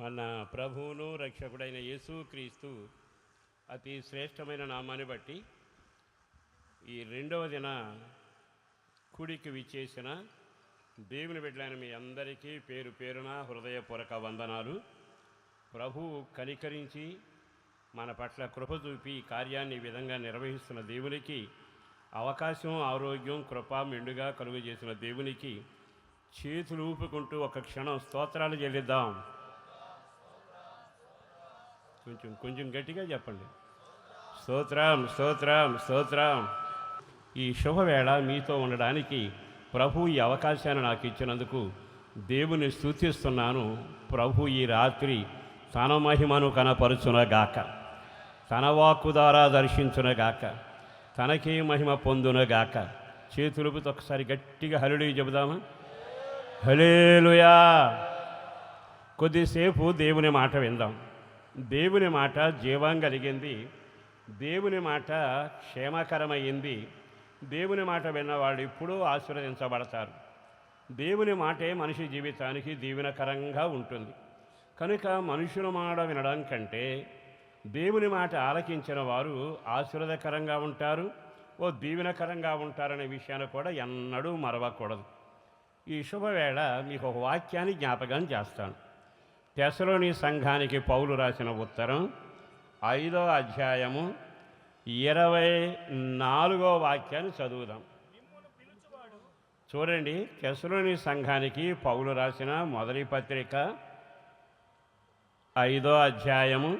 మన ప్రభువును రక్షకుడైన యేసుక్రీస్తు అతి శ్రేష్టమైన నామాన్ని బట్టి ఈ రెండవ దిన కుడికి విచ్చేసిన దేవుని బిడ్డలైన మీ అందరికీ పేరు పేరున హృదయపూర్వక వందనాలు. ప్రభువు కనికరించి మన పట్ల కృప చూపి ఈ కార్యాన్ని ఈ విధంగా నిర్వహిస్తున్న దేవునికి, అవకాశం, ఆరోగ్యం, కృప మెండుగా కలుగజేసిన దేవునికి చేతులు ఊపుకుంటూ ఒక క్షణం స్తోత్రాలు చెల్లిద్దాం. కొంచెం గట్టిగా చెప్పండి. స్తోత్రం, స్తోత్రం, స్తోత్రం. ఈ శుభవేళ మీతో ఉండడానికి ప్రభు ఈ అవకాశాన్ని నాకు ఇచ్చినందుకు దేవుని స్తుతిస్తున్నాను. ప్రభు ఈ రాత్రి తన మహిమను కనపరుచునగాక, తన వాక్కు ద్వారా దర్శించునగాక, తనకే మహిమ పొందునగాక. చేతులతో ఒకసారి గట్టిగా హల్లెలూయా చెబుదామా? హల్లెలూయా. కొద్దిసేపు దేవుని మాట విందాం. దేవుని మాట జీవం కలిగింది, దేవుని మాట క్షేమకరమైంది. దేవుని మాట విన్నవాళ్ళు ఇప్పుడు ఆశీర్వదించబడతారు. దేవుని మాటే మనిషి జీవితానికి దీవెనకరంగా ఉంటుంది. కనుక మనుషుల మాట వినడం కంటే దేవుని మాట ఆలకించిన వారు ఆశీర్వదకరంగా ఉంటారు, దీవెనకరంగా ఉంటారనే విషయాన్ని కూడా ఎన్నడూ మరవకూడదు. ఈ శుభవేళ మీకు ఒక వాక్యాన్ని జ్ఞాపకం చేస్తాను. తెస్సలోని సంఘానికి పౌలు రాసిన ఉత్తరం 5వ అధ్యాయము 24వ వాక్యాన్ని చదువుదాం. చూడండి, తెస్సలోని సంఘానికి పౌలు రాసిన మొదటి పత్రిక 5వ అధ్యాయము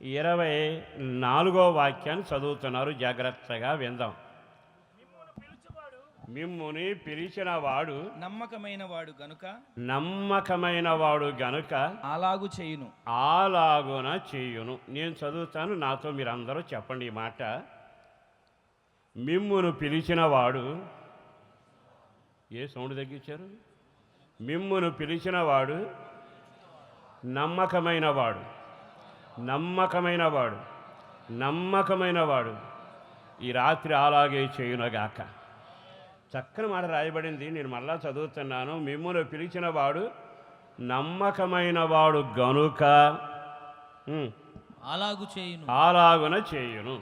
24వ వాక్యాన్ని చదువుతున్నారు. జాగ్రత్తగా విందాం. మిమ్ముని పిలిచిన వాడు నమ్మకమైన వాడు గనుక అలాగు చేయును, అలాగున చేయును. నేను చదువుతాను, నాతో మీరు అందరూ చెప్పండి ఈ మాట. మిమ్మును పిలిచిన వాడు, ఏ సౌండ్ తగ్గించారు? మిమ్మును పిలిచిన వాడు నమ్మకమైన వాడు ఈ రాత్రి అలాగే చేయునగాక. చక్కని మాట రాయబడింది. నేను మళ్ళా చదువుతున్నాను. మిమ్మును పిలిచిన వాడు నమ్మకమైన వాడు గనుక అలాగున చేయును.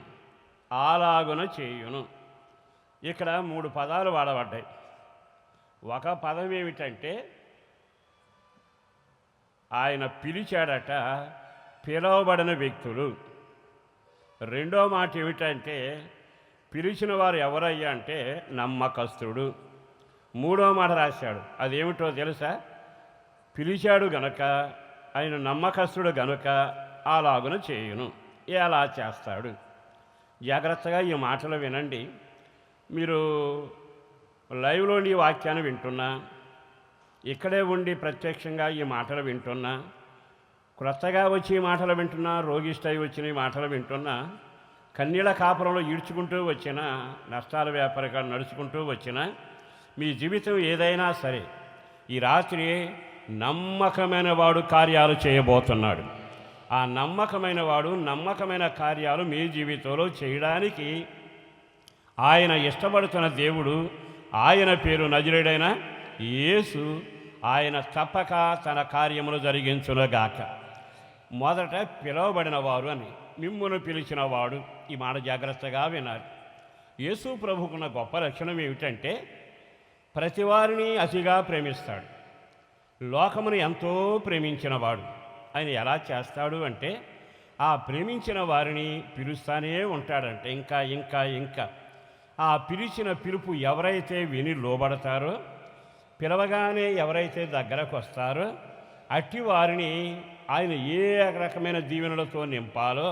ఇక్కడ 3 పదాలు వాడబడ్డాయి. ఒక పదం ఏమిటంటే ఆయన పిలిచాడట, పిలవబడిన వ్యక్తులు. రెండో మాట ఏమిటంటే పిలిచిన వారు ఎవరయ్యా అంటే నమ్మకస్తుడు. మూడో మాట రాశాడు, అదేమిటో తెలుసా? పిలిచాడు గనక, ఆయన నమ్మకస్తుడు గనుక అలాగున చేయును. ఎలా చేస్తాడు? జాగ్రత్తగా ఈ మాటలు వినండి. మీరు లైవ్లోని ఈ వాక్యాన్ని వింటున్నా, ఇక్కడే ఉండి ప్రత్యక్షంగా ఈ మాటలు వింటున్నా, క్రొత్తగా వచ్చి ఈ మాటలు వింటున్నా, రోగిష్ఠై వచ్చిన ఈ మాటలు వింటున్నా, కన్నీళ్ళ కాపురంలో ఈడ్చుకుంటూ వచ్చిన, నష్టాల వ్యాపారిగా నడుచుకుంటూ వచ్చిన మీ జీవితం ఏదైనా సరే, ఈ రాత్రి నమ్మకమైన వాడు కార్యాలు చేయబోతున్నాడు. ఆ నమ్మకమైన వాడు నమ్మకమైన కార్యాలు మీ జీవితంలో చేయడానికి ఆయన ఇష్టపడుతున్న దేవుడు, ఆయన పేరు నజరేయుడైన యేసు. ఆయన తప్పక తన కార్యములు జరిగించునుగాక. మొదట పిలువబడిన వారు అని, మిమ్మును పిలిచిన వాడు. ఈ మాట జాగ్రత్తగా వినాలి. యేసు ప్రభుకున్న గొప్ప లక్షణం ఏమిటంటే ప్రతివారిని అతిగా ప్రేమిస్తాడు. లోకమును ఎంతో ప్రేమించిన వాడు. ఆయన ఎలా చేస్తాడు అంటే ఆ ప్రేమించిన వారిని పిలుస్తానే ఉంటాడంటే ఇంకా ఇంకా ఇంకా. ఆ పిలిచిన పిలుపు ఎవరైతే విని లోబడతారో, పిలవగానే ఎవరైతే దగ్గరకు వస్తారో అట్టి వారిని ఆయన ఏ రకమైన దీవెనలతో నింపాలో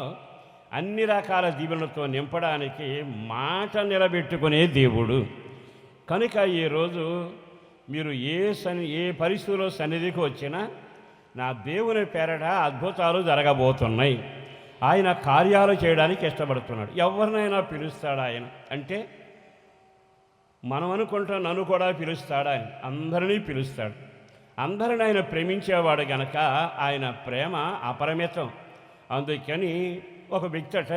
అన్ని రకాల దీవెనలతో నింపడానికి మాట నిలబెట్టుకునే దేవుడు. కనుక ఈరోజు మీరు ఏ పరిస్థితిలో సన్నిధికి వచ్చినా నా దేవుని పేరట అద్భుతాలు జరగబోతున్నాయి. ఆయన కార్యాలు చేయడానికి ఇష్టపడుతున్నాడు. ఎవరినైనా పిలుస్తాడు ఆయన అంటే, మనం అనుకుంటాం నన్ను కూడా పిలుస్తాడా అని. అందరినీ పిలుస్తాడు. అందరిని ఆయన ప్రేమించేవాడు గనక ఆయన ప్రేమ అపరిమితం. అందుకని ఒక వ్యక్తి అట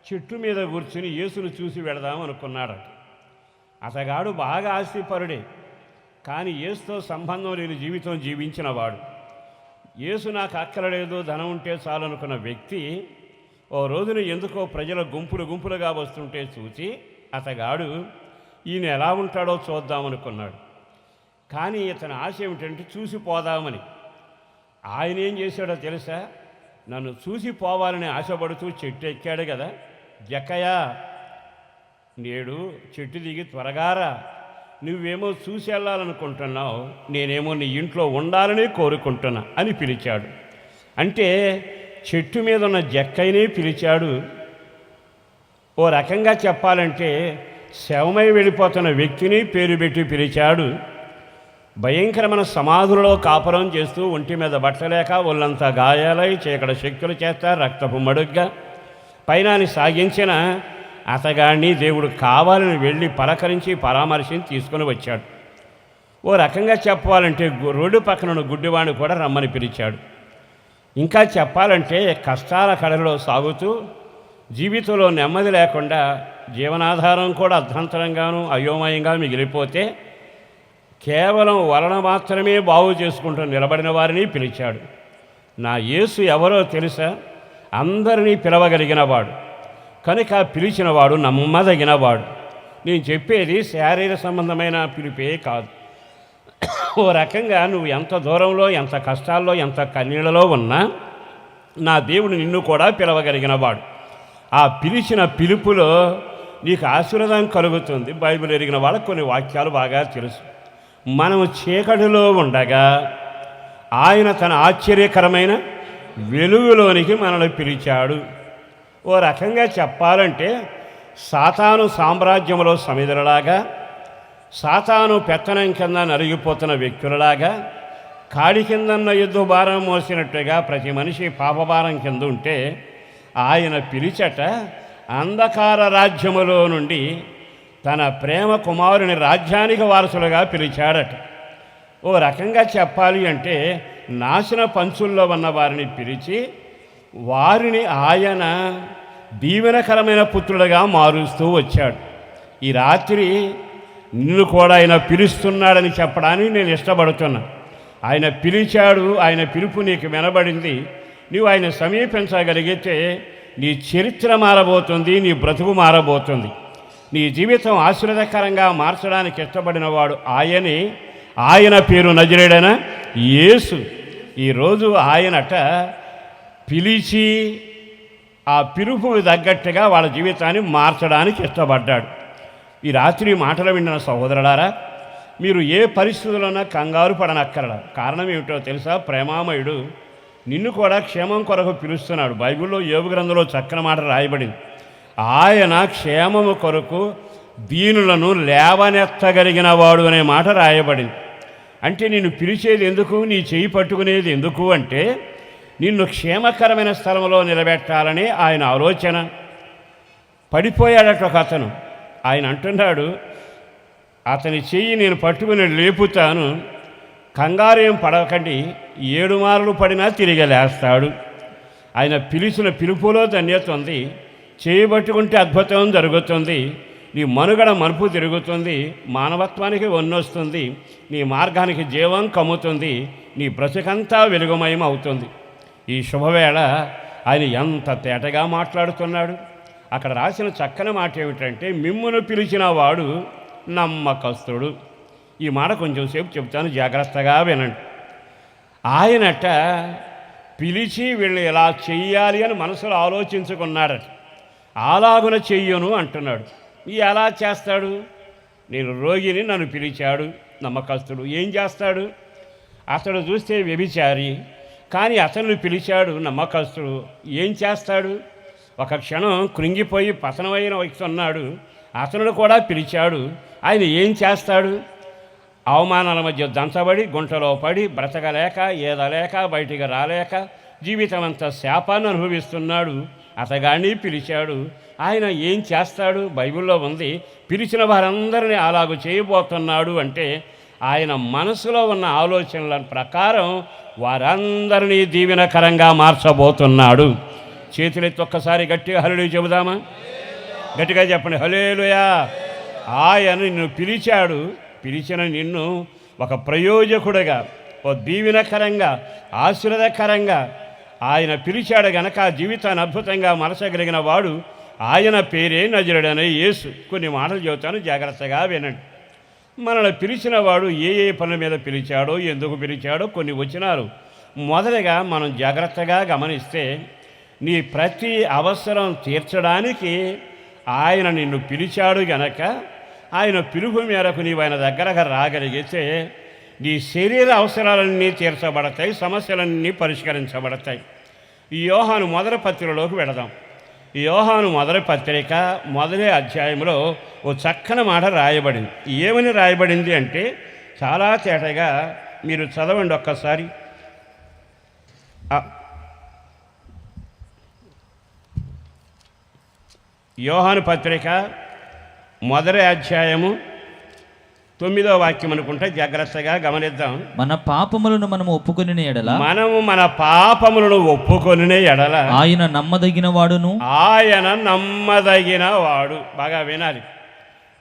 చెట్టు మీద కూర్చుని యేసును చూసి వెళదాం అనుకున్నాడట. అతగాడు బాగా ఆస్తిపరుడే, కానీ యేసుతో సంబంధం లేని జీవితం జీవించిన వాడు. యేసు నాకు అక్కరలేదు, ధనం ఉంటే చాలు అనుకున్న వ్యక్తి ఓ రోజున ఎందుకో ప్రజల గుంపులుగా వస్తుంటే చూసి అతగాడు ఈయన ఎలా ఉంటాడో చూద్దామనుకున్నాడు. కానీ ఇతని ఆశ ఏమిటంటే చూసి పోదామని. ఆయన ఏం చేశాడో తెలుసా? నన్ను చూసి పోవాలని ఆశపడుతూ చెట్టు ఎక్కాడు కదా, జక్కయ్యా నేడు చెట్టు దిగి త్వరగారా, నువ్వేమో చూసి వెళ్ళాలనుకుంటున్నావు, నేనేమో నీ ఇంట్లో ఉండాలని కోరుకుంటున్నా అని పిలిచాడు. అంటే చెట్టు మీద ఉన్న జక్కయ్యనే పిలిచాడు. ఓ రకంగా చెప్పాలంటే శవమై వెళ్ళిపోతున్న వ్యక్తిని పేరు పెట్టి పిలిచాడు. భయంకరమైన సమాధులలో కాపురం చేస్తూ ఒంటి మీద బట్టలేక ఒళ్ళంతా గాయాలై చీకటి శక్తులు చేస్తా రక్తపు మడుగ్గా పైనాన్ని సాగించిన అతగాడిని దేవుడు కావాలని వెళ్ళి పలకరించి పరామర్శించి తీసుకొని వచ్చాడు. ఓ రకంగా చెప్పాలంటే రోడ్డు పక్కన గుడ్డివాడిని కూడా రమ్మని పిలిచాడు. ఇంకా చెప్పాలంటే కష్టాల కడలో సాగుతూ జీవితంలో నెమ్మది లేకుండా జీవనాధారం కూడా అర్ధంతరంగాను అయోమయంగా మిగిలిపోతే కేవలం వలన మాత్రమే బాగు చేసుకుంటూ నిలబడిన వారిని పిలిచాడు. నా యేసు ఎవరో తెలుసా? అందరినీ పిలవగలిగినవాడు, కనుక పిలిచినవాడు నమ్మదగినవాడు. నేను చెప్పేది శారీరక సంబంధమైన పిలిపే కాదు. ఓ రకంగా నువ్వు ఎంత దూరంలో, ఎంత కష్టాల్లో, ఎంత కన్నీళ్ళలో ఉన్నా నా దేవుడు నిన్ను కూడా పిలవగలిగినవాడు. ఆ పిలిచిన పిలుపులో నీకు ఆశీర్వాదం కలుగుతుంది. బైబిల్ ఎరిగిన వాళ్ళకు కొన్ని వాక్యాలు బాగా తెలుసు. మనం చీకటిలో ఉండగా ఆయన తన ఆశ్చర్యకరమైన వెలుగులోనికి మనల్ని పిలిచాడు. ఓ రకంగా చెప్పాలంటే సాతాను సామ్రాజ్యంలో సమిధులలాగా, సాతాను పెత్తనం కింద నలిగిపోతున్న వ్యక్తులలాగా, కాడి కిందన్న ఎద్దు భారం మోసినట్టుగా ప్రతి మనిషి పాపభారం కింద ఉంటే ఆయన పిలిచట అంధకార రాజ్యములో నుండి తన ప్రేమ కుమారుని రాజ్యానికి వారసులుగా పిలిచాడట. ఓ రకంగా చెప్పాలి అంటే నాశన పంచుల్లో ఉన్న వారిని పిలిచి వారిని ఆయన దీవెనకరమైన పుత్రులుగా మారుస్తూ వచ్చాడు. ఈ రాత్రి నిన్ను కూడా ఆయన పిలుస్తున్నాడని చెప్పడానికి నేను ఇష్టపడుతున్నా. ఆయన పిలిచాడు, ఆయన పిలుపు నీకు వినబడింది. నీవు ఆయన సమీపించగలిగితే నీ చరిత్ర మారబోతుంది, నీ బ్రతుకు మారబోతుంది. నీ జీవితం ఆశీర్వాదకరంగా మార్చడానికి ఇష్టపడినవాడు ఆయనే. ఆయన పేరు నజరేయుడైన యేసు. ఈరోజు ఆయనట పిలిచి ఆ పిలుపుకు తగ్గట్టుగా వాళ్ళ జీవితాన్ని మార్చడానికి ఇష్టపడ్డాడు. ఈ రాత్రి మాటలు విన్న సహోదరులారా, మీరు ఏ పరిస్థితుల్లోనా కంగారు పడనక్కర్లా. కారణం ఏమిటో తెలుసా? ప్రేమామయుడు నిన్ను కూడా క్షేమం కొరకు పిలుస్తున్నాడు. బైబిల్లో యోబు గ్రంథంలో చక్కని మాట రాయబడింది. ఆయన క్షేమము కొరకు దీనులను లేవనెత్తగలిగిన వాడు అనే మాట రాయబడింది. అంటే నిన్ను పిలిచేది ఎందుకు, నీ చేయి పట్టుకునేది ఎందుకు అంటే నిన్ను క్షేమకరమైన స్థలంలో నిలబెట్టాలని ఆయన ఆలోచన. పడిపోయాడట ఒక అతను. ఆయన అంటున్నాడు, అతని చెయ్యి నేను పట్టుకుని లేపుతాను, కంగారేం పడకండి, 7 మార్లు పడినా తిరిగి లేస్తాడు. ఆయన పిలిచిన పిలుపులో ధన్యత ఉంది. చేయబట్టుకుంటే అద్భుతం జరుగుతుంది. నీ మనుగడ మలుపు తిరుగుతుంది, మానవత్వానికి వన్నొస్తుంది, నీ మార్గానికి జీవం కమ్ముతుంది, నీ బ్రతుకంతా వెలుగుమయం అవుతుంది. ఈ శుభవేళ ఆయన ఎంత తేటగా మాట్లాడుతున్నాడు. అక్కడ రాసిన చక్కని మాట ఏమిటంటే మిమ్మును పిలిచిన వాడు నమ్మకస్తుడు. ఈ మాట కొంచెం సేపు చెప్తాను, జాగ్రత్తగా వినండి. ఆయనట పిలిచి వీళ్ళు ఎలా చెయ్యాలి అని మనసులో ఆలోచించుకున్నాడట. అలాగున చెయ్యను అంటున్నాడు. ఎలా చేస్తాడు? నేను రోగిని, నన్ను పిలిచాడు. నమ్మకస్తుడు ఏం చేస్తాడు? అతడు చూస్తే వ్యభిచారి, కానీ అతన్ని పిలిచాడు. నమ్మకస్తుడు ఏం చేస్తాడు? ఒక క్షణం కృంగిపోయి పతనమైన వ్యక్తి ఉన్నాడు, అతను కూడా పిలిచాడు. ఆయన ఏం చేస్తాడు? అవమానాల మధ్య దంచబడి గుంటలో పడి బ్రతకలేక, ఏదలేక, బయటికి రాలేక జీవితం అంతా శాపాన్ని అనుభవిస్తున్నాడు. అతగాడిని పిలిచాడు. ఆయన ఏం చేస్తాడు? బైబిల్లో ఉంది, పిలిచిన వారందరినీ అలాగూ చేయబోతున్నాడు. అంటే ఆయన మనసులో ఉన్న ఆలోచనల ప్రకారం వారందరినీ దీవెనకరంగా మార్చబోతున్నాడు. చేతులెత్తి ఒక్కసారి గట్టిగా హల్లెలూయా చెబుదామా? గట్టిగా చెప్పండి, హల్లెలూయా. ఆయన నిన్ను పిలిచాడు. పిలిచిన నిన్ను ఒక ప్రయోజకుడిగా, ఓ దీవెనకరంగా ఆశీర్వాదకరంగా ఆయన పిలిచాడు గనక ఆ జీవితాన్ని అద్భుతంగా మలచగలిగిన వాడు ఆయన పేరే నజరుడనే యేసు. కొన్ని మాటలు చెబుతాను, జాగ్రత్తగా వినండి. మనల్ని పిలిచిన వాడు ఏ ఏ పనుల మీద పిలిచాడో, ఎందుకు పిలిచాడో కొన్ని వచనాలు మొదటగా మనం జాగ్రత్తగా గమనిస్తే, నీ ప్రతి అవసరం తీర్చడానికి ఆయన నిన్ను పిలిచాడు గనక ఆయన పిలుపు మేరకు నీవు ఆయన దగ్గరకు రాగలిగితే నీ శరీర అవసరాలన్నీ తీర్చబడతాయి, సమస్యలన్నీ పరిష్కరించబడతాయి. ఈ యోహాను మొదటి పత్రికలోకి వెళదాం. ఈ యోహాను మొదటి పత్రిక మొదటి అధ్యాయంలో ఓ చక్కని మాట రాయబడింది. ఏమని రాయబడింది అంటే చాలా తేటగా మీరు చదవండి ఒక్కసారి. యోహాను పత్రిక మొదటి అధ్యాయము 9వ వాక్యం అనుకుంటే జాగ్రత్తగా గమనిద్దాం. మన పాపములను మనము ఒప్పుకొని ఎడల, మనము మన పాపములను ఒప్పుకొని ఎడల ఆయన నమ్మదగిన వాడును, ఆయన నమ్మదగిన వాడు. బాగా వినాలి.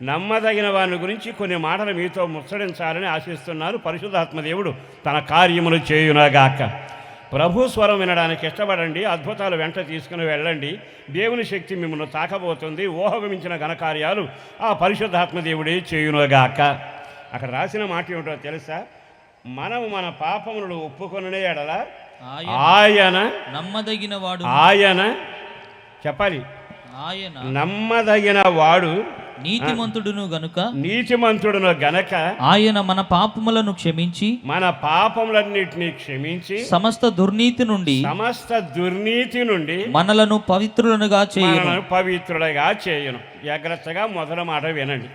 నమ్మదగిన వాని గురించి కొన్ని మాటలు మీతో ముచ్చరించాలని ఆశిస్తున్నారు. పరిశుద్ధాత్మ దేవుడు తన కార్యములు చేయునగాక. ప్రభు స్వరం వినడానికి ఇష్టపడండి. అద్భుతాలు వెంట తీసుకుని వెళ్ళండి. దేవుని శక్తి మిమ్మల్ని తాకబోతుంది. ఊహకు మించిన ఘనకార్యాలు ఆ పరిశుద్ధాత్మ దేవుడే చేయునుగాక. అక్కడ రాసిన మాట ఏమిటో తెలుసా? మనము మన పాపములను ఒప్పుకొనే ఎడల ఆయన నమ్మదగిన వాడు. ఆయన చెప్పాలి, ఆయన నమ్మదగిన వాడు, నీతిమంతుడును గనక ఆయన మన పాపములను క్షమించి, మన పాపములన్నిటినీ క్షమించి సమస్త దుర్నీతి నుండి మనలను పవిత్రులుగా చేయును. జాగ్రత్తగా మొదటి మాట వినండి.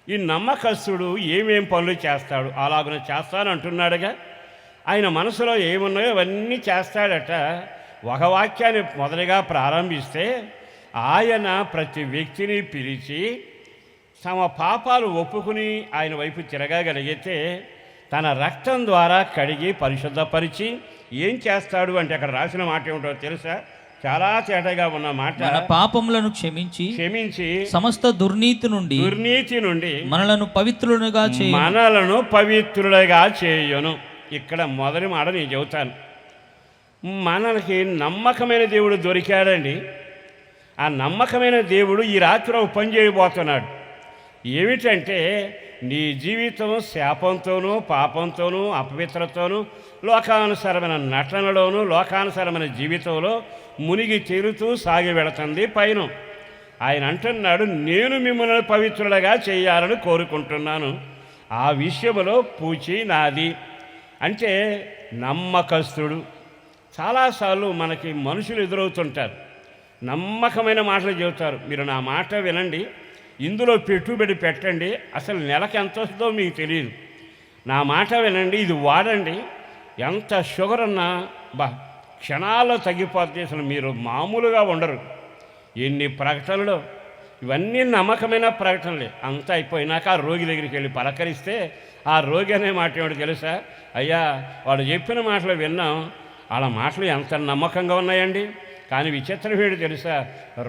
ఈ నమ్మకస్తుడు ఏమేం పనులు చేస్తాడు? అలాగున చేస్తానంటున్నాడుగా. ఆయన మనసులో ఏమున్నాయో అవన్నీ చేస్తాడట. ఒక వాక్యాన్ని మొదటిగా ప్రారంభిస్తే, ఆయన ప్రతి వ్యక్తిని పిలిచి తమ పాపాలు ఒప్పుకుని ఆయన వైపు తిరగగలిగితే తన రక్తం ద్వారా కడిగి పరిశుద్ధపరిచి ఏం చేస్తాడు అంటే అక్కడ రాసిన మాట ఏమిటో తెలుసా? చాలా తేటగా ఉన్న మాట. మన పాపములను క్షమించి సమస్త దుర్నీతి నుండి మనలను పవిత్రులుగా చేయును. ఇక్కడ మొదటి మాట నేను చెబుతాను. మనకి నమ్మకమైన దేవుడు దొరికాడండి. ఆ నమ్మకమైన దేవుడు ఈ రాత్రి పని చేయబోతున్నాడు. ఏమిటంటే నీ జీవితం శాపంతోనూ పాపంతోనూ అపవిత్రతోనూ లోకానుసరమైన నటనలోనూ లోకానుసరమైన జీవితంలో మునిగి తేలుతూ సాగి వెళుతుంది పైన. ఆయన అంటున్నాడు, నేను మిమ్మల్ని పవిత్రులుగా చేయాలని కోరుకుంటున్నాను. ఆ విషయంలో పూచి నాది. అంటే నమ్మకస్తుడు. చాలాసార్లు మనకి మనుషులు ఎదురవుతుంటారు, నమ్మకమైన మాటలు చెబుతారు. మీరు నా మాట వినండి, ఇందులో పెట్టుబడి పెట్టండి, అసలు నెలకు ఎంత వస్తుందో మీకు తెలియదు. నా మాట వినండి, ఇది వాడండి, ఎంత షుగర్ ఉన్నా క్షణాల్లో తగ్గిపోతే అసలు మీరు మామూలుగా ఉండరు. ఎన్ని ప్రకటనలు! ఇవన్నీ నమ్మకమైన ప్రకటనలే. అంతా అయిపోయినాక ఆ రోగి దగ్గరికి వెళ్ళి పలకరిస్తే ఆ రోగి అనే మాట ఏమిటి తెలుసా? అయ్యా, వాడు చెప్పిన మాటలు విన్నాం, వాళ్ళ మాటలు ఎంత నమ్మకంగా ఉన్నాయండి. కానీ విచిత్రం ఏంటి తెలుసా?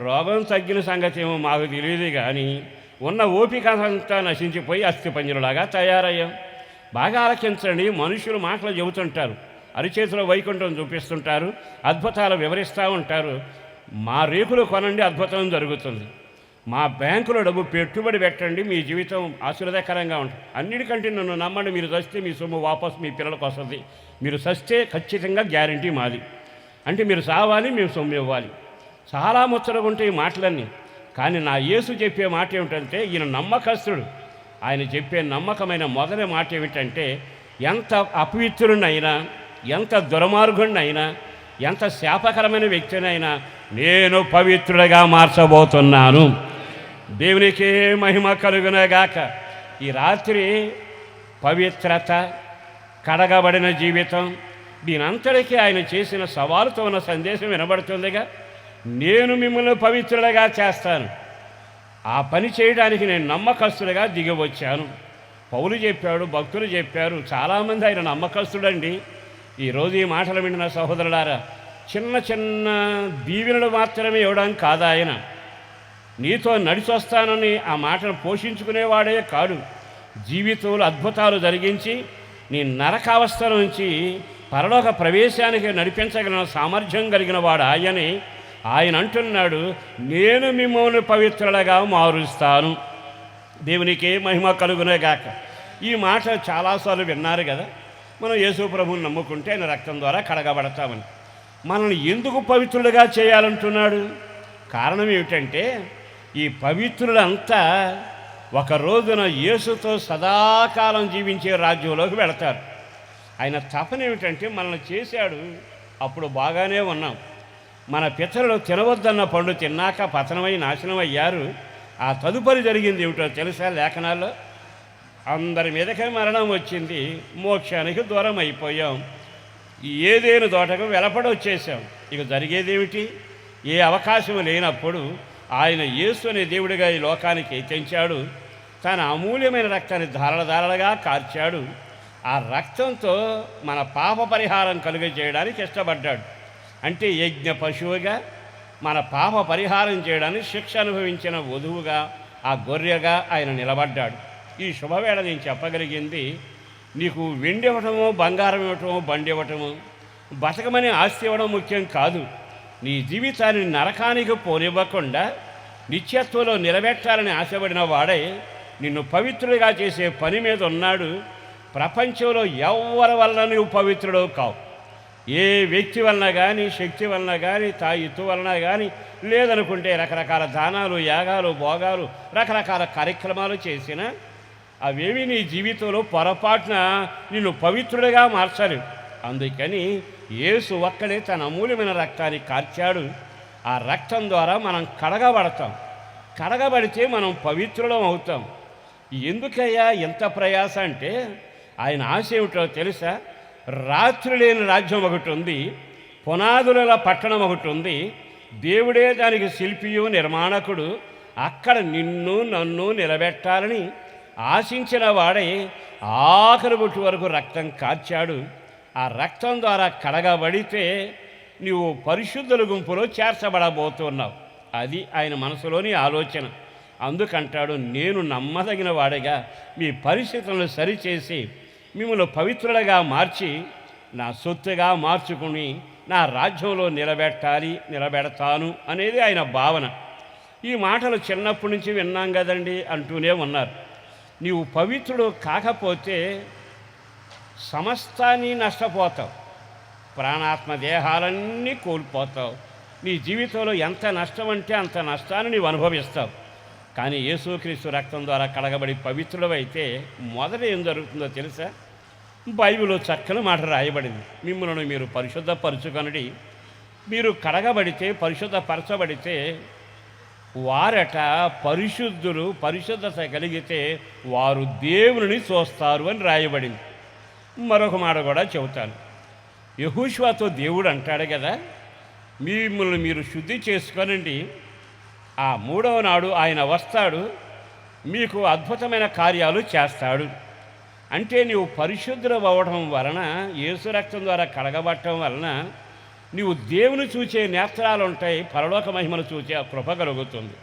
రోగం తగ్గిన సంగతి ఏమో మాకు తెలియదు, కానీ ఉన్న ఓపిక అంతా నశించిపోయి అస్థిపంజరులాగా తయారయ్యాం. బాగా ఆలకించండి. మనుషులు మాటలు చెబుతుంటారు, అరిచేతిలో వైకుంఠం చూపిస్తుంటారు, అద్భుతాలు వివరిస్తూ ఉంటారు. మా రేకులు కొనండి, అద్భుతం జరుగుతుంది. మా బ్యాంకులో డబ్బు పెట్టుబడి పెట్టండి, మీ జీవితం ఆశీర్వాదకరంగా ఉంటుంది. అన్నిటికంటే నన్ను నమ్మండి, మీరు చస్తే మీ సొమ్ము వాపసు మీ పిల్లలకు వస్తుంది. మీరు చస్తే ఖచ్చితంగా గ్యారంటీ మాది. అంటే మీరు సావాలి, మేము సొమ్ము ఇవ్వాలి. చాలా ముచ్చటగా ఉంటాయి ఈ మాటలన్నీ. కానీ నా యేసు చెప్పే మాట ఏమిటంటే, ఈయన నమ్మకస్తుడు. ఆయన చెప్పే నమ్మకమైన మొదటి మాట ఏమిటంటే, ఎంత అపవిత్రుడినైనా, ఎంత దుర్మార్గుడినైనా, ఎంత శాపకరమైన వ్యక్తినైనా నేను పవిత్రుడిగా మార్చబోతున్నాను. దేవునికే మహిమ కలుగునగాక. ఈ రాత్రి పవిత్రత, కడగబడిన జీవితం, దీనంతటికీ ఆయన చేసిన సవాలుతో ఉన్న సందేశం వినబడుతుందిగా. నేను మిమ్మల్ని పవిత్రులుగా చేస్తాను. ఆ పని చేయడానికి నేను నమ్మకస్తులుగా దిగి వచ్చాను. పౌలు చెప్పాడు, భక్తులు చెప్పారు, చాలామంది ఆయన నమ్మకస్తుడండి. ఈరోజు ఈ మాటలు వింటున్న సహోదరులారా, చిన్న చిన్న దీవెనలు మాత్రమే ఇవ్వడానికి కాదు, ఆయన నీతో నడిచొస్తానని ఆ మాటను పోషించుకునేవాడే కాదు, జీవితంలో అద్భుతాలు జరిగించి నీ నరకావస్థ నుంచి పరలోక ప్రవేశానికి నడిపించగలిగిన సామర్థ్యం కలిగిన వాడు ఆయన అంటున్నాడు, నేను మిమ్మల్ని పవిత్రులుగా మారుస్తాను. దేవునికే మహిమ కలుగునేగాక. ఈ మాట చాలాసార్లు విన్నారు కదా. మనం యేసు ప్రభువుని నమ్ముకుంటే ఆయన రక్తం ద్వారా కడగబడతామని. మనల్ని ఎందుకు పవిత్రులుగా చేయాలంటున్నాడు? కారణం ఏమిటంటే, ఈ పవిత్రులంతా ఒక రోజున యేసుతో సదాకాలం జీవించే రాజ్యంలోకి వెళతారు. ఆయన తపన ఏమిటంటే, మనల్ని చేశాడు, అప్పుడు బాగానే ఉన్నాం. మన పితరులు తినవద్దన్న పండు తిన్నాక పతనమై నాశనం అయ్యారు. ఆ తదుపరి జరిగింది ఏమిటో తెలుసా? లేఖనాల్లో అందరి మీదకే మరణం వచ్చింది, మోక్షానికి దూరం అయిపోయాం, ఏదేను తోటకు వెలపడొచ్చేసాం. ఇక జరిగేదేమిటి? ఏ అవకాశం లేనప్పుడు ఆయన యేసు అనే దేవుడిగా ఈ లోకానికి తెంచాడు. తన అమూల్యమైన రక్తాన్ని ధారలుగా కార్చాడు. ఆ రక్తంతో మన పాప పరిహారం కలుగజేయడానికి ఇష్టపడ్డాడు. అంటే యజ్ఞ పశువుగా మన పాప పరిహారం చేయడానికి శిక్ష అనుభవించిన వధువుగా, ఆ గొర్రెగా ఆయన నిలబడ్డాడు. ఈ శుభవేళ నేను చెప్పగలిగింది, నీకు వెండి ఇవ్వటము, బంగారం ఇవ్వటము, బండి ఇవ్వటము, బతకమని ఆస్తి ఇవ్వడం ముఖ్యం కాదు. నీ జీవితాన్ని నరకానికి పోనివ్వకుండా నిత్యత్వంలో నిలబెట్టాలని ఆశపడిన వాడే నిన్ను పవిత్రుడిగా చేసే పని మీద ఉన్నాడు. ప్రపంచంలో ఎవరి వలన నువ్వు పవిత్రుడు కావు. ఏ వ్యక్తి వలన కానీ, శక్తి వలన కానీ, తాయిత్తు వలన కానీ, లేదనుకుంటే రకరకాల దానాలు, యాగాలు, భోగాలు, రకరకాల కార్యక్రమాలు చేసినా అవేవి నీ జీవితంలో పొరపాటున నిన్ను పవిత్రుడిగా మార్చాలి. అందుకని యేసు ఒక్కడే తన అమూల్యమైన రక్తాన్ని కార్చాడు. ఆ రక్తం ద్వారా మనం కడగబడతాం. కడగబడితే మనం పవిత్రులం అవుతాం. ఎందుకయ్యా ఎంత ప్రయాస అంటే, ఆయన ఆశ ఏమిటో తెలుసా? రాత్రి లేని రాజ్యం ఒకటి ఉంది, పునాదుల పట్టణం ఒకటి ఉంది, దేవుడే దానికి శిల్పియు నిర్మాణకుడు. అక్కడ నిన్ను నన్ను నిలబెట్టాలని ఆశించిన వాడే ఆఖరి బొట్టు వరకు రక్తం కార్చాడు. ఆ రక్తం ద్వారా కడగబడితే నువ్వు పరిశుద్ధుల గుంపులో చేర్చబడబోతున్నావు. అది ఆయన మనసులోని ఆలోచన. అందుకంటాడు, నేను నమ్మదగిన వాడిగా మీ పరిస్థితులను సరిచేసి మిమ్మల్ని పవిత్రులుగా మార్చి నా సొత్తుగా మార్చుకుని నా రాజ్యంలో నిలబెడతాను అనేది ఆయన భావన. ఈ మాటలు చిన్నప్పటి నుంచి విన్నాం కదండి అంటూనే ఉన్నారు. నీవు పవిత్రుడు కాకపోతే సమస్తాన్ని నష్టపోతావు, ప్రాణాత్మ దేహాలన్నీ కోల్పోతావు. నీ జీవితంలో ఎంత నష్టం అంటే అంత నష్టాన్ని నీవు అనుభవిస్తావు. కానీ యేసుక్రీస్తు రక్తం ద్వారా కడగబడి పవిత్రుడవైతే మొదట ఏం జరుగుతుందో తెలుసా? బైబిల్లో చక్కని మాట రాయబడింది, మిమ్మల్ని మీరు పరిశుద్ధపరచుకొనుడి. మీరు కడగబడితే, పరిశుద్ధపరచబడితే వారట పరిశుద్ధులు, పరిశుద్ధత కలిగితే వారు దేవుని చూస్తారు అని రాయబడింది. మరొక మాట కూడా చెబుతాను. యెహోషువతో దేవుడు అంటాడు కదా, మిమ్మల్ని మీరు శుద్ధి చేసుకొనండి, ఆ మూడవ నాడు ఆయన వస్తాడు, మీకు అద్భుతమైన కార్యాలు చేస్తాడు. అంటే నీవు పరిశుద్ధులు అవ్వడం వలన, యేసు రక్తం ద్వారా కడగబట్టడం వలన నీవు దేవుని చూచే నేత్రాలు ఉంటాయి, పరలోక మహిమను చూచే కృప కలుగుతుంది.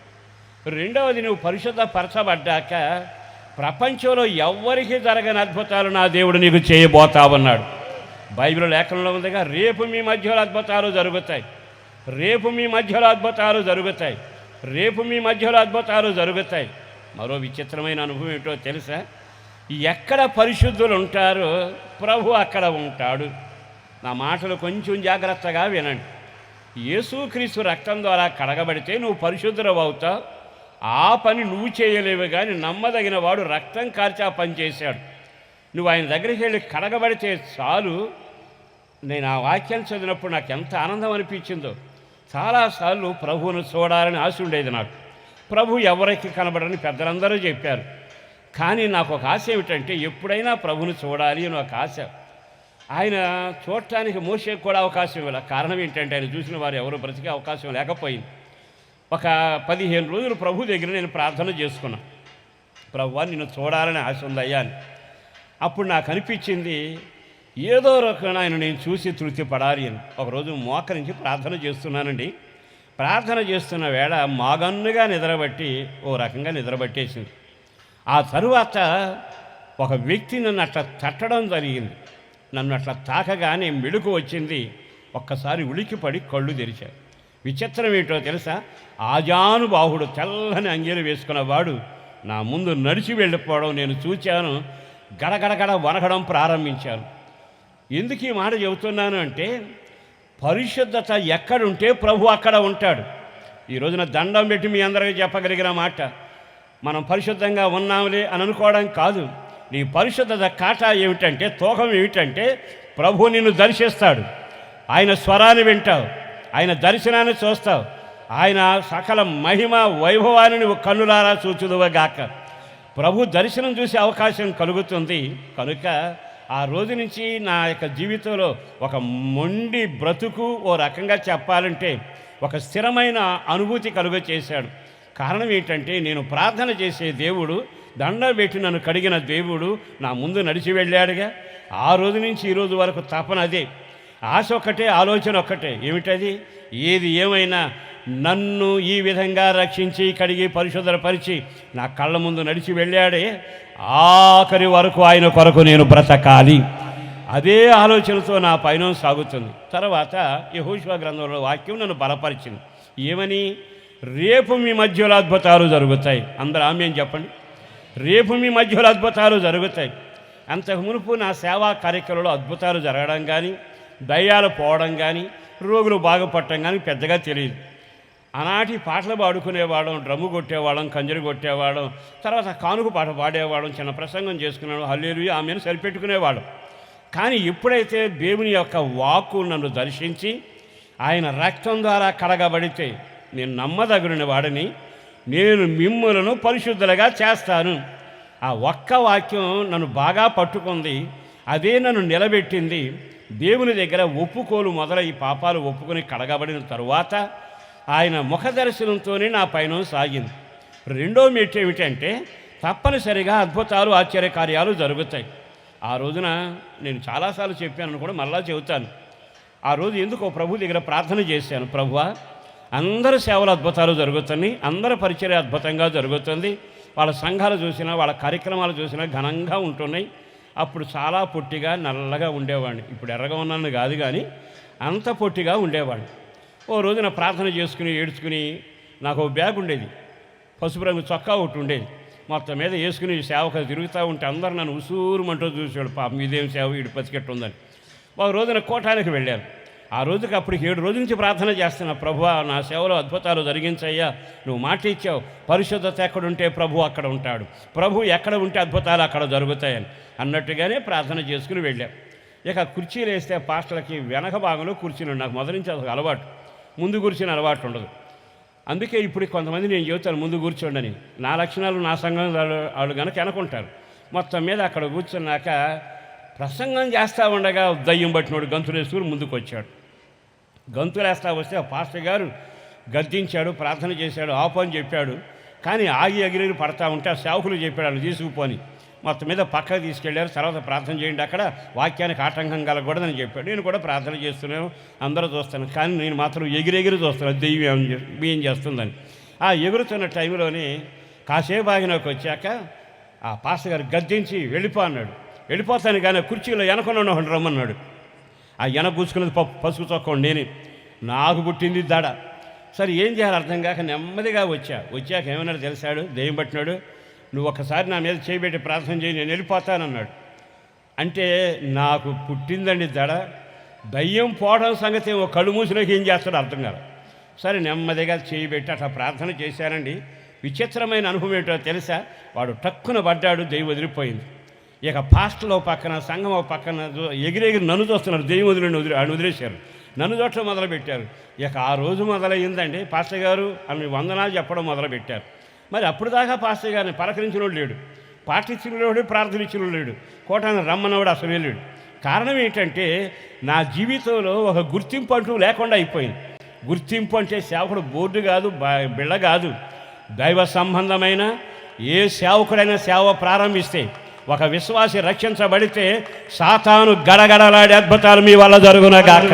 రెండవది, నువ్వు పరిశుద్ధపరచబడ్డాక ప్రపంచంలో ఎవ్వరికీ జరగని అద్భుతాలు నా దేవుడు నీకు చేయబోతావన్నాడు. బైబిల్ లేఖనంలో ఉందిగా, రేపు మీ మధ్యలో అద్భుతాలు జరుగుతాయి, రేపు మీ మధ్యలో అద్భుతాలు జరుగుతాయి, రేపు మీ మధ్యలో అద్భుతాలు జరుగుతాయి. మరో విచిత్రమైన అనుభవం ఏంటో తెలుసా? ఎక్కడ పరిశుద్ధులు ఉంటారో ప్రభు అక్కడ ఉంటాడు. నా మాటలు కొంచెం జాగ్రత్తగా వినండి. యేసుక్రీస్తు రక్తం ద్వారా కడగబడితే నువ్వు పరిశుద్ధులు అవుతావు. ఆ పని నువ్వు చేయలేవు, కానీ నమ్మదగిన వాడు రక్తం కార్చి ఆ పని చేశాడు. నువ్వు ఆయన దగ్గరికి వెళ్ళి కడగబడితే చాలు. నేను ఆ వాక్యాలు చదివినప్పుడు నాకు ఎంత ఆనందం అనిపించిందో. చాలాసార్లు ప్రభువును చూడాలని ఆశ ఉండేది నాకు. ప్రభు ఎవరికి కనబడని పెద్దలందరూ చెప్పారు. కానీ నాకు ఒక ఆశ ఏమిటంటే, ఎప్పుడైనా ప్రభువును చూడాలి అని ఒక ఆశ. ఆయన చూడటానికి మోసేకి కూడా అవకాశం ఇవ్వాలి. కారణం ఏంటంటే, ఆయన చూసిన వారు ఎవరు బ్రతికే అవకాశం లేకపోయింది. ఒక 15 రోజులు ప్రభు దగ్గర నేను ప్రార్థన చేసుకున్నాను. ప్రభువా, నిన్ను చూడాలని ఆశ ఉందయ్యా అని. అప్పుడు నాకు అనిపించింది, ఏదో రకంగా ఆయన నేను చూసి తృప్తి పడాలి అని. ఒకరోజు మోకరించి ప్రార్థన చేస్తున్నానండి. ప్రార్థన చేస్తున్న వేళ మాగన్నుగా నిద్రబట్టి ఓ రకంగా నిద్రబట్టేసింది. ఆ తరువాత ఒక వ్యక్తి నన్ను అట్లా తట్టడం జరిగింది. నన్ను అట్లా తాకగానే మెడుకు వచ్చింది. ఒక్కసారి ఉలికిపడి కళ్ళు తెరిచాడు. విచిత్రం ఏంటో తెలుసా? ఆజానుబాహుడు తెల్లని అంగీలు వేసుకున్నవాడు నా ముందు నడిచి వెళ్ళిపోవడం నేను చూచాను. గడగడగడ వనకడం ప్రారంభించాను. ఎందుకు ఈ మాట చెబుతున్నాను అంటే, పరిశుద్ధత ఎక్కడుంటే ప్రభు అక్కడ ఉంటాడు. ఈ రోజున దండం పెట్టి మీ అందరికీ చెప్పగలిగిన మాట, మనం పరిశుద్ధంగా ఉన్నాంలే అని అనుకోవడం కాదు. నీ పరిశుద్ధత కాటా ఏమిటంటే, తూకం ఏమిటంటే, ప్రభు నిన్ను దర్శిస్తాడు. ఆయన స్వరాన్ని వింటావు, ఆయన దర్శనాన్ని చూస్తావు, ఆయన సకల మహిమ వైభవాన్ని నువ్వు కన్నులారా చూచుదువగాక. ప్రభు దర్శనం చూసే అవకాశం కలుగుతుంది. కనుక ఆ రోజు నుంచి నా యొక్క జీవితంలో ఒక మొండి బ్రతుకు ఓ రకంగా చెప్పాలంటే ఒక స్థిరమైన అనుభూతి కలుగ చేశాడు. కారణం ఏంటంటే, నేను ప్రార్థన చేసే దేవుడు, దండం పెట్టి నన్ను కడిగిన దేవుడు నా ముందు నడిచి వెళ్ళాడుగా. ఆ రోజు నుంచి ఈ రోజు వరకు తపన అదే, ఆశ ఒక్కటే, ఆలోచన ఒక్కటే. ఏమిటది? ఏది ఏమైనా నన్ను ఈ విధంగా రక్షించి కడిగి పరిశుద్ధపరిచి నా కళ్ళ ముందు నడిచి వెళ్ళాడే, ఆఖరి వరకు ఆయన కొరకు నేను బ్రతకాలి. అదే ఆలోచనతో నా పయనం సాగుతుంది. తర్వాత యెహోషువ గ్రంథంలో వాక్యం నన్ను బలపరిచింది. ఏమని? రేపు మీ మధ్యలో అద్భుతాలు జరుగుతాయి. అందరూ ఆమేన్ చెప్పండి. రేపు మీ మధ్యలో అద్భుతాలు జరుగుతాయి. అంతకు మునుపు నా సేవా కార్యక్రమంలో అద్భుతాలు జరగడం కానీ, దయ్యాలు పోవడం కానీ, రోగులు బాగుపడటం కానీ పెద్దగా తెలియదు. ఆనాటి పాటలు పాడుకునేవాళ్ళం, డ్రమ్ము కొట్టేవాళ్ళం, కంజరి కొట్టేవాళ్ళం, తర్వాత కానుక పాట పాడేవాళ్ళం, చిన్న ప్రసంగం చేసుకునేవాళ్ళం, హల్లెలూయా ఆమేన్ సరిపెట్టుకునేవాళ్ళం. కానీ ఎప్పుడైతే దేవుని యొక్క వాక్కు నన్ను దర్శించి ఆయన రక్తం ద్వారా కడగబడితే, నేను నమ్మదగిన వాడిని, నేను మిమ్ములను పరిశుద్ధులుగా చేస్తాను. ఆ ఒక్క వాక్యం నన్ను బాగా పట్టుకుంది. అదే నన్ను నిలబెట్టింది. దేవుని దగ్గర ఒప్పుకోలు మొదలై పాపాలు ఒప్పుకొని కడగబడిన తరువాత ఆయన ముఖ దర్శనంతోనే నా పయనం సాగింది. రెండో మెట్టు ఏమిటంటే, తప్పనిసరిగా అద్భుతాలు ఆశ్చర్యకార్యాలు జరుగుతాయి. ఆ రోజున నేను చాలాసార్లు చెప్పాను కూడా, మళ్ళా చెబుతాను. ఆ రోజు ఎందుకో ప్రభు దగ్గర ప్రార్థన చేశాను. ప్రభువా, అందరి సేవలు అద్భుతాలు జరుగుతున్నాయి, అందరి పరిచర్య అద్భుతంగా జరుగుతుంది, వాళ్ళ సంఘాలు చూసినా వాళ్ళ కార్యక్రమాలు చూసినా ఘనంగా ఉంటున్నాయి. అప్పుడు చాలా పొట్టిగా నల్లగా ఉండేవాడిని. ఇప్పుడు ఎర్రగా ఉన్నాను కాదు, కానీ అంత పొట్టిగా ఉండేవాడిని. ఓ రోజున ప్రార్థన చేసుకుని ఏడ్చుకుని, నాకు ఓ బ్యాగ్ ఉండేది, పసుపు రంగు చొక్కా ఒకటి ఉండేది, మొత్తం మీద వేసుకుని సేవకు తిరుగుతూ ఉంటే అందరూ నన్ను ఉసూరుమంటూ చూసాడు. పాపం ఇదేం సేవ, వీడు పసికెట్టు ఉందని. ఒక రోజున కోటానికి వెళ్ళాను. ఆ రోజుకి అప్పటికి 7 రోజుల నుంచి ప్రార్థన చేస్తున్నా, ప్రభువా నా సేవలో అద్భుతాలు జరిగించయ్యా, నువ్వు మాట ఇచ్చావు, పరిశుద్ధత ఎక్కడుంటే ప్రభు అక్కడ ఉంటాడు, ప్రభు ఎక్కడ ఉంటే అద్భుతాలు అక్కడ జరుగుతాయని అన్నట్టుగానే ప్రార్థన చేసుకుని వెళ్ళాం. ఇక కుర్చీలు వేస్తే పాస్టర్లకి వెనక భాగంలో కూర్చుని, నాకు మొదటి నుంచి అసలు అలవాటు, ముందు కూర్చుని అలవాటు ఉండదు. అందుకే ఇప్పుడు కొంతమంది నేను చెబుతాను ముందు కూర్చోండి. నా లక్షణాలు నా సంఘం వాళ్ళు కనుక అనుకుంటారు. మొత్తం మీద అక్కడ కూర్చున్నాక ప్రసంగం చేస్తూ ఉండగా దయ్యం పట్టినోడు గంతులు వేసుకుని ముందుకు వచ్చాడు. గంతులు వేస్తా వస్తే ఆ పాస్టర్ గారు గద్దించాడు, ప్రార్థన చేశాడు, ఆపు అని చెప్పాడు. కానీ ఆగి ఎగిరి పడతా ఉంటే ఆ సేవకులు చెప్పాడు వాళ్ళు తీసుకుపోని. మొత్తం మీద పక్కకు తీసుకెళ్ళారు. తర్వాత ప్రార్థన చేయండి, అక్కడ వాక్యానికి ఆటంకం కలగకూడదని చెప్పాడు. నేను కూడా ప్రార్థన చేస్తున్నాను, అందరూ చూస్తాను, కానీ నేను మాత్రం ఎగిరెగిరి చూస్తున్నాను దెయ్యం ఏం చేస్తుందని. ఆ ఎగురుతున్న టైంలోనే కాసేపు ఆగినాక వచ్చాక ఆ పాస్టర్ గారు గద్దించి వెళ్ళిపో అన్నాడు. వెళ్ళిపోతాను కానీ కుర్చీలో వెనకొన్న రమ్మన్నాడు. ఆ వెనక కూర్చుకున్నది పసుపు చొక్కండి నేనే, నాకు పుట్టింది దడ. సరే ఏం చేయాలి అర్థం కాక నెమ్మదిగా వచ్చాక ఏమన్నాడు తెలిసాడు, దెయ్యం పట్టినాడు, నువ్వు ఒకసారి నా మీద చేయబెట్టి ప్రార్థన చేయి, నేను వెళ్ళిపోతానన్నాడు. అంటే నాకు పుట్టిందండి దడ, దయ్యం పోవడం సంగతి ఒక కళ్ళు మూసిలోకి ఏం చేస్తాడో అర్థం కాదు. సరే నెమ్మదిగా చేయబెట్టి అట్లా ప్రార్థన చేశానండి. విచిత్రమైన అనుభవం ఏంటో తెలుసా, వాడు టక్కున పడ్డాడు, దెయ్యం వదిలిపోయింది. ఇక పాస్టర్లో పక్కన సంఘం పక్కన ఎగిరెగిరి నన్ను చూస్తున్నారు, దెయ్యం ఆయన వదిలేశారు, నన్ను చూడటం మొదలుపెట్టారు. ఇక ఆ రోజు మొదలయ్యిందండి, పాస్టర్ గారు అని వందనాలు చెప్పడం మొదలుపెట్టారు. మరి అప్పుడు దాకా పాస్టర్ గారిని పలకరించినోడు లేడు, పాట ఇచ్చినోడు, ప్రార్థన ఇచ్చినోడు లేడు, కోటాన్ని రమ్మన్నవాడు అసలు లేడు. కారణం ఏంటంటే నా జీవితంలో ఒక గుర్తింపు అంటూ లేకుండా అయిపోయింది. గుర్తింపు అంటే సేవకుడు బోర్డు కాదు, బిళ్ళ కాదు. దైవ సంబంధమైన ఏ సేవకుడైనా సేవ ప్రారంభిస్తే, ఒక విశ్వాసి రక్షించబడితే సాతాను గడగడలాడే అద్భుతాలు మీ వల్ల జరుగునగాక,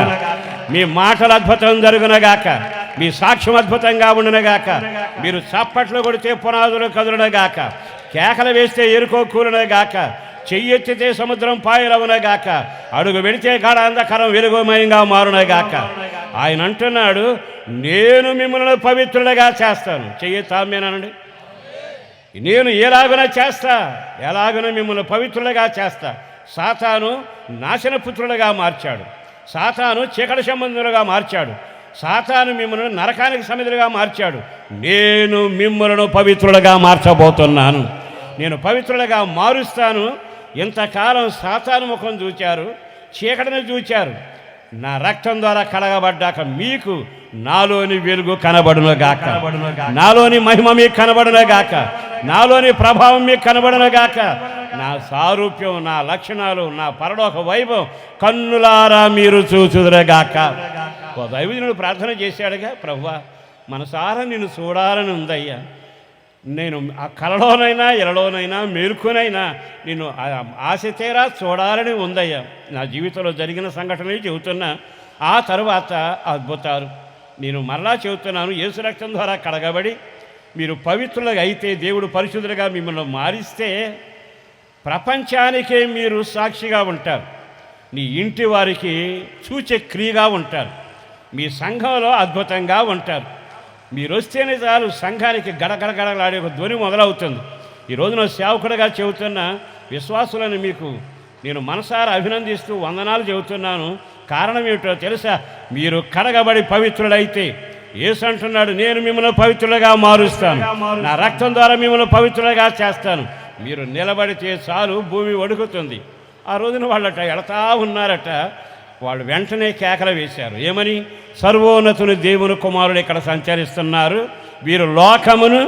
మీ మాటలు అద్భుతం జరుగునగాక, మీ సాక్ష్యం అద్భుతంగా ఉండునగాక, మీరు చప్పట్లు కొడితే పునాదులు కదులునగాక, కేకలు వేస్తే ఎరుకో కూలునగాక, చెయ్యెత్తితే సముద్రం పాయలవునగాక, అడుగు పెడితే గాఢ అంధకారం వెలుగుమయంగా మారునగాక. ఆయన అంటున్నాడు, నేను మిమ్మల్ని పవిత్రులుగా చేస్తాను. చెయ్యెత్తామేనండి. నేను ఎలాగున చేస్తా, ఎలాగున మిమ్మల్ని పవిత్రులుగా చేస్తా. సాతాను నాశనపుత్రులుగా మార్చాడు, సాతాను చీకటి సంబంధులుగా మార్చాడు, సాతాను మిమ్మల్ని నరకానికి సమిధులుగా మార్చాడు. నేను మిమ్మల్ని పవిత్రులుగా మార్చబోతున్నాను. నేను పవిత్రులుగా మారుస్తాను. ఇంతకాలం సాతాను ముఖం చూచారు, చీకటిని చూచారు. నా రక్తం ద్వారా కడగబడ్డాక మీకు నాలోని వెలుగు కనబడునుగాక, నాలోని మహిమ మీకు కనబడునుగాక, నాలోని ప్రభావం మీకు కనబడునుగాక. నా సారూప్యం, నా లక్షణాలు, నా పరలోక వైభవం కన్నులారా మీరు చూచుదురుగాక. ఓ దైవజనుడు ప్రార్థన చేశాడుగా, ప్రభువా మనసారా నిన్ను చూడాలని ఉందయ్యా. నేను ఆ కలలోనైనా ఎలలోనైనా మేలుకొనైనా నిన్ను ఆశ తీరా చూడాలని ఉందయ్యా. నా జీవితంలో జరిగిన సంఘటనలు చెబుతున్నా. ఆ తర్వాత అద్భుతాలు నేను మరలా చెబుతున్నాను. యేసు రక్తం ద్వారా కడగబడి మీరు పవిత్రులుగా అయితే, దేవుడు పరిశుద్ధులుగా మిమ్మల్ని మారిస్తే ప్రపంచానికే మీరు సాక్షిగా ఉంటారు. నీ ఇంటి వారికి చూచే క్రియగా ఉంటారు. మీ సంఘంలో అద్భుతంగా ఉంటారు. మీరు వస్తేనే చాలు సంఘానికి గడగడగడలాడే ఒక ధ్వని మొదలవుతుంది. ఈ రోజున సేవకుడిగా చెబుతున్న విశ్వాసులను మీకు నేను మనసారా అభినందిస్తూ వందనాలు చెబుతున్నాను. కారణం ఏమిటో తెలుసా? మీరు కడగబడి పవిత్రులైతే యేసు అంటున్నాడు, నేను మిమ్మల్ని పవిత్రులుగా మారుస్తాను, నా రక్తం ద్వారా మిమ్మల్ని పవిత్రులుగా చేస్తాను. మీరు నిలబడితే చాలు భూమి వణుకుతుంది. ఆ రోజున వాళ్ళట ఎడతా ఉన్నారట. వాళ్ళు వెంటనే కేకలు వేశారు. ఏమని? సర్వోన్నతుని దేవుని కుమారుడు ఇక్కడ సంచరిస్తున్నారు, వీరు లోకమును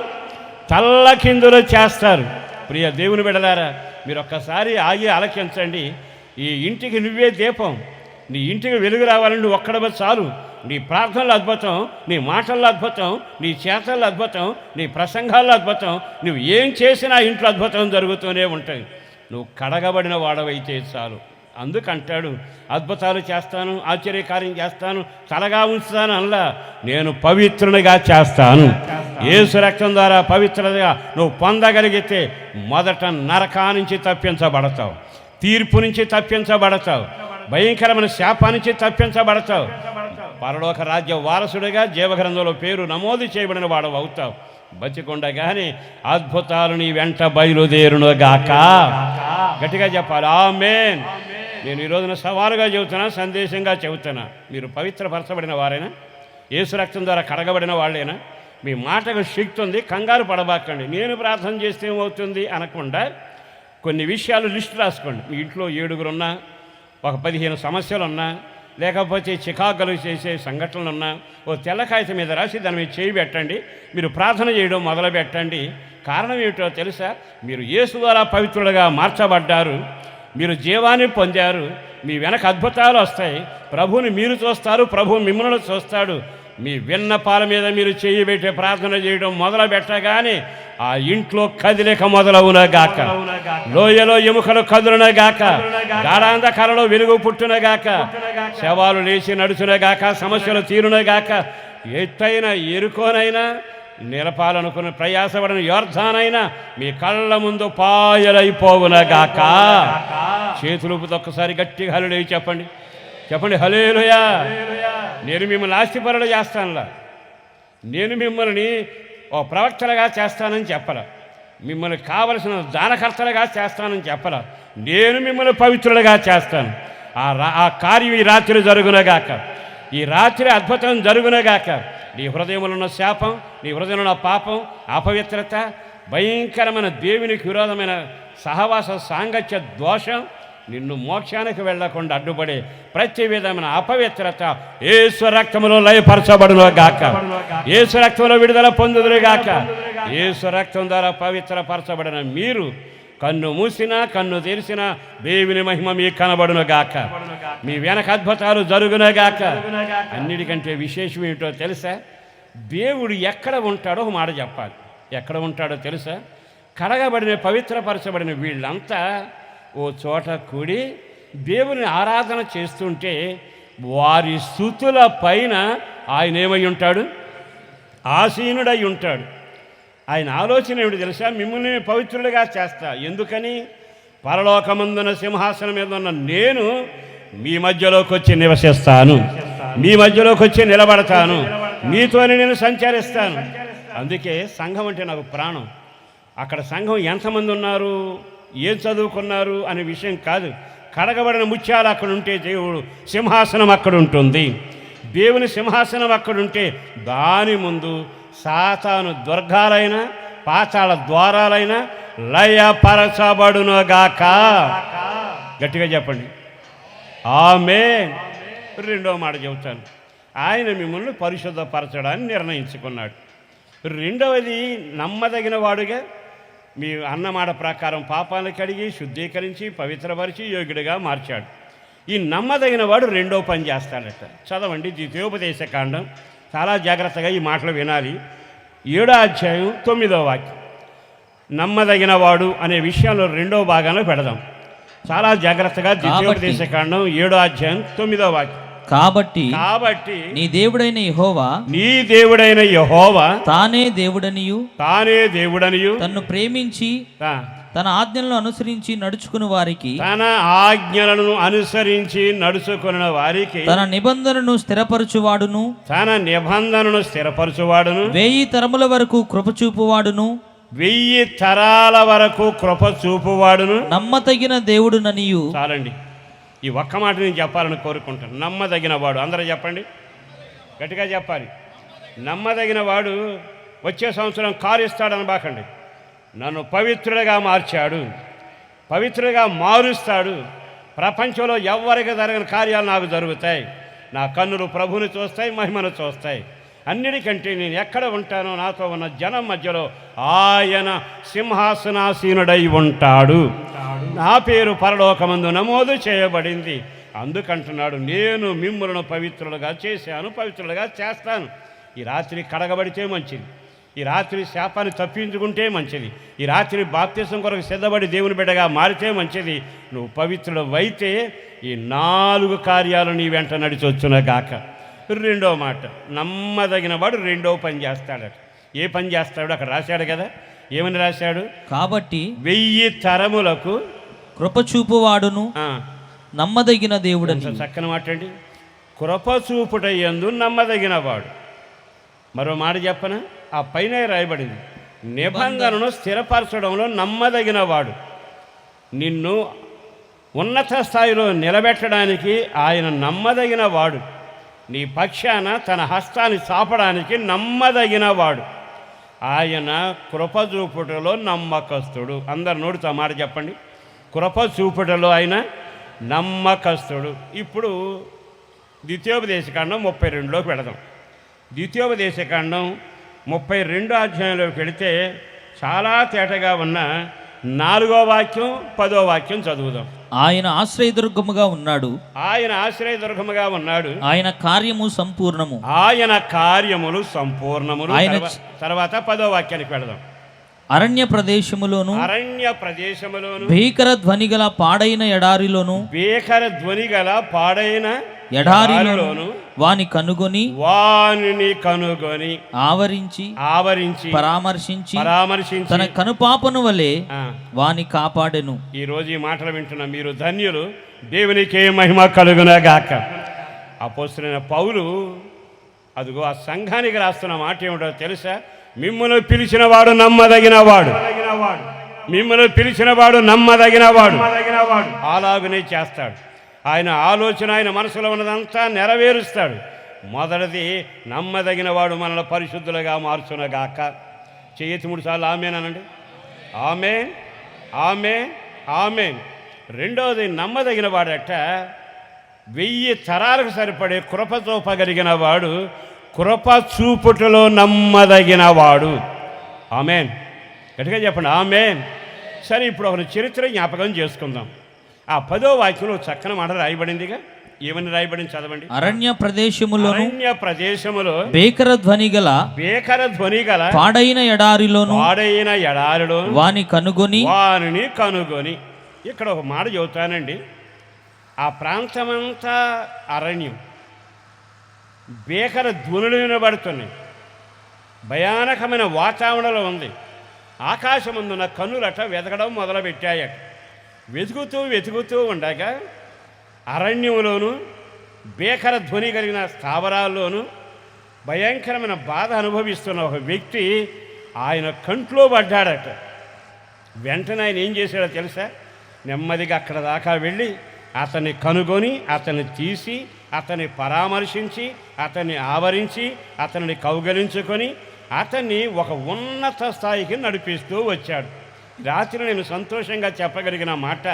తల్లకిందులు చేస్తారు. ప్రియ దేవుని బిడ్డలారా, మీరు ఒక్కసారి ఆగి ఆలకించండి. ఈ ఇంటికి నువ్వే దీపం. నీ ఇంటికి వెలుగు రావాలని నువ్వు ఒక్కడవ చాలు. నీ ప్రార్థనలు అద్భుతం, నీ మాటల్లో అద్భుతం, నీ చేతల్లో అద్భుతం, నీ ప్రసంగాల్లో అద్భుతం. నువ్వు ఏం చేసినా ఇంట్లో అద్భుతం జరుగుతూనే ఉంటాయి. నువ్వు కడగబడిన వాడవైతే చాలు. అందుకంటాడు, అద్భుతాలు చేస్తాను, ఆశ్చర్యకార్యం చేస్తాను, తలగా ఉంచుతాను అల్లా, నేను పవిత్రునిగా చేస్తాను. యేసు రక్తం ద్వారా పవిత్రతగా నువ్వు పొందగలిగితే మొదట నరకా నుంచి తప్పించబడతావు, తీర్పు నుంచి తప్పించబడతావు, భయంకరమైన శాపా నుంచి తప్పించబడతావు. పరలోక రాజ్య వారసుడిగా జీవగ్రంథంలో పేరు నమోదు చేయబడిన వాడు అవుతావు. బతికొండగానే అద్భుతాలు నీ వెంట బయలుదేరునుగాక. గట్టిగా చెప్పాలి ఆమేన్. నేను ఈ రోజున సవాలుగా చెబుతున్నా, సందేశంగా చెబుతున్నా. మీరు పవిత్రపరచబడిన వారైనా, యేసు రక్తం ద్వారా కడగబడిన వాళ్ళైనా, మీ మాటకు శక్తి ఉంది, కంగారు పడబాకండి. నేను ప్రార్థన చేస్తే ఏమవుతుంది అనకుండా కొన్ని విషయాలు లిస్టు రాసుకోండి. మీ ఇంట్లో 7గురున్నా, ఒక 15 సమస్యలున్నా, లేకపోతే చికాకులు చేసే సంఘటనలున్నా ఓ తెల్ల కాగితం మీద రాసి దాని మీద చేయి పెట్టండి. మీరు ప్రార్థన చేయడం మొదలు పెట్టండి. కారణం ఏమిటో తెలుసా? మీరు యేసు ద్వారా పవిత్రులుగా మార్చబడ్డారు, మీరు జీవాన్ని పొందారు. మీ వెనక అద్భుతాలు వస్తాయి. ప్రభువుని మీరు చూస్తారు, ప్రభువు మిమ్మల్ని చూస్తాడు. మీ విన్నపాల మీద మీరు చేయి పెట్టి ప్రార్థన చేయడం మొదలు పెట్టగానే ఆ ఇంట్లో కదిలిక మొదలవునగాక, లోయలో ఎముకలు కదులునగాక, గాఢాంధకారంలో వెలుగు పుట్టునగాక, శవాలు లేచి నడుచునగాక, సమస్యలు తీరునగాక, ఎత్తైన ఎరుకోనైనా నిలపాలనుకున్న ప్రయాసపడిన యోర్ధానైనా మీ కళ్ళ ముందు పాయలైపోవునగాక. చేతులుపుతో ఒక్కసారి గట్టిగా హల్లెలూయా చెప్పండి. చెప్పండి హల్లెలూయా. నేను మిమ్మల్ని ఆస్తిపరులు చేస్తానులా, నేను మిమ్మల్ని ఓ ప్రవక్తలుగా చేస్తానని చెప్పల, మిమ్మల్ని కావలసిన దానకర్తలుగా చేస్తానని చెప్పల, నేను మిమ్మల్ని పవిత్రులుగా చేస్తాను. ఆ కార్యం ఈ రాత్రి జరుగునగాక, ఈ రాత్రి అద్భుతం జరుగునగాక. నీ హృదయంలో ఉన్న శాపం, నీ హృదయంలో ఉన్న పాపం, అపవిత్రత, భయంకరమైన దేవునికి విరోధమైన సహవాస సాంగత్య దోషం నిన్ను మోక్షానికి వెళ్లకుండా అడ్డుపడే ప్రతి విధమైన అపవిత్రత యేసు రక్తములో లయపరచబడునుగాక, యేసు రక్తంలో విడుదల పొందుదురుగాక. యేసు రక్తం ద్వారా పవిత్రపరచబడిన మీరు కన్ను మూసినా కన్ను తెరిసినా దేవుని మహిమ మీకు కనబడునుగాక. మీ వెనక అద్భుతాలు జరుగునుగాక. అన్నిటికంటే విశేషం ఏమిటో తెలుసా? దేవుడు ఎక్కడ ఉంటాడో ఒక మాట చెప్పాలి. ఎక్కడ ఉంటాడో తెలుసా? కడగబడిన పవిత్రపరచబడిన వీళ్ళంతా ఓ చోట కూడి దేవుని ఆరాధన చేస్తుంటే వారి స్తుతుల పైన ఆయన ఏమై ఉంటాడు? ఆసీనుడై ఉంటాడు. ఆయన ఆలోచన ఏమిటి తెలుసా? మిమ్మల్ని పవిత్రులుగా చేస్తా. ఎందుకని? పరలోకమందున సింహాసనం మీద ఉన్న నేను మీ మధ్యలోకి వచ్చి నివసిస్తాను, మీ మధ్యలోకి వచ్చి నిలబడతాను, మీతోనే నేను సంచరిస్తాను. అందుకే సంఘం అంటే నాకు ప్రాణం. అక్కడ సంఘం ఎంతమంది ఉన్నారు, ఏం చదువుకున్నారు అనే విషయం కాదు. కడగబడిన ముత్యాలు అక్కడ ఉంటే దేవుడు సింహాసనం అక్కడ ఉంటుంది. దేవుని సింహాసనం అక్కడుంటే దాని ముందు సాతాను దుర్గాలైన పాతాళ ద్వారాలైన లయపరచబడునుగాక. గట్టిగా చెప్పండి ఆమేన్. రెండో మాట చెబుతాను. ఆయన మిమ్మల్ని పరిశుద్ధపరచడాన్ని నిర్ణయించుకున్నాడు. రెండవది నమ్మదగిన వాడుగా మీ అన్నమాట ప్రకారం పాపాలను కడిగి శుద్ధీకరించి పవిత్రపరిచి యోగ్యుడిగా మార్చాడు. ఈ నమ్మదగిన వాడు రెండో పని చేస్తాడట. చదవండి ద్వితీయోపదేశకాండం. చాలా జాగ్రత్తగా ఈ మాటలు వినాలి. 7వ అధ్యాయం 9వ వాక్యం. నమ్మదగిన వాడు అనే విషయంలో రెండో భాగంలో పెడదాం. చాలా జాగ్రత్తగా ద్వితీయోపదేశకాండం 7వ అధ్యాయం 9వ వాక్యం. కాబట్టి నీ దేవుడైన యెహోవా తానే దేవుడనియు తన్ను ప్రేమించి తన ఆజ్ఞలను అనుసరించి నడుచుకుని వారికి తన నిబంధనను స్థిరపరచువాడును 1000 తరముల వరకు కృపచూపువాడును 1000 తరాల వరకు కృపచూపువాడును నమ్మతగిన దేవుడుననియు. చాలండి. ఈ ఒక్క మాట నేను చెప్పాలని కోరుకుంటాను. నమ్మదగిన వాడు. అందరూ చెప్పండి, గట్టిగా చెప్పాలి. నమ్మదగిన వాడు వచ్చే సంవత్సరం కారు ఇస్తాడని బాకండి. నన్ను పవిత్రుడిగా మార్చాడు, పవిత్రుడిగా మారుస్తాడు. ప్రపంచంలో ఎవరికి జరగని కార్యాలు నాకు జరుగుతాయి. నా కన్నులు ప్రభువుని చూస్తాయి, మహిమను చూస్తాయి. అన్నిటికంటే నేను ఎక్కడ ఉంటానో నాతో ఉన్న జనం మధ్యలో ఆయన సింహాసనాసీనుడై ఉంటాడు. నా పేరు పరలోకమందు నమోదు చేయబడింది. అందుకంటున్నాడు, నేను మిమ్ములను పవిత్రులుగా చేశాను, పవిత్రులుగా చేస్తాను. ఈ రాత్రి కడగబడితే మంచిది, ఈ రాత్రి శాపాన్ని తప్పించుకుంటే మంచిది, ఈ రాత్రి బాప్తిసం కొరకు సిద్ధపడి దేవుని బిడ్డగా మారితే మంచిది. నువ్వు పవిత్రుడు అయితే ఈ 4 కార్యాలు నీ వెంట నడిచొచ్చునగాక. రెండో మాట, నమ్మదగిన వాడు రెండో పని చేస్తాడట. ఏ పని చేస్తాడు అక్కడ రాశాడు కదా. ఏమని రాశాడు? కాబట్టి 1000 తరములకు కృపచూపువాడును నమ్మదగిన దేవుడని. చక్కని మాట అండి. కృపచూపుటయందు నమ్మదగిన వాడు. మరో మాట చెప్పన, ఆ పైన రాయబడింది, నిబంధనను స్థిరపరచడంలో నమ్మదగిన వాడు. నిన్ను ఉన్నత స్థాయిలో నిలబెట్టడానికి ఆయన నమ్మదగిన వాడు. నీ పక్షాన తన హస్తాన్ని చాపడానికి నమ్మదగిన వాడు. ఆయన కృపచూపుటలో నమ్మకస్తుడు. అందరు నోడుతో మాట చెప్పండి, కృపచూపుటలో ఆయన నమ్మకస్తుడు. ఇప్పుడు ద్వితీయోపదేశకాండం 32లోకి వెళదాం. ద్వితీయోపదేశకాండం 32వ అధ్యాయంలోకి వెళితే చాలా తేటగా ఉన్న 4వ వాక్యం 10వ వాక్యం చదువుదాం. ఆయన ఆశ్రయదుర్గముగా ఉన్నాడు, ఆయన కార్యము సంపూర్ణము, ఆయన కార్యములు సంపూర్ణములు. తర్వాత 10వ వాక్యానికి వెళదాం. అరణ్య ప్రదేశములోను భీకర ధ్వని గల పాడైన ఎడారిలోను ఎడారిలోను వాని కనుగొని ఆవరించి పరామర్శించి తన కనుపాపను వలె వాని కాపాడెను. ఈ రోజు ఈ మాటలు వింటున్న మీరు ధన్యులు. దేవునికే మహిమ కలుగునగాక. అపోస్తలుడైన పౌలు అదిగో ఆ సంఘానికి రాస్తున్న మాట ఏమిటో తెలుసా? మిమ్మును పిలిచిన వాడు నమ్మదగిన వాడు, మిమ్మును పిలిచిన వాడు నమ్మదగిన వాడు. అలాగనే చేస్తాడు. ఆయన ఆలోచన, ఆయన మనసులో ఉన్నదంతా నెరవేరుస్తాడు. మొదటిది, నమ్మదగిన వాడు మనల్ని పరిశుద్ధులుగా మార్చునగాక. చేయతి 3 సార్లు ఆమేన్ అనండి. ఆమేన్, ఆమేన్, ఆమేన్. రెండవది, నమ్మదగిన వాడట 1000 తరాలకు సరిపడే కృప చూపగలిగిన వాడు, కృప చూపుటలో నమ్మదగిన వాడు. ఆమేన్. గట్టిగా చెప్పండి ఆమేన్. సరే, ఇప్పుడు ఒక చరిత్ర జ్ఞాపకం చేసుకుందాం. ఆ 10వ వాక్యంలో చక్కని మాట రాయబడిందిగా. ఏమని రాయబడింది చదవండి. అరణ్య ప్రదేశములో భీకర ధ్వని గల పాడైన ఎడారిలోను వానిని కనుగొని. ఇక్కడ ఒక మాట చెబుతానండి. ఆ ప్రాంతమంతా అరణ్యం, భీకర ధ్వనులు వినబడుతున్నాయి, భయానకమైన వాతావరణంలో ఉంది. ఆకాశమందున కన్నులట వెతకడం మొదలుపెట్టాయట. వెతుకుతూ ఉండగా అరణ్యంలోను భీకర ధ్వని కలిగిన స్థావరాల్లోనూ భయంకరమైన బాధ అనుభవిస్తున్న ఒక వ్యక్తి ఆయన కంట్లో పడ్డాడట. వెంటనే ఆయన ఏం చేశాడో తెలుసా? నెమ్మదిగా అక్కడ దాకా వెళ్ళి అతన్ని కనుగొని అతన్ని తీసి అతన్ని పరామర్శించి అతన్ని ఆవరించి అతన్ని కౌగలించుకొని అతన్ని ఒక ఉన్నత స్థాయికి నడిపిస్తూ వచ్చాడు. రాత్రి నేను సంతోషంగా చెప్పగలిగిన మాట,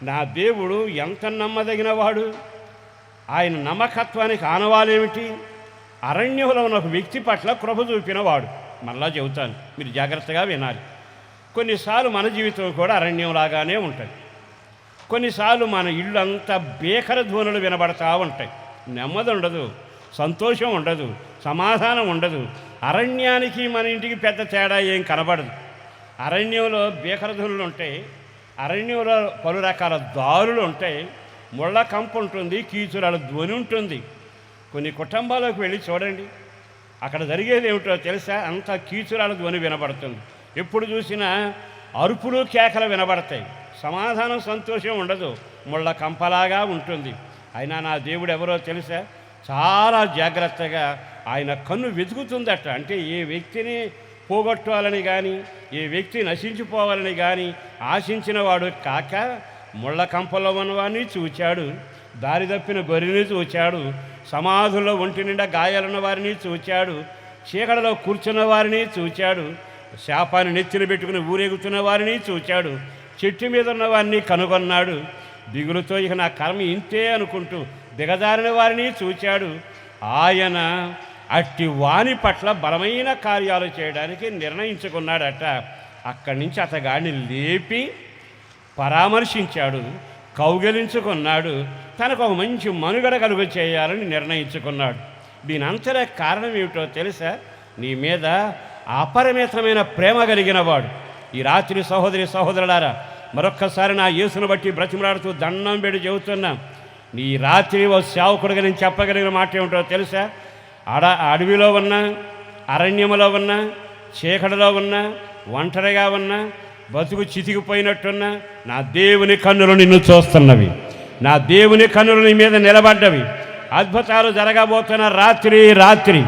నా దేవుడు ఎంత నమ్మదగిన వాడు, ఆయన నమ్మకత్వానికి ఆనవాలేమిటి? అరణ్యంలో ఉన్న ఒక వ్యక్తి పట్ల కృప చూపినవాడు. మళ్ళా చెబుతాను, మీరు జాగ్రత్తగా వినాలి. కొన్నిసార్లు మన జీవితం కూడా అరణ్యంలాగానే ఉంటుంది. కొన్నిసార్లు మన ఇల్లు అంతా భీకర ధ్వనులు వినబడతా ఉంటాయి. నెమ్మది ఉండదు, సంతోషం ఉండదు, సమాధానం ఉండదు. అరణ్యానికి మన ఇంటికి పెద్ద తేడా ఏం కనబడదు. అరణ్యంలో భీకర ధ్వనులు ఉంటాయి, అరణ్యంలో పలు రకాల దారులు ఉంటాయి, ముళ్ళ కంపు ఉంటుంది, కీచురాల ధ్వని ఉంటుంది. కొన్ని కుటుంబాలకు వెళ్ళి చూడండి, అక్కడ జరిగేది ఏమిటో తెలుసా? అంతా కీచురాల ధ్వని వినబడుతుంది. ఎప్పుడు చూసినా అరుపులు కేకలు వినబడతాయి. సమాధానం సంతోషం ఉండదు, ముళ్ళ కంపలాగా ఉంటుంది. అయినా నా దేవుడు ఎవరో తెలుసా? చాలా జాగ్రత్తగా ఆయన కన్ను వెతుకుతుందట. అంటే ఏ వ్యక్తిని పోగొట్టాలని కానీ ఏ వ్యక్తి నశించిపోవాలని కానీ ఆశించిన వాడు కాక ముళ్ళ కంపలో ఉన్నవాడిని చూచాడు, దారి తప్పిన గొర్రెని చూచాడు, సమాధుల్లో ఒంటి నిండా గాయాలున్న వారిని చూచాడు, చీకటిలో కూర్చున్న వారిని చూచాడు, శాపాన్ని నెత్తిన పెట్టుకుని ఊరేగుతున్న వారిని చూచాడు, చెట్టు మీద ఉన్న వారిని కనుగొన్నాడు, దిగులుతో ఇక నా కర్మ ఇంతే అనుకుంటూ దిగజారిన వారిని చూచాడు. ఆయన అట్టి వాని పట్ల బలమైన కార్యాలు చేయడానికి నిర్ణయించుకున్నాడట. అక్కడి నుంచి అతగాడిని లేపి పరామర్శించాడు, కౌగిలించుకున్నాడు, తనకు ఒక మంచి మనుగడ కలుగు చేయాలని నిర్ణయించుకున్నాడు. దీని అంతర కారణం ఏమిటో తెలుసా? నీ మీద అపరిమితమైన ప్రేమ కలిగిన వాడు. ఈ రాత్రి సహోదరి సహోదరులారా, మరొక్కసారి నా యేసును బట్టి బ్రతిమలాడుతూ దండం పెట్టి చెబుతున్నా, నీ రాత్రి ఓ సేవకుడిగా నేను చెప్పగలిగిన మాట ఏమిటో తెలుసా? అడవిలో ఉన్నా, అరణ్యములో ఉన్నా, చీకటిలో ఉన్నా, ఒంటరిగా ఉన్నా, బతుకు చితికిపోయినట్టున్నా, నా దేవుని కన్నులు నిన్ను చూస్తున్నవి, నా దేవుని కన్నులు నీ మీద నిలబడ్డవి. అద్భుతాలు జరగబోతున్న రాత్రి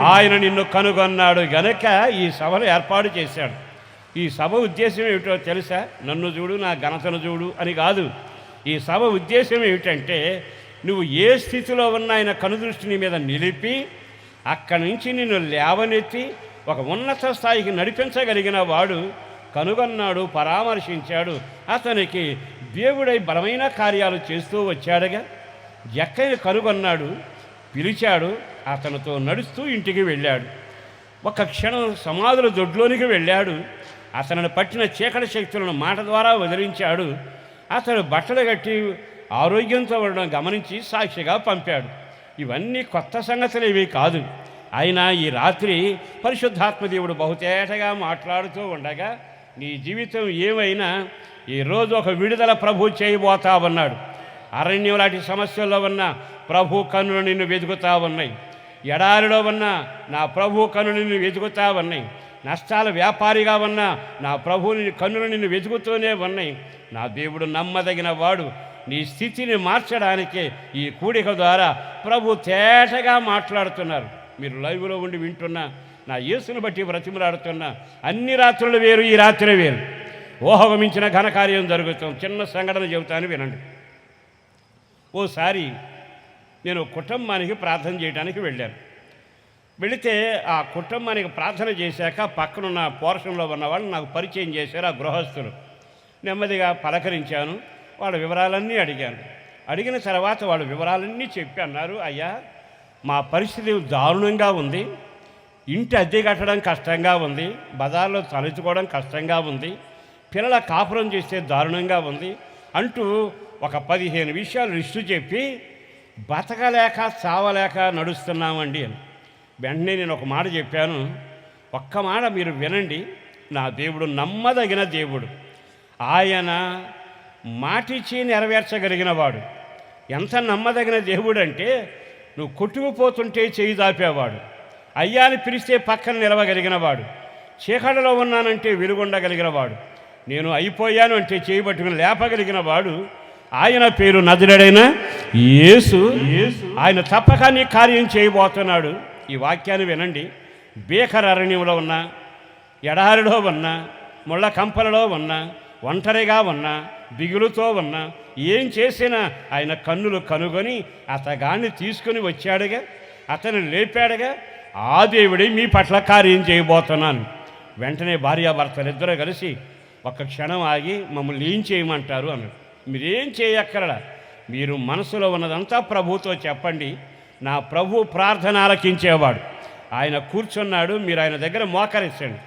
ఆయన నిన్ను కనుగొన్నాడు గనక ఈ సభను ఏర్పాటు చేశాడు. ఈ సభ ఉద్దేశం ఏమిటో తెలుసా? నన్ను చూడు, నా ఘనతను చూడు అని కాదు. ఈ సభ ఉద్దేశం ఏమిటంటే, నువ్వు ఏ స్థితిలో ఉన్న ఆయన కనుదృష్టి నీ మీద నిలిపి అక్కడి నుంచి నిన్ను లేవనెత్తి ఒక ఉన్నత స్థాయికి నడిపించగలిగిన వాడు కనుగొన్నాడు, పరామర్శించాడు. అతనికి దేవుడై బలమైన కార్యాలు చేస్తూ వచ్చాడుగా. జక్కయ్యను కనుగొన్నాడు, పిలిచాడు, అతనితో నడుస్తూ ఇంటికి వెళ్ళాడు. ఒక క్షణం సమాధుల దొడ్లోనికి వెళ్ళాడు. అతనిని పట్టిన చీకటి శక్తులను మాట ద్వారా వదిలించాడు. అతను బట్టలు కట్టి ఆరోగ్యంతో ఉండడం గమనించి సాక్షిగా పంపాడు. ఇవన్నీ కొత్త సంగతులు ఇవి కాదు. అయినా ఈ రాత్రి పరిశుద్ధాత్మదేవుడు బహుతేటగా మాట్లాడుతూ ఉండగా, నీ జీవితం ఏమైనా ఈరోజు ఒక విడుదల ప్రభు చేయబోతా ఉన్నాడు. అరణ్యం లాంటి సమస్యల్లో ఉన్న ప్రభు కన్నులు నిన్ను వెతుకుతా ఉన్నాయి. ఎడారిలో ఉన్న నా ప్రభు కన్నులు నిన్ను వెతుకుతా ఉన్నాయి. నష్టాల వ్యాపారిగా ఉన్న నా ప్రభుని కన్నులు నిన్ను వెతుకుతూనే ఉన్నాయి. నా దేవుడు నమ్మదగిన వాడు. నీ స్థితిని మార్చడానికి ఈ కూడిక ద్వారా ప్రభు తేటగా మాట్లాడుతున్నారు. మీరు లైవ్లో ఉండి వింటున్నా, నా యేసును బట్టి బ్రతిమలాడుతున్నా. అన్ని రాత్రులు వేరు, ఈ రాత్రి వేరు. ఊహకు మించిన ఘనకార్యం జరుగుతుంది. చిన్న సంఘటన చెబుతాను, వినండి. ఓసారి నేను కుటుంబానికి ప్రార్థన చేయడానికి వెళ్ళాను. వెళితే ఆ కుటుంబానికి ప్రార్థన చేశాక పక్కనున్న పోర్షన్లో ఉన్న వాళ్ళు నాకు పరిచయం చేశారు. ఆ గృహస్థులు. నెమ్మదిగా పలకరించాను, వాళ్ళ వివరాలన్నీ అడిగాను. అడిగిన తర్వాత వాళ్ళ వివరాలన్నీ చెప్పి అన్నారు, అయ్యా మా పరిస్థితి దారుణంగా ఉంది, ఇంటి అద్దె కట్టడం కష్టంగా ఉంది, బజార్లో తలెత్తుకోవడం కష్టంగా ఉంది, పిల్లల కాపురం చేస్తే దారుణంగా ఉంది అంటూ ఒక 15 విషయాలు లిస్టు చెప్పి బతకలేక చావలేక నడుస్తున్నామండి అని. వెంటనే నేను ఒక మాట చెప్పాను, ఒక్క మాట మీరు వినండి. నా దేవుడు నమ్మదగిన దేవుడు. ఆయన మాటిచ్చి నెరవేర్చగలిగిన వాడు. ఎంత నమ్మదగిన దేవుడు అంటే, నువ్వు కొట్టుకుపోతుంటే చేయి దాపేవాడు, అయ్యాని పిలిస్తే పక్కన నిలవగలిగిన వాడు, చీకటిలో ఉన్నానంటే వెలుగొండగలిగిన వాడు, నేను అయిపోయాను అంటే చేయబట్టుకుని లేపగలిగిన వాడు, ఆయన పేరు నజరేయుడైన యేసు. ఆయన తప్పక నీ కార్యం చేయబోతున్నాడు. ఈ వాక్యాన్ని వినండి. బేకర అరణ్యంలో ఉన్నా, ఎడారిలో ఉన్నా, ముళ్ళ కంపలలో ఉన్నా, ఒంటరిగా ఉన్నా, దిగులుతో ఉన్నా, ఏం చేసినా ఆయన కన్నులు కనుగొని అతగాన్ని తీసుకుని వచ్చాడుగా, అతను లేపాడుగా. ఆ దేవుడి మీ పట్ల కార్యం చేయబోతున్నాను. వెంటనే భార్యాభర్తలు ఇద్దరు కలిసి ఒక్క క్షణం ఆగి మమ్మల్ని ఏం చేయమంటారు అన్నాడు. మీరేం చేయక్కర్లా, మీరు మనసులో ఉన్నదంతా ప్రభువుతో చెప్పండి. నా ప్రభు ప్రార్థన ఆలకించేవాడు. ఆయన కూర్చున్నాడు, మీరు ఆయన దగ్గర మోకరించండి.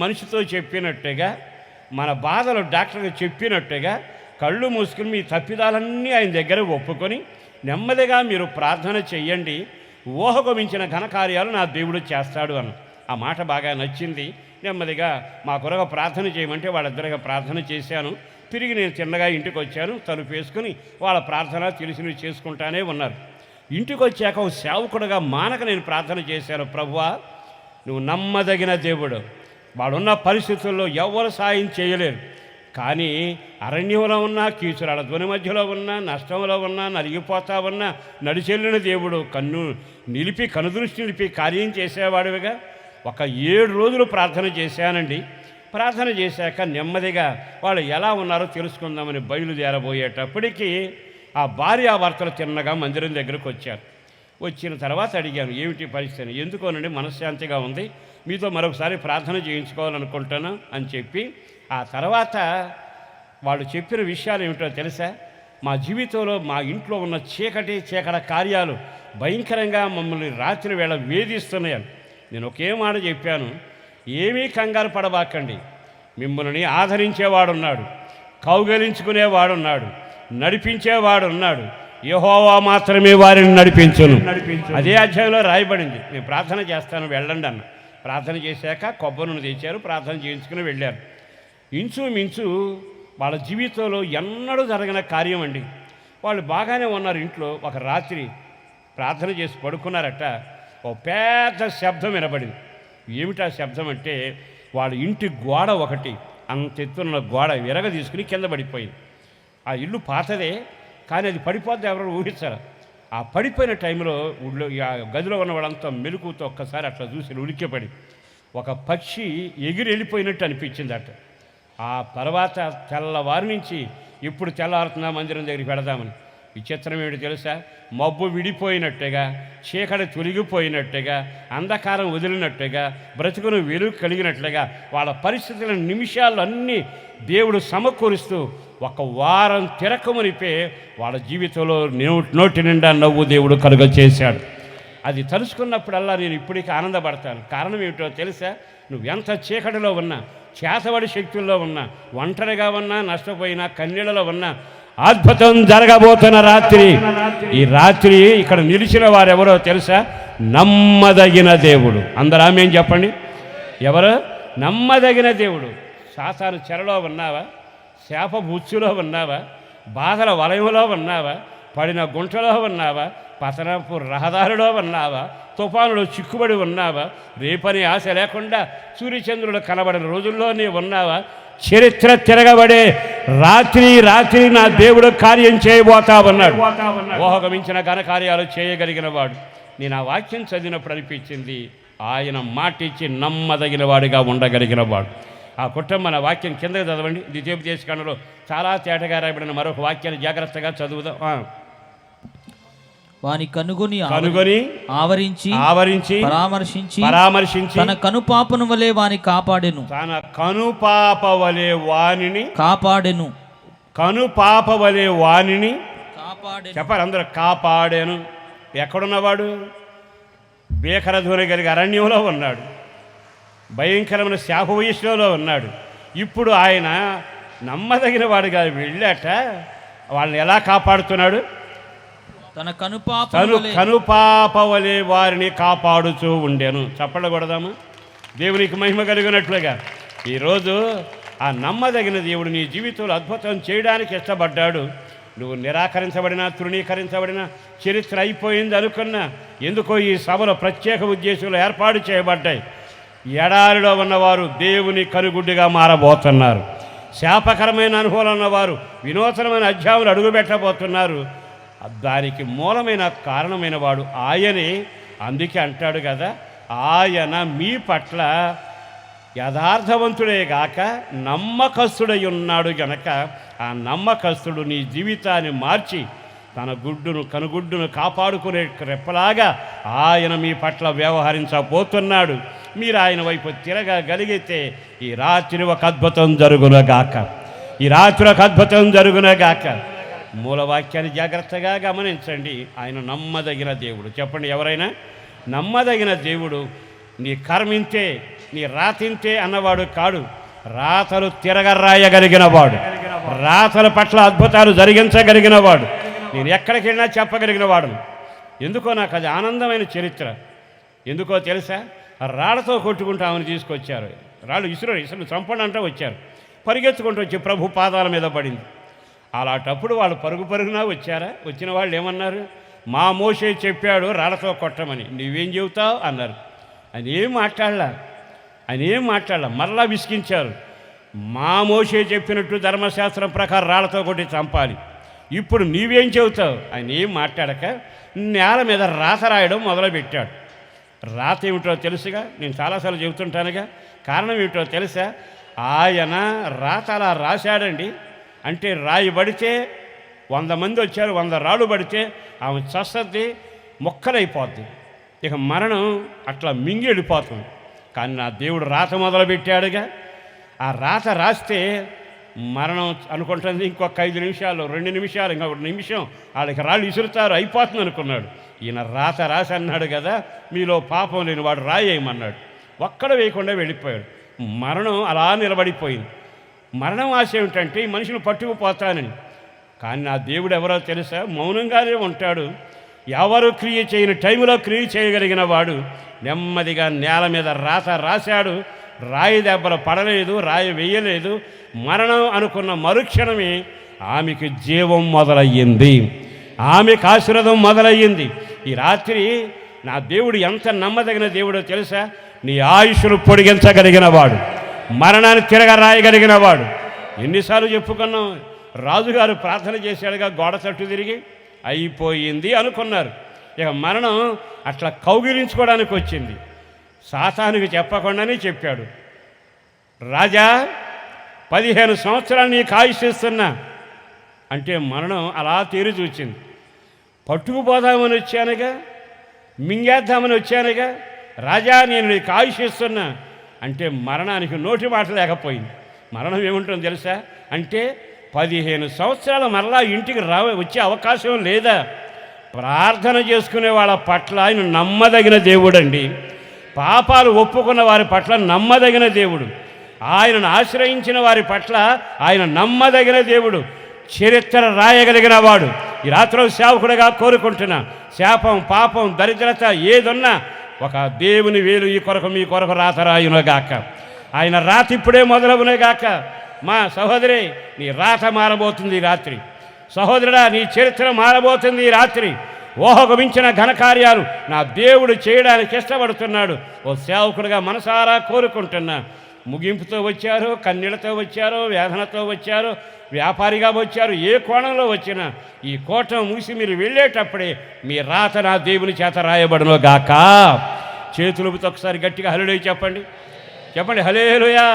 మనిషితో చెప్పినట్టుగా, మన బాధలు డాక్టర్కి చెప్పినట్టుగా కళ్ళు మూసుకుని మీ తప్పిదాలన్నీ ఆయన దగ్గర ఒప్పుకొని నెమ్మదిగా మీరు ప్రార్థన చెయ్యండి. ఊహకు మించిన ఘనకార్యాలు నా దేవుడు చేస్తాడు అన్న. ఆ మాట బాగా నచ్చింది. నెమ్మదిగా మా కొరకు ప్రార్థన చేయమంటే వాళ్ళిద్దరిగా ప్రార్థన చేశాను. తిరిగి నేను చిన్నగా ఇంటికి వచ్చాను. తలుపు వేసుకుని వాళ్ళ ప్రార్థన తెలిసినవి చేసుకుంటానే ఉన్నారు. ఇంటికి వచ్చాక ఒక సేవకుడుగా మానక నేను ప్రార్థన చేశాను. ప్రభువా, నువ్వు నమ్మదగిన దేవుడు. వాడున్న పరిస్థితుల్లో ఎవరు సాయం చేయలేరు. కానీ అరణ్యంలో ఉన్నా, కీచురాల ధ్వని మధ్యలో ఉన్నా, నష్టంలో ఉన్నా, నలిగిపోతా ఉన్నా నడిచెళ్ళిన దేవుడు కనుదృష్టి నిలిపి కార్యం చేసేవాడివిగా. ఒక 7 రోజులు ప్రార్థన చేశానండి. ప్రార్థన చేశాక నెమ్మదిగా వాళ్ళు ఎలా ఉన్నారో తెలుసుకుందామని బయలుదేరబోయేటప్పటికీ ఆ భార్యాభర్తలు చిన్నగా మందిరం దగ్గరకు వచ్చారు. వచ్చిన తర్వాత అడిగాను, ఏమిటి పరిస్థితి? ఎందుకోనండి, మనశ్శాంతిగా ఉంది, మీతో మరొకసారి ప్రార్థన చేయించుకోవాలనుకుంటాను అని చెప్పి, ఆ తర్వాత వాళ్ళు చెప్పిన విషయాలు ఏమిటో తెలుసా? మా జీవితంలో మా ఇంట్లో ఉన్న చీకటి కార్యాలు భయంకరంగా మమ్మల్ని రాత్రి వేళ వేధిస్తున్నాయని. నేను ఒకే మాట చెప్పాను, ఏమీ కంగారు పడబాకండి. మిమ్మల్ని ఆదరించేవాడున్నాడు, కౌగలించుకునేవాడున్నాడు, నడిపించేవాడున్నాడు. యెహోవా మాత్రమే వారిని నడిపించును. అదే అధ్యాయంలో రాయబడింది. నేను ప్రార్థన చేస్తాను, వెళ్ళండి అన్న. ప్రార్థన చేశాక కొబ్బరిని తెచ్చారు, ప్రార్థన చేయించుకుని వెళ్ళారు. ఇంచుమించు వాళ్ళ జీవితంలో ఎన్నడూ జరగని కార్యం అండి. వాళ్ళు బాగానే ఉన్నారు ఇంట్లో. ఒక రాత్రి ప్రార్థన చేసి పడుకున్నారట. ఓ పెద్ద శబ్దం వినబడింది. ఏమిటా శబ్దం అంటే, వాళ్ళ ఇంటి గోడ ఒకటి అంత ఎత్తున్న గోడ విరగ తీసుకుని కింద పడిపోయింది. ఆ ఇల్లు పాతదే, కానీ అది పడిపోద్ది ఎవరు ఊహించారు. ఆ పడిపోయిన టైంలో గదిలో ఉన్న వాళ్ళంతా మెలుకుతో ఒక్కసారి అట్లా చూసి ఉలిక్కిపడి ఒక పక్షి ఎగిరి వెళ్ళిపోయినట్టు అనిపించిందట. ఆ తర్వాత తెల్లవారి నుంచి ఇప్పుడు తెల్లవారుతున్నా మందిరం దగ్గరికి పెడదామని. విచిత్రం ఏమిటి తెలుసా? మబ్బు విడిపోయినట్టుగా, చీకటి తొలగిపోయినట్టుగా, అంధకారం వదిలినట్టుగా, బ్రతుకును వెలుగు కలిగినట్లుగా వాళ్ళ పరిస్థితుల నిమిషాలు అన్నీ దేవుడు సమకూరుస్తూ ఒక వారం తిరకమునిపే వాళ్ళ జీవితంలో నోటి నిండా నవ్వు దేవుడు కలుగ చేశాడు. అది తలుసుకున్నప్పుడల్లా నేను ఇప్పటికీ ఆనందపడతాను. కారణం ఏమిటో తెలుసా? నువ్వు ఎంత చీకటిలో ఉన్నా, చేతబడి శక్తుల్లో ఉన్నా, ఒంటరిగా ఉన్నా, నష్టపోయినా, కన్నీళ్ళలో ఉన్నా, అద్భుతం జరగబోతున్న రాత్రి. ఈ రాత్రి ఇక్కడ నిలిచిన వారెవరో తెలుసా? నమ్మదగిన దేవుడు. అందరూ ఆమేన్ చెప్పండి. ఎవరు? నమ్మదగిన దేవుడు. సాతాను చెరలో ఉన్నావా? శాప బుచ్చులో ఉన్నావా? బాధల వలయంలో ఉన్నావా? పడిన గుంటలో ఉన్నావా? పతనపు రహదారిలో ఉన్నావా? తుఫానులో చిక్కుబడి ఉన్నావా? రేపని ఆశ లేకుండా సూర్యచంద్రుడు కనబడిన రోజుల్లోనే ఉన్నావా? చరిత్ర తిరగబడే రాత్రి నా దేవుడు కార్యం చేయబోతా ఉన్నాడు. ఊహకు మించిన ఘన కార్యాలు చేయగలిగిన వాడు. నేను ఆ వాక్యం చదివినప్పుడు అనిపించింది, ఆయన మాటిచ్చి నమ్మదగిన వాడిగా ఉండగలిగిన వాడు. ఆ కుటుంబం వాక్యం కిందకి చదవండి. ద్వితీయోపదేశకాండంలో చాలా తేటగా రాయబడిన మరొక వాక్యాన్ని జాగ్రత్తగా చదువుదాం. వాని కనుగొని ఆవరించి పరామర్శించి తన కనుపాపను వలె వాని కాపాడెను. తన కనుపాప వలె వానిని కాపాడెను. చెప్పారు అందరూ, కాపాడాను. ఎక్కడున్నవాడు? బేకర ధ్వని కలిగి అరణ్యంలో ఉన్నాడు. భయంకరమైన శాప వయసులో ఉన్నాడు. ఇప్పుడు ఆయన నమ్మదగిన వాడుగా వెళ్ళాట వాళ్ళని ఎలా కాపాడుతున్నాడు? తన కనుపాప వలె వారిని కాపాడుతూ ఉండెను. చప్పడకూడదామా? దేవునికి మహిమ కలిగినట్లుగా ఈరోజు ఆ నమ్మదగిన దేవుడు నీ జీవితంలో అద్భుతం చేయడానికి ఇష్టపడ్డాడు. నువ్వు నిరాకరించబడినా, తృణీకరించబడినా, చరిత్ర అయిపోయింది అనుకున్నా, ఎందుకో ఈ సభలో ప్రత్యేక ఉద్దేశంలో ఏర్పాటు చేయబడ్డాయి. ఎడారిలో ఉన్నవారు దేవుని కనుగుడ్డిగా మారబోతున్నారు. శాపకరమైన అనుభవాలు ఉన్నవారు వినూతనమైన అధ్యాయులు అడుగుపెట్టబోతున్నారు. దానికి మూలమైన కారణమైన వాడు ఆయనే. అందుకే అంటాడు కదా, ఆయన మీ పట్ల యథార్థవంతుడే గాక నమ్మకస్తుడై ఉన్నాడు గనక ఆ నమ్మకస్తుడు నీ జీవితాన్ని మార్చి తన కనుగుడ్డును కాపాడుకునే రెప్పలాగా ఆయన మీ పట్ల వ్యవహరించబోతున్నాడు. మీరు ఆయన వైపు తిరగగలిగితే ఈ రాత్రి ఒక అద్భుతం జరుగునగాక, ఈ రాత్రి ఒక అద్భుతం జరుగునగాక. మూలవాక్యాన్ని జాగ్రత్తగా గమనించండి. ఆయన నమ్మదగిన దేవుడు. చెప్పండి, ఎవరైనా నమ్మదగిన దేవుడు. నీ కర్మింతే, నీ రాతింతే అన్నవాడు కాడు. రాతలు తిరగరాయగలిగిన వాడు, రాతల పట్ల అద్భుతాలు జరిగించగలిగిన వాడు. నేను ఎక్కడికి వెళ్ళినా చెప్పగలిగిన వాడు. ఎందుకో నాకు అది ఆనందమైన చరిత్ర. ఎందుకో తెలుసా? రాళ్లతో కొట్టుకుంటూ ఆమెను తీసుకొచ్చారు. రాళ్ళు ఇసురు చంపండి అంటూ వచ్చారు. పరిగెత్తుకుంటూ వచ్చి ప్రభు పాదాల మీద పడింది. అలాంటప్పుడు వాళ్ళు పరుగునా వచ్చారా? వచ్చిన వాళ్ళు ఏమన్నారు? మా మోషే చెప్పాడు రాళ్లతో కొట్టమని, నువ్వేం చెబుతావు అన్నారు. ఆయన ఏం మాట్లాడాల మరలా విసిగించారు. మా మోషే చెప్పినట్టు ధర్మశాస్త్రం ప్రకారం రాళ్లతో కొట్టి చంపాలి, ఇప్పుడు నీవేం చెబుతావు? ఆయన ఏం మాట్లాడక నేల మీద రాత రాయడం మొదలుపెట్టాడు. రాత ఏమిటో తెలుసుగా, నేను చాలాసార్లు చెబుతుంటానుగా. కారణం ఏమిటో తెలుసా? ఆయన రాత అలా రాశాడండి. అంటే రాయి పడితే 100 మంది వచ్చారు, 100 రాళ్ళు పడితే ఆమె చస్తద్ది, మొక్కలైపోద్ది. ఇక మరణం అట్లా మింగి వెళ్ళిపోతుంది. కానీ నా దేవుడు రాత మొదలుపెట్టాడుగా. ఆ రాత రాస్తే మరణం అనుకుంటుంది ఇంకొక 5 నిమిషాలు, 2 నిమిషాలు, ఇంకొక నిమిషం వాళ్ళకి రాళ్ళు ఇసురుతారు, అయిపోతుంది అనుకున్నాడు. ఈయన రాత రాసి అన్నాడు కదా, మీలో పాపం లేని వాడు రాయేయమన్నాడు. ఒక్కడ వేయకుండా వెళ్ళిపోయాడు. మరణం అలా నిలబడిపోయింది. మరణం ఆశ ఏమిటంటే ఈ మనుషులు పట్టుకుపోతానని. కానీ నా దేవుడు ఎవరో తెలుసా? మౌనంగానే ఉంటాడు. ఎవరు క్రియ చేయని టైంలో క్రియ చేయగలిగిన వాడు. నెమ్మదిగా నేల మీద రాత రాశాడు. రాయి దెబ్బలు పడలేదు, రాయి వేయలేదు. మరణం అనుకున్న మరుక్షణమే ఆమెకి జీవం మొదలయ్యింది, ఆమెకు ఆశీర్వాదం మొదలయ్యింది. ఈ రాత్రి నా దేవుడు ఎంత నమ్మదగిన దేవుడో తెలుసా? నీ ఆయుష్ను పొడిగించగలిగిన వాడు, మరణాన్ని తిరగరాయగలిగిన వాడు. ఎన్నిసార్లు చెప్పుకున్నాం? రాజుగారు ప్రార్థన చేశాడుగా, గోడ తట్టు తిరిగి అయిపోయింది అనుకున్నారు. ఇక మరణం అట్లా కౌగిలించుకోవడానికి వచ్చింది. సాతానుకి చెప్పకుండానే చెప్పాడు, రాజా 15 సంవత్సరాలు నీకు ఆయుష్స్తున్నా అంటే మరణం అలా తీరి చూచింది. పట్టుకుపోదామని వచ్చానుగా, మింగేద్దామని వచ్చానుగా, రాజా నేను నీకు ఆయుష్స్తున్నా అంటే మరణానికి నోటి మాట లేకపోయింది. మరణం ఏముంటుందో తెలుసా? అంటే 15 సంవత్సరాలు మరలా ఇంటికి వచ్చే అవకాశం లేదా? ప్రార్థన చేసుకునే వాళ్ళ పట్ల ఆయన నమ్మదగిన దేవుడండి. పాపాలు ఒప్పుకున్న వారి పట్ల నమ్మదగిన దేవుడు. ఆయనను ఆశ్రయించిన వారి పట్ల ఆయన నమ్మదగిన దేవుడు. చరిత్ర రాయగలిగిన వాడు. ఈ రాత్రి సేవకుడిగా కోరుకుంటున్నా, శాపం, పాపం, దరిద్రత ఏదున్నా ఒక దేవుని వేలు ఈ కొరకు మీ కొరకు రాత రాయునగాక. ఆయన రాత ఇప్పుడే మొదలవునేగాక. మా సహోదరి, నీ రాత మారబోతుంది ఈ రాత్రి. సహోదరుడా, నీ చరిత్ర మారబోతుంది ఈ రాత్రి. ఊహకు మించిన ఘనకార్యాలు నా దేవుడు చేయడానికి ఇష్టపడుతున్నాడు. ఓ సేవకుడిగా మనసారా కోరుకుంటున్నా. ముగింపుతో వచ్చారు, కన్నీళ్లతో వచ్చారు, వేదనతో వచ్చారు, వ్యాపారిగా వచ్చారు, ఏ కోణంలో వచ్చినా ఈ కోటం మూసి మీరు వెళ్ళేటప్పుడే మీ రాత నా దేవుని చేత రాయబడును గాక. చేతులతో ఒకసారి గట్టిగా హల్లెలూయా చెప్పండి. చెప్పండి హల్లెలూయా.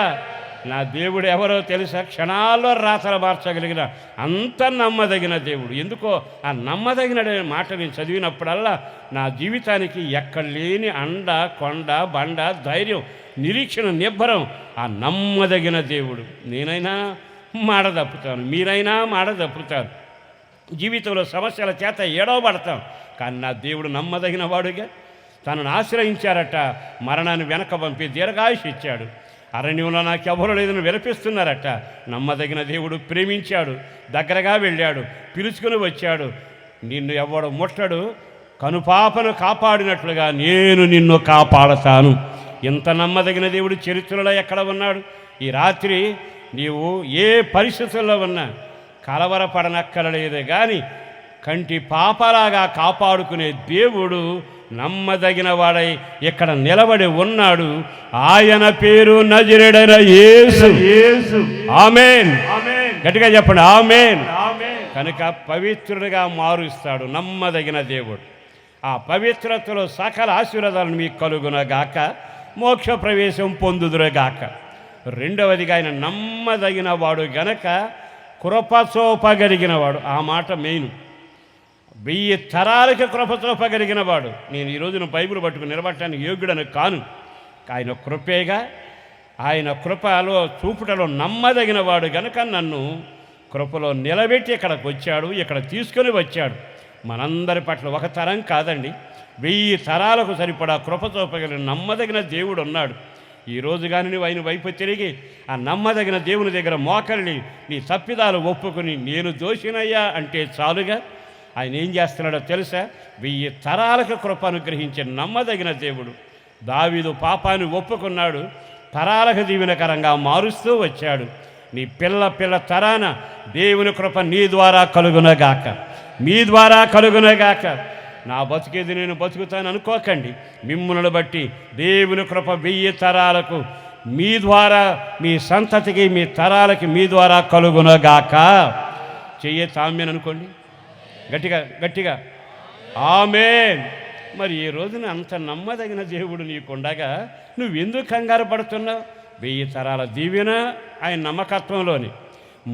నా దేవుడు ఎవరో తెలుసా? క్షణాల్లో రాతలు మార్చగలిగిన అంత నమ్మదగిన దేవుడు. ఎందుకో ఆ నమ్మదగిన మాట నేను చదివినప్పుడల్లా నా జీవితానికి ఎక్కడ లేని అండ, కొండ, బండ, ధైర్యం, నిరీక్షణ, నిబ్బరం ఆ నమ్మదగిన దేవుడు. నేనైనా మాట తప్పుతాను, మీరైనా మాట తప్పుతారు, జీవితంలో సమస్యల చేత ఏడవబడతాం. కానీ నా దేవుడు నమ్మదగిన వాడుగా. తనను ఆశ్రయించారట, మరణాన్ని వెనక పంపి దీర్ఘాయుష్ ఇచ్చాడు. అరణ్యంలో నాకు ఎవరు లేదని విలపిస్తున్నారట. నమ్మదగిన దేవుడు ప్రేమించాడు, దగ్గరగా వెళ్ళాడు, పిలుచుకుని వచ్చాడు. నిన్ను ఎవడు ముట్టడు, కనుపాపను కాపాడినట్లుగా నేను నిన్ను కాపాడతాను. ఇంత నమ్మదగిన దేవుడు చరిత్రలో ఎక్కడ ఉన్నాడు? ఈ రాత్రి నీవు ఏ పరిస్థితుల్లో ఉన్నా కలవరపడనక్కరలేదు. కానీ కంటి పాపలాగా కాపాడుకునే దేవుడు నమ్మదగిన వాడై ఇక్కడ నిలబడి ఉన్నాడు. ఆయన పేరు నజరేయుడైన యేసు. ఆమేన్. గట్టిగా చెప్పండి ఆమేన్. కనుక పవిత్రుడిగా మారుస్తాడు నమ్మదగిన దేవుడు. ఆ పవిత్రతలో సకల ఆశీర్వాదాలను మీకు కలుగునగాక, మోక్ష ప్రవేశం పొందుదురుగాక. రెండవదిగా ఆయన నమ్మదగిన వాడు గనక కృప చూపగలిగిన వాడు. ఆ మాట మెయిన్. 1000 తరాలకి కృప చూపగలిగిన వాడు. నేను ఈరోజు బైబిల్ పట్టుకుని నిలబడటానికి యోగ్యుడని కాను. ఆయన కృపేగా, ఆయన కృపలో చూపుటలో నమ్మదగిన వాడు గనక నన్ను కృపలో నిలబెట్టి ఇక్కడికి వచ్చాడు, ఇక్కడ తీసుకొని వచ్చాడు. మనందరి పట్ల ఒక తరం కాదండి, 1000 తరాలకు సరిపడా కృప చూపగలిగిన నమ్మదగిన దేవుడు ఉన్నాడు. ఈరోజు కానీ నువ్వు ఆయన వైపు తిరిగి ఆ నమ్మదగిన దేవుని దగ్గర మోకరిని నీ తప్పిదాలు ఒప్పుకొని నేను దోషినయ్యా అంటే చాలుగా ఆయన ఏం చేస్తున్నాడో తెలుసా? 1000 తరాలకు కృప అనుగ్రహించే నమ్మదగిన దేవుడు. దావీదు పాపాన్ని ఒప్పుకున్నాడు, తరాలకు దీవెనకరంగా మారుస్తూ వచ్చాడు. నీ పిల్ల తరాన దేవుని కృప నీ ద్వారా కలుగునగాక, మీ ద్వారా కలుగునగాక. నా బతికేది నేను బతుకుతాను అనుకోకండి. మిమ్ములను బట్టి దేవుని కృప 1000 తరాలకు మీ ద్వారా, మీ సంతతికి, మీ తరాలకి మీ ద్వారా కలుగునగాక. చెయ్యే ఆమేన్ అనుకోండి గట్టిగా ఆమేన్. మరి ఈ రోజున అంత నమ్మదగిన దేవుడు నీకుండగా నువ్వెందుకు కంగారు పడుతున్నావు? 1000 తరాల దీవెన ఆయన నమ్మకత్వంలోని,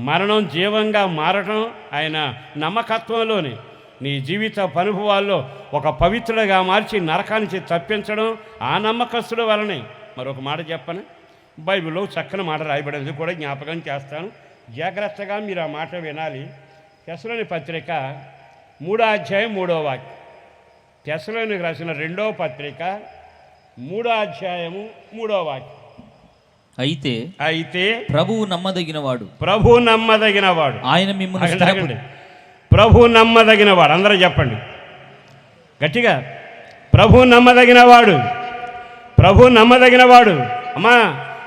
మరణం జీవంగా మారడం ఆయన నమ్మకత్వంలోని, నీ జీవిత అనుభవాల్లో ఒక పవిత్రుడిగా మార్చి నరకానికి తప్పించడం ఆ నమ్మకస్తుడు వలనే. మరొక మాట చెప్పను, బైబిల్లో చక్కని మాట రాయబడింది కూడా జ్ఞాపకం చేస్తాను. జాగ్రత్తగా మీరు ఆ మాట వినాలి. తెస్సలోని పత్రిక 3వ అధ్యాయం 3వ వాక్యం. తెస్సలోనికి రాసిన 2వ పత్రిక 3వ అధ్యాయము 3వ వాక్యం. అయితే ప్రభువు నమ్మదగినవాడు, ఆయన మిమ్మల్ని ప్రభు నమ్మదగినవాడు. అందరూ చెప్పండి గట్టిగా, ప్రభు నమ్మదగినవాడు. అమ్మా,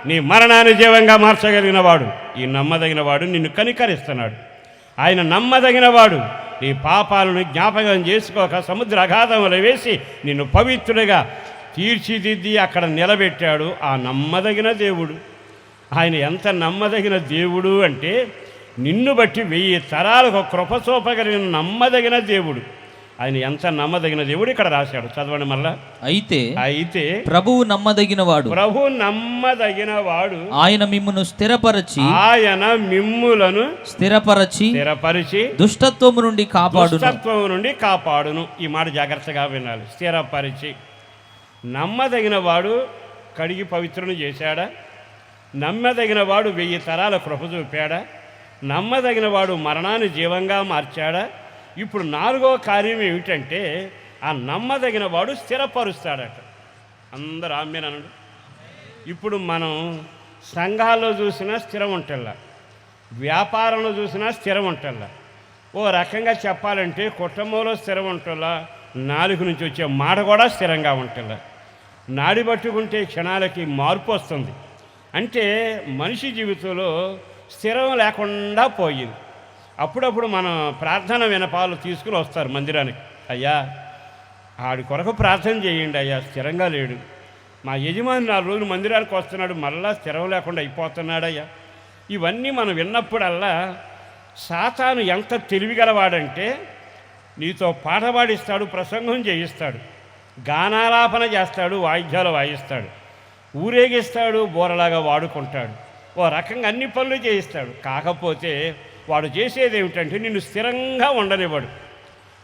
నీ మరణాన్ని జీవంగా మార్చగలిగినవాడు. ఈ నమ్మదగినవాడు నిన్ను కనికరిస్తున్నాడు. ఆయన నమ్మదగినవాడు. నీ పాపాలను జ్ఞాపకం చేసుకోక సముద్ర అగాధంలో వేసి నిన్ను పవిత్రుడిగా తీర్చిదిద్ది అక్కడ నిలబెట్టాడు ఆ నమ్మదగిన దేవుడు. ఆయన ఎంత నమ్మదగిన దేవుడు అంటే నిన్ను బట్టి 1000 తరాలకు కృప చూపగలిగిన నమ్మదగిన దేవుడు. ఆయన ఎంత నమ్మదగిన దేవుడు ఇక్కడ రాశాడు. చదవండి మళ్ళా. అయితే ప్రభువు నమ్మదగినవాడు, ఆయన మిమ్మును స్థిరపరచి దుష్టత్వము నుండి కాపాడును. ఈ మాట జాగ్రత్తగా వినాలి. స్థిరపరిచి. నమ్మదగిన వాడు కడిగి పవిత్రుని చేశాడా? నమ్మదగిన వాడు 1000 తరాల కృప చూపాడా? నమ్మదగిన వాడు మరణాన్ని జీవంగా మార్చాడా? ఇప్పుడు 4వ కార్యం ఏమిటంటే ఆ నమ్మదగిన వాడు స్థిరపరుస్తాడట. అందరూ ఆమేన్ అనండి. ఇప్పుడు మనం సంఘాల్లో చూసినా స్థిరం ఉంటల్లా, వ్యాపారంలో చూసినా స్థిరం ఉంటల్లా. ఓ రకంగా చెప్పాలంటే కుటుంబంలో స్థిరం ఉంటల్లా, నాలుగు నుంచి వచ్చే మాట కూడా స్థిరంగా ఉంటల్లా. నాడి పట్టుకుంటే క్షణాలకి మార్పు వస్తుంది. అంటే మనిషి జీవితంలో స్థిరం లేకుండా పోయింది. అప్పుడప్పుడు మనం ప్రార్థన వినపాలు తీసుకుని వస్తారు మందిరానికి. అయ్యా, ఆడి కొరకు ప్రార్థన చేయండి అయ్యా, స్థిరంగా లేడు. మా యజమాని 4 రోజులు మందిరానికి వస్తున్నాడు, మళ్ళా స్థిరం లేకుండా అయిపోతున్నాడయ్యా. ఇవన్నీ మనం విన్నప్పుడల్లా సాతాను ఎంత తెలివిగలవాడంటే నీతో పాట పాడిస్తాడు, ప్రసంగం చేయిస్తాడు, గానాలాపన చేస్తాడు, వాయిద్యాలు వాయిస్తాడు, ఊరేగిస్తాడు, బోరలాగా వాడుకుంటాడు, ఓ రకంగా అన్ని పనులు చేయిస్తాడు. కాకపోతే వాడు చేసేది ఏమిటంటే నిన్ను స్థిరంగా ఉండనివ్వడు.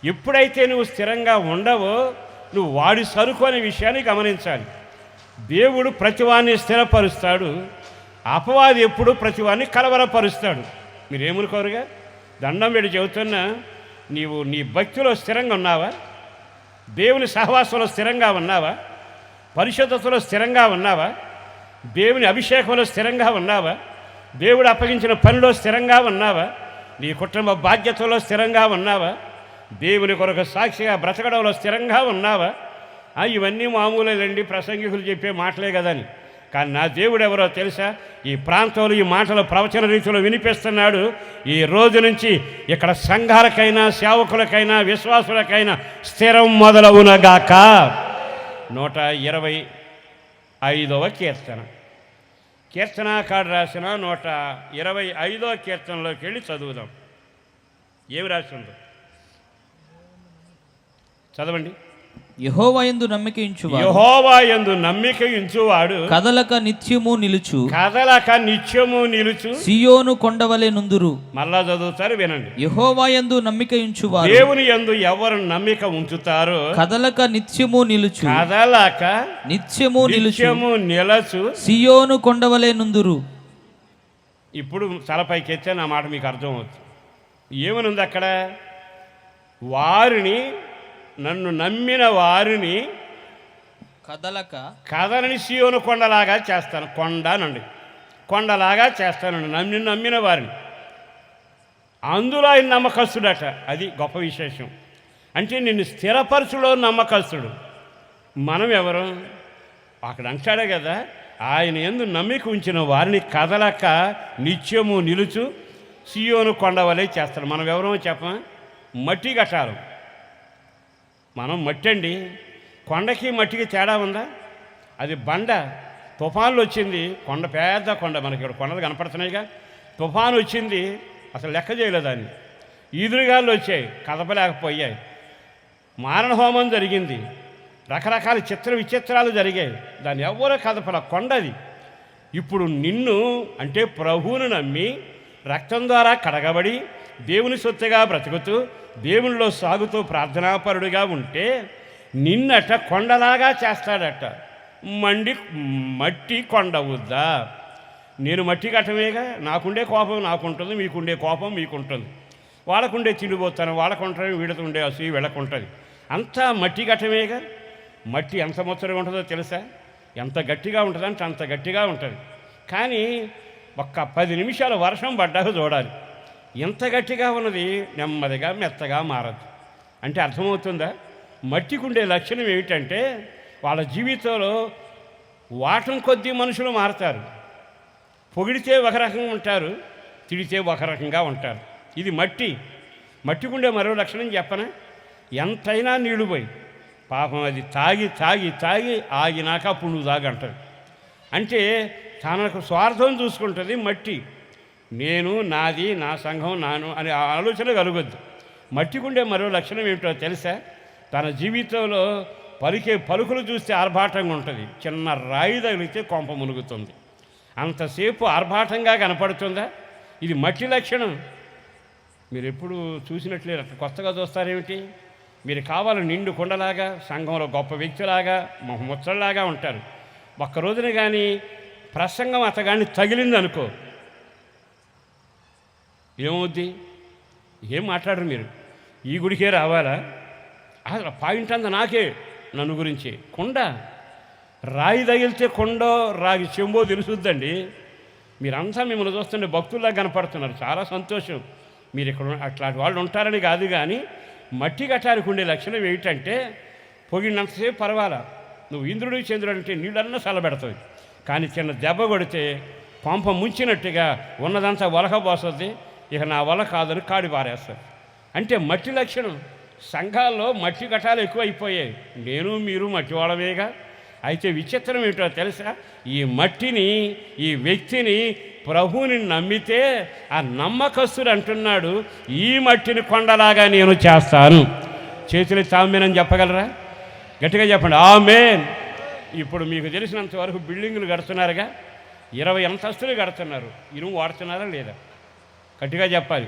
ఎప్పుడైతే నువ్వు స్థిరంగా ఉండవో నువ్వు వాడి సరుకు అనే విషయాన్ని గమనించాలి. దేవుడు ప్రతివాన్ని స్థిరపరుస్తాడు, అపవాది ఎప్పుడు ప్రతివాన్ని కలవరపరుస్తాడు. మీరేమనుకోరుగా? దండం పెట్టి చెబుతున్నా, నీవు నీ భక్తిలో స్థిరంగా ఉన్నావా? దేవుని సహవాసంలో స్థిరంగా ఉన్నావా? పరిశుద్ధతలో స్థిరంగా ఉన్నావా? దేవుని అభిషేకంలో స్థిరంగా ఉన్నావా? దేవుడు అప్పగించిన పనిలో స్థిరంగా ఉన్నావా? నీ కుటుంబ బాధ్యతలో స్థిరంగా ఉన్నావా? దేవుని కొరకు సాక్షిగా బ్రతకడంలో స్థిరంగా ఉన్నావా? ఇవన్నీ మామూలేదండి, ప్రసంగికులు చెప్పే మాటలే కదని. కానీ నా దేవుడు ఎవరో తెలుసా? ఈ ప్రాంతంలో ఈ మాటలు ప్రవచన రీతిలో వినిపిస్తున్నాడు. ఈ రోజు నుంచి ఇక్కడ సంఘాలకైనా, సేవకులకైనా, విశ్వాసులకైనా స్థిరం మొదలవునగాక. 125వ కీర్తన, కీర్తనాకారుడు రాసిన 125వ కీర్తనలోకి వెళ్ళి చదువుదాం. ఏమి రాసిందో చదవండి. యెహోవా యందు నమ్మిక ఉంచువాడు, యెహోవా యందు నమ్మిక ఉంచువాడు కదలక నిత్యము నిలుచు, కదలక నిత్యము నిలుచు. సియోను కొండవలె నుందురు. మళ్ళా చదువుతారు, వినండి. యెహోవా యందు నమ్మిక ఉంచువారు దేవుని యందు ఎవరు నమ్మిక ఉంచుతారో కదలక నిత్యము నిలుచు, కదలక నిత్యము నిత్యము నిలచు. సియోను కొండవలె నుందురు. ఇప్పుడు తలపైకి ఎత్తే నా మాట మీకు అర్థమవుతుంది. ఏమనుంది అక్కడ? వారిని, నన్ను నమ్మిన వారిని కదలని సియోను కొండలాగా చేస్తాను. కొండనండి, కొండలాగా చేస్తానండి నమ్మిన వారిని. అందులో ఆయన నమ్మకస్తుడట. అది గొప్ప విశేషం. అంటే నిన్ను స్థిరపరచులో నమ్మకస్తుడు. మనం ఎవరు? అక్కడ అంటాడే కదా, ఆయన యందు నమ్మిక ఉంచిన వారిని కదలక నిత్యము నిలుచు సియోను కొండవలే చేస్తాడు. మనం ఎవరో చెప్పమా? మట్టి కట్టాలి. మనం మట్టి అండి. కొండకి మట్టికి తేడా ఉందా? అది బండ. తుఫాన్లు వచ్చింది, కొండ పెద్ద కొండ, మనకి ఇక్కడ కొండలు కనపడుతున్నాయిగా. తుఫాను వచ్చింది, అసలు లెక్క చేయలేదు దాన్ని. ఈదురుగాళ్ళు వచ్చాయి, కదపలేకపోయాయి. మారణ హోమం జరిగింది, రకరకాల విచిత్రాలు జరిగాయి, దాన్ని ఎవరో కదపల. కొండది. ఇప్పుడు నిన్ను అంటే ప్రభువును నమ్మి రక్తం ద్వారా కడగబడి దేవుని సొత్తుగా బ్రతుకుతూ దేవునిలో సాగుతూ ప్రార్థనాపరుడిగా ఉంటే నిన్నట కొండలాగా చేస్తాడట. మట్టి కొండ అవుద్దా? నేను మట్టి కట్టమేగా. నాకుండే కోపం నాకుంటుంది, మీకుండే కోపం మీకుంటుంది, వాళ్ళకుండే తిండిపోతాను వాళ్ళకుంటుంది, వీళ్ళకుండే అసూయ వీళ్ళకుంటుంది. అంతా మట్టి కట్టమేగా. మట్టి ఎంత ముచ్చటగా ఉంటుందో తెలుసా? ఎంత గట్టిగా ఉంటుందంటే అంత గట్టిగా ఉంటుంది. కానీ ఒక్క 10 నిమిషాలు వర్షం పడ్డాక చూడాలి, ఎంత గట్టిగా ఉన్నది నెమ్మదిగా మెత్తగా మారదు. అంటే అర్థమవుతుందా? మట్టికి ఉండే లక్షణం ఏమిటంటే వాళ్ళ జీవితంలో వాటం కొద్దీ మనుషులు మారతారు. పొగిడితే ఒక రకంగా ఉంటారు, తిడితే ఒక రకంగా ఉంటారు. ఇది మట్టి. మట్టికుండే మరో లక్షణం చెప్పనా? ఎంతైనా నీళ్లు పోయి పాపం అది తాగి తాగి తాగి ఆగినాక అప్పుడు నువ్వు తాగంటారు. అంటే తనకు స్వార్థం చూసుకుంటుంది మట్టి. నేను, నాది, నా సంఘం, నాను అనే ఆలోచన కలగొద్దు. మట్టికుండే మరో లక్షణం ఏమిటో తెలుసా? తన జీవితంలో పలికే పలుకులు చూస్తే ఆర్భాటంగా ఉంటుంది, చిన్న రాయి తగిలితే కొంప మునుగుతుంది. అంతసేపు ఆర్భాటంగా కనపడుతుందా? ఇది మట్టి లక్షణం. మీరు ఎప్పుడు చూసినట్లే కొత్తగా చూస్తారేమిటి? మీరు కావాలని నిండు కొండలాగా, సంఘంలో గొప్ప వ్యక్తిలాగా, ముచ్చల్లాగా ఉంటారు. ఒక్క రోజున కానీ ప్రసంగం అతగాన్ని తగిలిందనుకో, ఏమవుద్ది? ఏం మాట్లాడరు మీరు. ఈ గుడికే రావాలా? అసలు పాయింట్ అంతా నాకే, నన్ను గురించి. కొండ రాయి తగిలితే కొండో రాగి చెంబో తెలుసుద్దండి. మీరంతా మిమ్మల్ని చూస్తుంటే భక్తుల్లా కనపడుతున్నారు, చాలా సంతోషం. మీరు ఇక్కడ అట్లాంటి వాళ్ళు ఉంటారని కాదు, కానీ మట్టి కట్టానికి ఉండే లక్షణం ఏమిటంటే పొగిడినంతసేపు పర్వాలా, నువ్వు ఇంద్రుడు చంద్రుడు అంటే నీళ్ళన్నా చల్లబెడతావు. కానీ చిన్న దెబ్బ కొడితే పంప ముంచినట్టుగా ఉన్నదంతా వలకబోస్తుంది. ఇక నా వల్ల కాదని కాడి పారేస్తారు. అంటే మట్టి లక్షణం. సంఘాల్లో మట్టి కట్టాలు ఎక్కువ అయిపోయాయి. నేను మీరు మట్టి వాళ్ళమేగా. అయితే విచిత్రం ఏమిటో తెలుసా? ఈ మట్టిని, ఈ వ్యక్తిని, ప్రభువుని నమ్మితే ఆ నమ్మకస్తుడు అంటున్నాడు, ఈ మట్టిని కొండలాగా నేను చేస్తాను. చేతులు ఆమేన్ చెప్పగలరా? గట్టిగా చెప్పండి, ఆమేన్. ఇప్పుడు మీకు తెలిసినంత వరకు బిల్డింగులు కడుతున్నారుగా, 20 అంతస్తులు కడుతున్నారు. ఇనుము వాడుతున్నారా లేదా? గట్టిగా చెప్పాలి.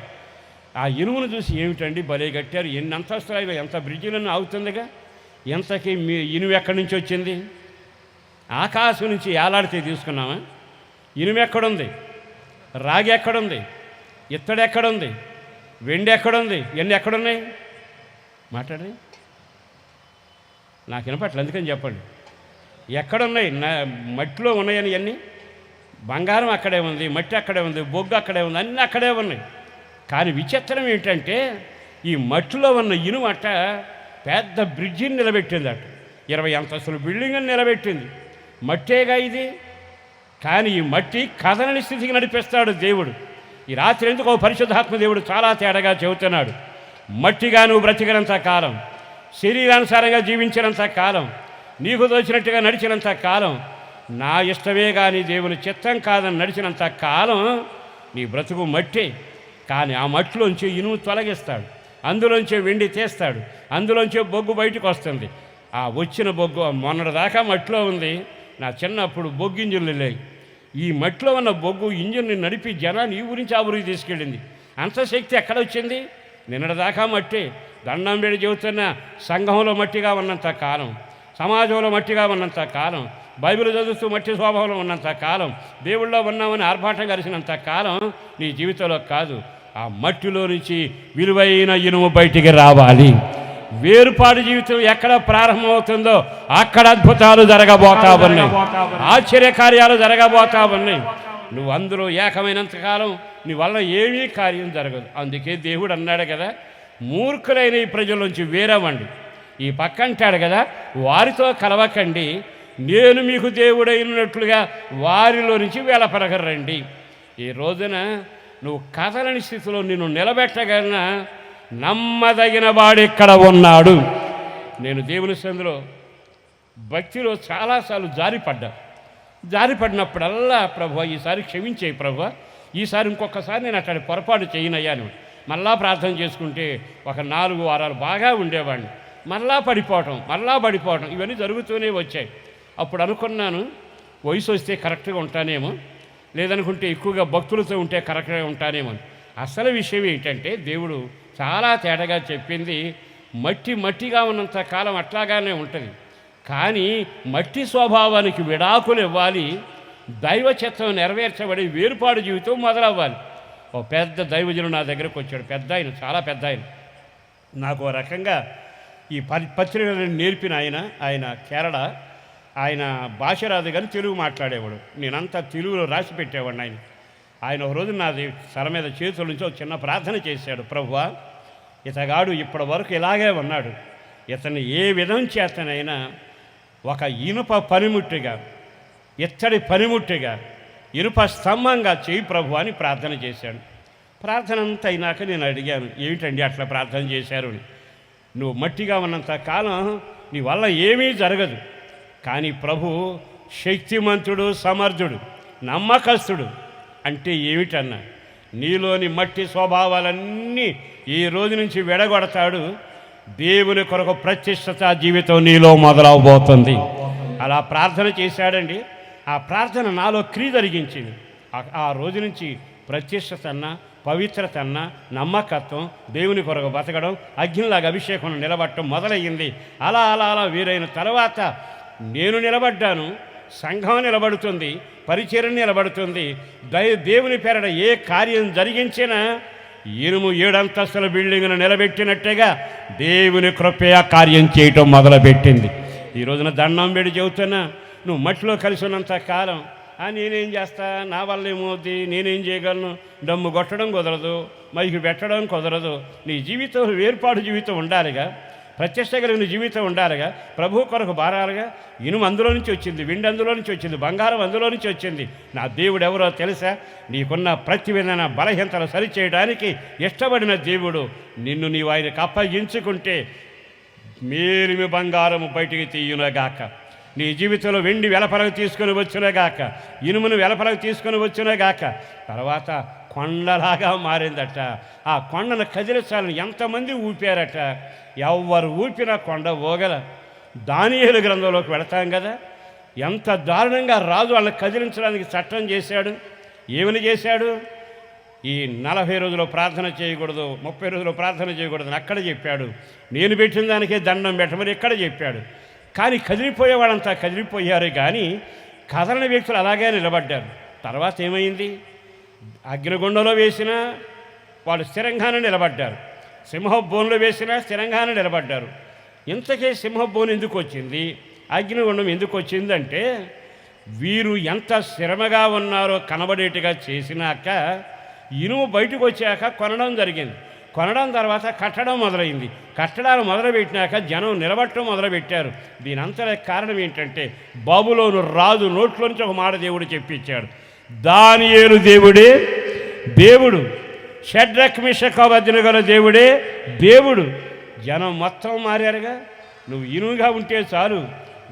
ఆ ఇనుమును చూసి ఏమిటండి భలే కట్టారు, ఎన్ని అంతస్తులు, ఎంత బ్రిడ్జిలను ఆగుతుందిగా. ఎంతకి మీ ఇనుము ఎక్కడి నుంచి వచ్చింది? ఆకాశం నుంచి ఏలాడితే తీసుకున్నామా? ఇనుము ఎక్కడుంది? రాగి ఎక్కడుంది? ఇత్తడి ఎక్కడుంది? వెండి ఎక్కడుంది? ఇవన్నీ ఎక్కడున్నాయి? మాట్లాడండి, నాకు వినపట్ల, అందుకని చెప్పండి. ఎక్కడున్నాయి? మట్టిలో ఉన్నాయని ఇవన్నీ. బంగారం అక్కడే ఉంది, మట్టి అక్కడే ఉంది, బొగ్గు అక్కడే ఉంది, అన్నీ అక్కడే ఉన్నాయి. కానీ విచిత్రం ఏంటంటే ఈ మట్టిలో ఉన్న ఇనుము అట్ట పెద్ద బ్రిడ్జిని నిలబెట్టింది. అట 20 అంతస్తుల బిల్డింగ్ని నిలబెట్టింది. మట్టేగా ఇది. కానీ ఈ మట్టి కదలని స్థితికి నడిపిస్తాడు దేవుడు. ఈ రాత్రి ఎందుకో పరిశుద్ధాత్మ దేవుడు చాలా తేడాగా చెబుతున్నాడు. మట్టిగా నువ్వు బ్రతికినంత కాలం, శరీరానుసారంగా జీవించినంత కాలం, నీకు దోచినట్టుగా నడిచినంత కాలం, నా ఇష్టమే కానీ దేవుని చిత్తం కాదని నడిచినంత కాలం నీ బ్రతుకు మట్టే. కానీ ఆ మట్టిలోంచి ఇనుము తొలగిస్తాడు, అందులోంచి వెండి తీస్తాడు, అందులోంచి బొగ్గు బయటకు వస్తుంది. ఆ వచ్చిన బొగ్గు మొన్నటిదాకా మట్టిలో ఉంది. నా చిన్నప్పుడు బొగ్గు ఇంజిన్లు లేవు. ఈ మట్టిలో ఉన్న బొగ్గు ఇంజిన్ని నడిపి జనాన్ని ఈ ఊరించి ఆ ఊరికి తీసుకెళ్ళింది. అంత శక్తి ఎక్కడ వచ్చింది? నిన్నటిదాకా మట్టి. దండం పెడి చెబుతున్న సంఘంలో మట్టిగా ఉన్నంత కాలం, సమాజంలో మట్టిగా ఉన్నంత కాలం, బైబిల్ చదువుతూ మట్టి స్వభావంలో ఉన్నంత కాలం, దేవుళ్ళో ఉన్నామని ఆర్భాటం కలిసినంత కాలం నీ జీవితంలో కాదు. ఆ మట్టిలో నుంచి విలువైన ఇనుము బయటికి రావాలి. వేరుపాటు జీవితం ఎక్కడ ప్రారంభమవుతుందో అక్కడ అద్భుతాలు జరగబోతా ఉన్నాయి, ఆశ్చర్యకార్యాలు జరగబోతా ఉన్నాయి. నువ్వు అందులో ఏకమైనంత కాలం నీ వల్ల ఏమీ కార్యం జరగదు. అందుకే దేవుడు అన్నాడు కదా, మూర్ఖులైన ఈ ప్రజల నుంచి వేరవ్వండి. ఈ పక్క అంటాడు కదా, వారితో కలవకండి, నేను మీకు దేవుడైనట్లుగా వారిలో నుంచి వెలపరగరండి. ఈ రోజున నువ్వు కదలని స్థితిలో నిన్ను నిలబెట్టగలన నమ్మదగిన వాడెక్కడ ఉన్నాడు. నేను దేవుని సందులో భక్తిలో చాలాసార్లు జారిపడినప్పుడల్లా ప్రభు ఈసారి క్షమించే ప్రభు, ఈసారి ఇంకొకసారి నేను అట్లాంటి పొరపాటు చేయనయ్యాను. మళ్ళా ప్రార్థన చేసుకుంటే ఒక 4 వారాలు బాగా ఉండేవాడిని. మళ్ళా పడిపోవటం ఇవన్నీ జరుగుతూనే వచ్చాయి. అప్పుడు అనుకున్నాను, వయసు వస్తే కరెక్ట్గా ఉంటానేమో, లేదనుకుంటే ఎక్కువగా భక్తులతో ఉంటే కరెక్ట్గా ఉంటానేమో. అసలు విషయం ఏంటంటే దేవుడు చాలా తేటగా చెప్పింది, మట్టిగా ఉన్నంత కాలం అట్లాగానే ఉంటుంది. కానీ మట్టి స్వభావానికి విడాకులు ఇవ్వాలి, దైవ చిత్తం నెరవేర్చబడి వేరుపాడు జీవితం మొదలవ్వాలి. ఓ పెద్ద దైవజనుడు నా దగ్గరకు వచ్చాడు, పెద్ద ఆయన, చాలా పెద్ద ఆయన. నాకు ఓ రకంగా ఈ పత్రికలను నేర్పిన ఆయన కేరళ, ఆయన భాష రాదు కానీ తెలుగు మాట్లాడేవాడు. నేనంతా తెలుగులో రాసి పెట్టేవాడిని. ఆయన ఒక రోజు నాది తల మీద చేతుల నుంచి ఒక చిన్న ప్రార్థన చేశాడు, ప్రభువా ఇతగాడు ఇప్పటి వరకు ఇలాగే ఉన్నాడు, ఇతన్ని ఏ విధం చేతనైనా ఒక ఇనుప పనిముట్టిగా, ఇత్తడి పనిముట్టిగా, ఇనుప స్తంభంగా చేయి ప్రభు అని ప్రార్థన చేశాడు. ప్రార్థన అంతా అయినాక నేను అడిగాను, ఏమిటండి అట్లా ప్రార్థన చేశారు అని. నువ్వు మట్టిగా ఉన్నంత కాలం నీ వల్ల ఏమీ జరగదు, కానీ ప్రభు శక్తిమంతుడు, సమర్థుడు, నమ్మకస్తుడు అంటే ఏమిటన్నా, నీలోని మట్టి స్వభావాలన్నీ ఈ రోజు నుంచి విడగొడతాడు. దేవుని కొరకు ప్రతిష్టత జీవితం నీలో మొదలవబోతుంది. అలా ప్రార్థన చేశాడండి. ఆ ప్రార్థన నాలో క్రియ జరిగించింది. ఆ రోజు నుంచి ప్రతిష్టత అన్నా, పవిత్రత అన్నా, నమ్మకత్వం, దేవుని కొరకు బతకడం, అగ్నిలాగా అభిషేకం నిలబడటం మొదలయ్యింది. అలా అలా అలా వీరైన తర్వాత నేను నిలబడ్డాను, సంఘం నిలబడుతుంది, పరిచర్య నిలబడుతుంది. దేవుని పేరట ఏ కార్యం జరిగించినా ఇనుము 7 అంతస్తుల బిల్డింగ్ను నిలబెట్టినట్టుగా దేవుని కృపే ఆ కార్యం చేయటం మొదలుపెట్టింది. ఈ రోజున దండం పెడి చెబుతున్నా, నువ్వు మట్టిలో కలిసి ఉన్నంత కాలం నేనేం చేస్తా, నా వల్ల ఏమవుద్ది, నేనేం చేయగలను, దమ్ము కొట్టడం కుదరదు, మైకి పెట్టడం కుదరదు. నీ జీవితం వేర్పాటు జీవితం ఉండాలిగా, ప్రత్యక్ష కలిగిన జీవితం ఉండాలిగా, ప్రభు కొరకు బారాలుగా. ఇనుము అందులో నుంచి వచ్చింది, వెండి అందులో నుంచి వచ్చింది, బంగారం అందులో నుంచి వచ్చింది. నా దేవుడు ఎవరో తెలుసా? నీకున్న ప్రతి విధమైన బలహీనతలు సరిచేయడానికి ఇష్టపడిన దేవుడు. నిన్ను నీవు ఆయనకు అప్పగించుకుంటే మేలిమి బంగారము బయటికి తీయునగాక, నీ జీవితంలో వెండి వెలపలకు తీసుకొని వచ్చునగాక, ఇనుమును వెలపలకు తీసుకొని వచ్చునగాక. తర్వాత కొండలాగా మారిందట. ఆ కొండను కదిలించాలని ఎంతమంది ఊపారట, ఎవరు ఊపినా కొండ ఓగల. దానియేలు గ్రంథంలోకి వెళతాం కదా, ఎంత దారుణంగా రాజు వాళ్ళని కదిలించడానికి చట్టం చేశాడు. ఏమని చేశాడు? ఈ 40 రోజులు ప్రార్థన చేయకూడదు, 30 రోజులు ప్రార్థన చేయకూడదు అని అక్కడ చెప్పాడు. నేను పెట్టిన దానికే దండం పెట్టమని ఇక్కడ చెప్పాడు. కానీ కదిలిపోయేవాళ్ళంతా కదిలిపోయారు, కానీ కదలని వ్యక్తులు అలాగే నిలబడ్డారు. తర్వాత ఏమైంది? అగ్నిగుండంలో వేసినా వాళ్ళు స్థిరంగానే నిలబడ్డారు, సింహబోన్లో వేసినా స్థిరంగానే నిలబడ్డారు. ఇంతకే సింహబోన్ ఎందుకు వచ్చింది, అగ్నిగుండం ఎందుకు వచ్చిందంటే, వీరు ఎంత శ్రమగా ఉన్నారో కనబడేట్టుగా చేసినాక ఇనుము బయటకు వచ్చాక కొనడం జరిగింది. కొనడం తర్వాత కట్టడం మొదలైంది. కట్టడాలు మొదలుపెట్టినాక జనం నిలబట్టడం మొదలుపెట్టారు. దీని అంతటి కారణం ఏంటంటే బబులోను రాజు నోట్లోంచి ఒక మాట దేవుడు చెప్పించాడు. దానియేలు దేవుడే దేవుడు, షడ్రక్ మిషక్ అబేద్నెగోల దేవుడే దేవుడు. జనం మొత్తం మారారుగా. నువ్వు ఇనువుగా ఉంటే చాలు,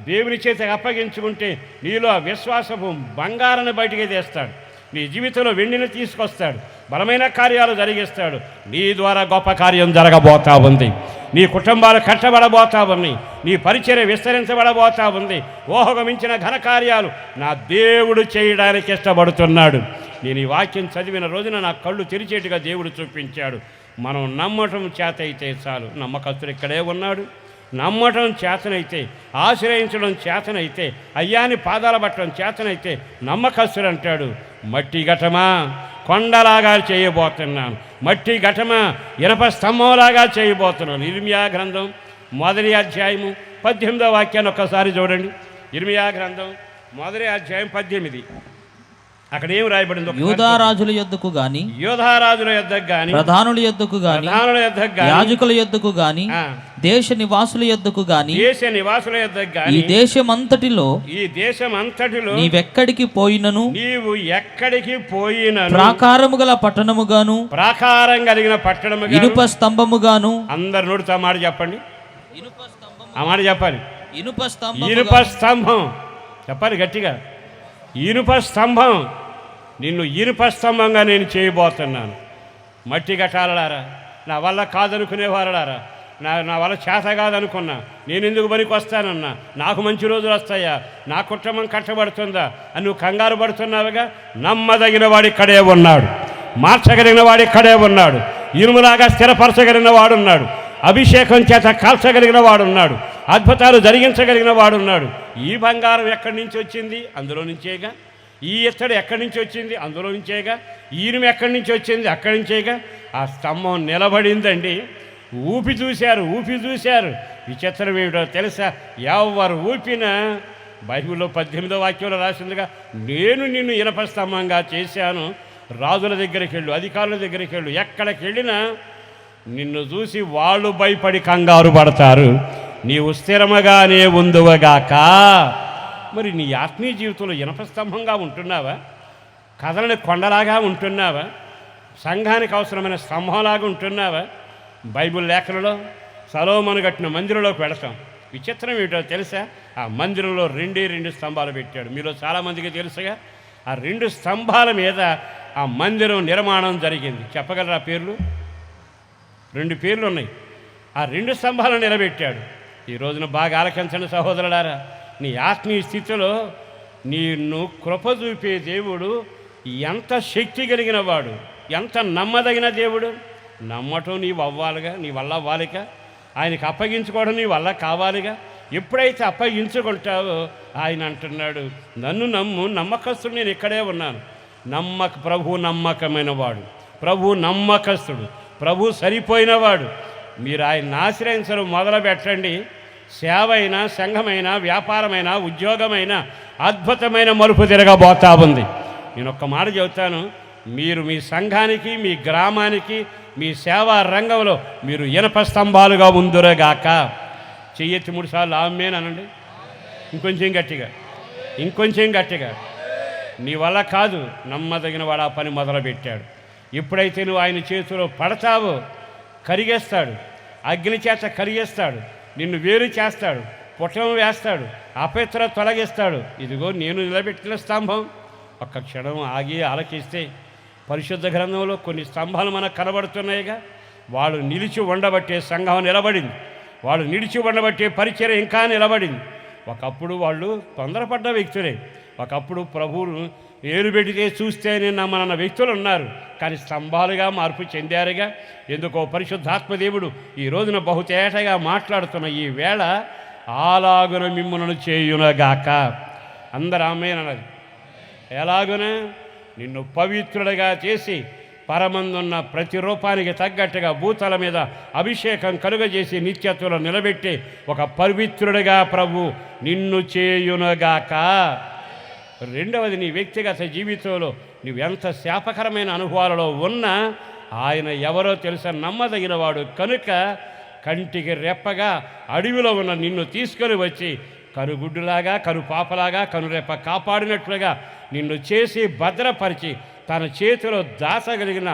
దేవుని చేత అప్పగించుకుంటే నీలో ఆ విశ్వాసపు బంగారాన్ని బయటికి తెస్తాడు. నీ జీవితంలో వెండిని తీసుకొస్తాడు, బలమైన కార్యాలు జరిగిస్తాడు. నీ ద్వారా గొప్ప కార్యం జరగబోతా ఉంది. నీ కుటుంబాలు కట్టబడబోతా ఉన్నాయి. నీ పరిచర్య విస్తరించబడబోతా ఉంది. ఊహకు మించిన ఘనకార్యాలు నా దేవుడు చేయడానికి ఇష్టపడుతున్నాడు. నేను ఈ వాక్యం చదివిన రోజున నా కళ్ళు తెరిచేట్టుగా దేవుడు చూపించాడు. మనం నమ్మటం చేత అయితే చాలు. నమ్మకస్తుడు ఇక్కడే ఉన్నాడు. నమ్మటం చేతనైతే, ఆశ్రయించడం చేతనైతే, అయ్యాని పాదాల పట్టడం చేతనైతే నమ్మకస్తుడు అంటాడు. మట్టి ఘటమా కొండలాగా చేయబోతున్నాను, మట్టి ఘటమా ఇనప స్తంభంలాగా చేయబోతున్నాను. ఇర్మియా గ్రంథం 1వ అధ్యాయము 18వ వాక్యాన్ని ఒక్కసారి చూడండి. ఇర్మియా గ్రంథం 1వ అధ్యాయం 18. అక్కడ ఏం రాయబడింది? యూదారాజుల యొద్దకు గాని, యోధారాజుల యొద్దకు గాని, ప్రధానుల యొద్దకు గాని, ప్రధానుల యొద్దకు గాని, యాజకుల యొద్దకు గాని, దేశ నివాసుల యొద్దకు గాని, దేశ నివాసుల యొద్దకు ఈ గాని, దేశమంతటిలో ఈ దేశమంతటిలో నీవెక్కడికి పోయినను, నీవు ఎక్కడికి పోయినను, ప్రాకారము గల పట్టణముగాను, ప్రాకారం కలిగిన పట్టణముగాను, ఇనుప స్తంభముగాను, అందరు నోడుతో ఆ మాట చెప్పండి. ఆ మాట చెప్పాలి. ఇనుప ఇనుప స్తంభం చెప్పాలి గట్టిగా. ఇనుప స్తంభం, నిన్ను ఇనుప స్తంభంగా నేను చేయబోతున్నాను. మట్టి గట్టాలలారా, నా వల్ల కాదనుకునేవారలారా, నా వల్ల చేత కాదనుకున్నా, నేను ఎందుకు పనికి వస్తానన్నా, నాకు మంచి రోజులు వస్తాయా, నా కుటుంబం కట్టబడుతుందా అని నువ్వు కంగారు పడుతున్నావుగా. నమ్మదగిన వాడు ఇక్కడే ఉన్నాడు, మార్చగలిగిన వాడు ఇక్కడే ఉన్నాడు, ఇనుములాగా స్థిరపరచగలిగిన వాడున్నాడు, అభిషేకం చేత కాల్చగలిగిన వాడున్నాడు, అద్భుతాలు జరిగించగలిగిన వాడున్నాడు. ఈ బంగారం ఎక్కడి నుంచి వచ్చింది? అందులో నుంచేగా. ఈ ఇత్తడి ఎక్కడి నుంచి వచ్చింది? అందులో నుంచేగా. ఈ ఇనుము ఎక్కడి నుంచి వచ్చింది? అక్కడి నుంచేగా. ఆ స్తంభం నిలబడిందండి. ఊపి చూశారు. విచిత్రం ఏమిటో తెలుసా? ఎవరు ఊపినా బైబిల్లో 18వ వాక్యంలో రాసిందిగా, నేను నిన్ను ఇనప స్తంభంగా చేశాను. రాజుల దగ్గరికి వెళ్ళు, అధికారుల దగ్గరికి వెళ్ళు, ఎక్కడికి వెళ్ళినా నిన్ను చూసి వాళ్ళు భయపడి కంగారు పడతారు. నీవు స్థిరముగానే ఉందువగాక. మరి నీ ఆత్మీయ జీవితంలో ఇనప స్తంభంగా ఉంటున్నావా? కదలని కొండలాగా ఉంటున్నావా? సంఘానికి అవసరమైన స్తంభంలాగా ఉంటున్నావా? బైబిల్ లేఖలలో సొలొమోను కట్టిన మందిరంలోకి వెళతాం. విచిత్రం ఏమిటో తెలుసా? ఆ మందిరంలో 2 స్తంభాలు పెట్టాడు. మీలో చాలామందికి తెలుసుగా. ఆ 2 స్తంభాల మీద ఆ మందిరం నిర్మాణం జరిగింది. చెప్పగలరా పేర్లు? 2 పేర్లు ఉన్నాయి. ఆ 2 స్తంభాలను నిలబెట్టాడు. ఈ రోజున బాగా ఆలకించండి సహోదరులారా. నీ ఆత్మీయ స్థితిలో నిన్ను కృప చూపే దేవుడు ఎంత శక్తి కలిగిన వాడు, ఎంత నమ్మదగిన దేవుడు. నమ్మటం నీ అవ్వాలిగా, నీ వల్ల అవ్వాలిగా. ఆయనకి అప్పగించుకోవడం నీ వల్ల కావాలిగా. ఎప్పుడైతే అప్పగించుకుంటావో ఆయన అంటున్నాడు, నన్ను నమ్ము, నమ్మకస్తుడు, నేను ఇక్కడే ఉన్నాను. ప్రభు నమ్మకమైన వాడు, ప్రభు నమ్మకస్తుడు, ప్రభు సరిపోయినవాడు. మీరు ఆయన్ని ఆశ్రయించడం మొదలు పెట్టండి. సేవ అయినా, సంఘమైనా, వ్యాపారమైనా, ఉద్యోగమైనా అద్భుతమైన మలుపు తిరగబోతా ఉంది. నేను ఒక్క మాట చెబుతాను, మీరు మీ సంఘానికి, మీ గ్రామానికి, మీ సేవా రంగంలో మీరు ఇనప స్తంభాలుగా ఉందురుగాక. చెయ్యెత్తి 3 సార్లు ఆమేన్ అనండి. ఇంకొంచెం గట్టిగా. నీ వల్ల కాదు, నమ్మదగిన వాడు ఆ పని మొదలుపెట్టాడు. ఎప్పుడైతే నువ్వు ఆయన చేతిలో పడతావో కరిగేస్తాడు, అగ్ని చేత కరిగేస్తాడు, నిన్ను వేరు చేస్తాడు, పుటం వేస్తాడు, అపవిత్ర తొలగిస్తాడు. ఇదిగో నేను నిలబెట్టిన స్తంభం. ఒక్క క్షణం ఆగి ఆలకిస్తే పరిశుద్ధ గ్రంథంలో కొన్ని స్తంభాలు మనకు కనబడుతున్నాయిగా. వాళ్ళు నిలిచి ఉండబట్టే సంఘం నిలబడింది, వాళ్ళు నిలిచి ఉండబట్టే పరిచర్య ఇంకా నిలబడింది. ఒకప్పుడు వాళ్ళు తొందరపడ్డ వ్యక్తులే, ఒకప్పుడు ప్రభువును ఏలుబెట్టితే చూస్తేనే నమ్మనన్న వ్యక్తులు ఉన్నారు. కానీ స్తంభాలుగా మార్పు చెందారుగా. ఎందుకో పరిశుద్ధాత్మదేవుడు ఈ రోజున బహుతేటగా మాట్లాడుతున్న ఈ వేళ అలాగున మిమ్ములను చేయునగాక. అందరూ ఆమేన్ అన్నది. ఎలాగున? నిన్ను పవిత్రుడిగా చేసి పరమందున్న ప్రతి రూపానికి తగ్గట్టుగా భూతల మీద అభిషేకం కలుగజేసి నిత్యత్వంలో నిలబెట్టి ఒక పవిత్రుడిగా ప్రభు నిన్ను చేయునగాక. రెండవది, నీ వ్యక్తిగత జీవితంలో నువ్వు ఎంత శాపకరమైన అనుభవాలలో ఉన్నా ఆయన ఎవరో తెలుసా? నమ్మదగినవాడు కనుక కంటికి రెప్పగా అడవిలో ఉన్న నిన్ను తీసుకొని వచ్చి కనుగుడ్డులాగా, కనుపాపలాగా, కనురెప్ప కాపాడినట్లుగా నిన్ను చేసి భద్రపరిచి తన చేతిలో దాచగలిగిన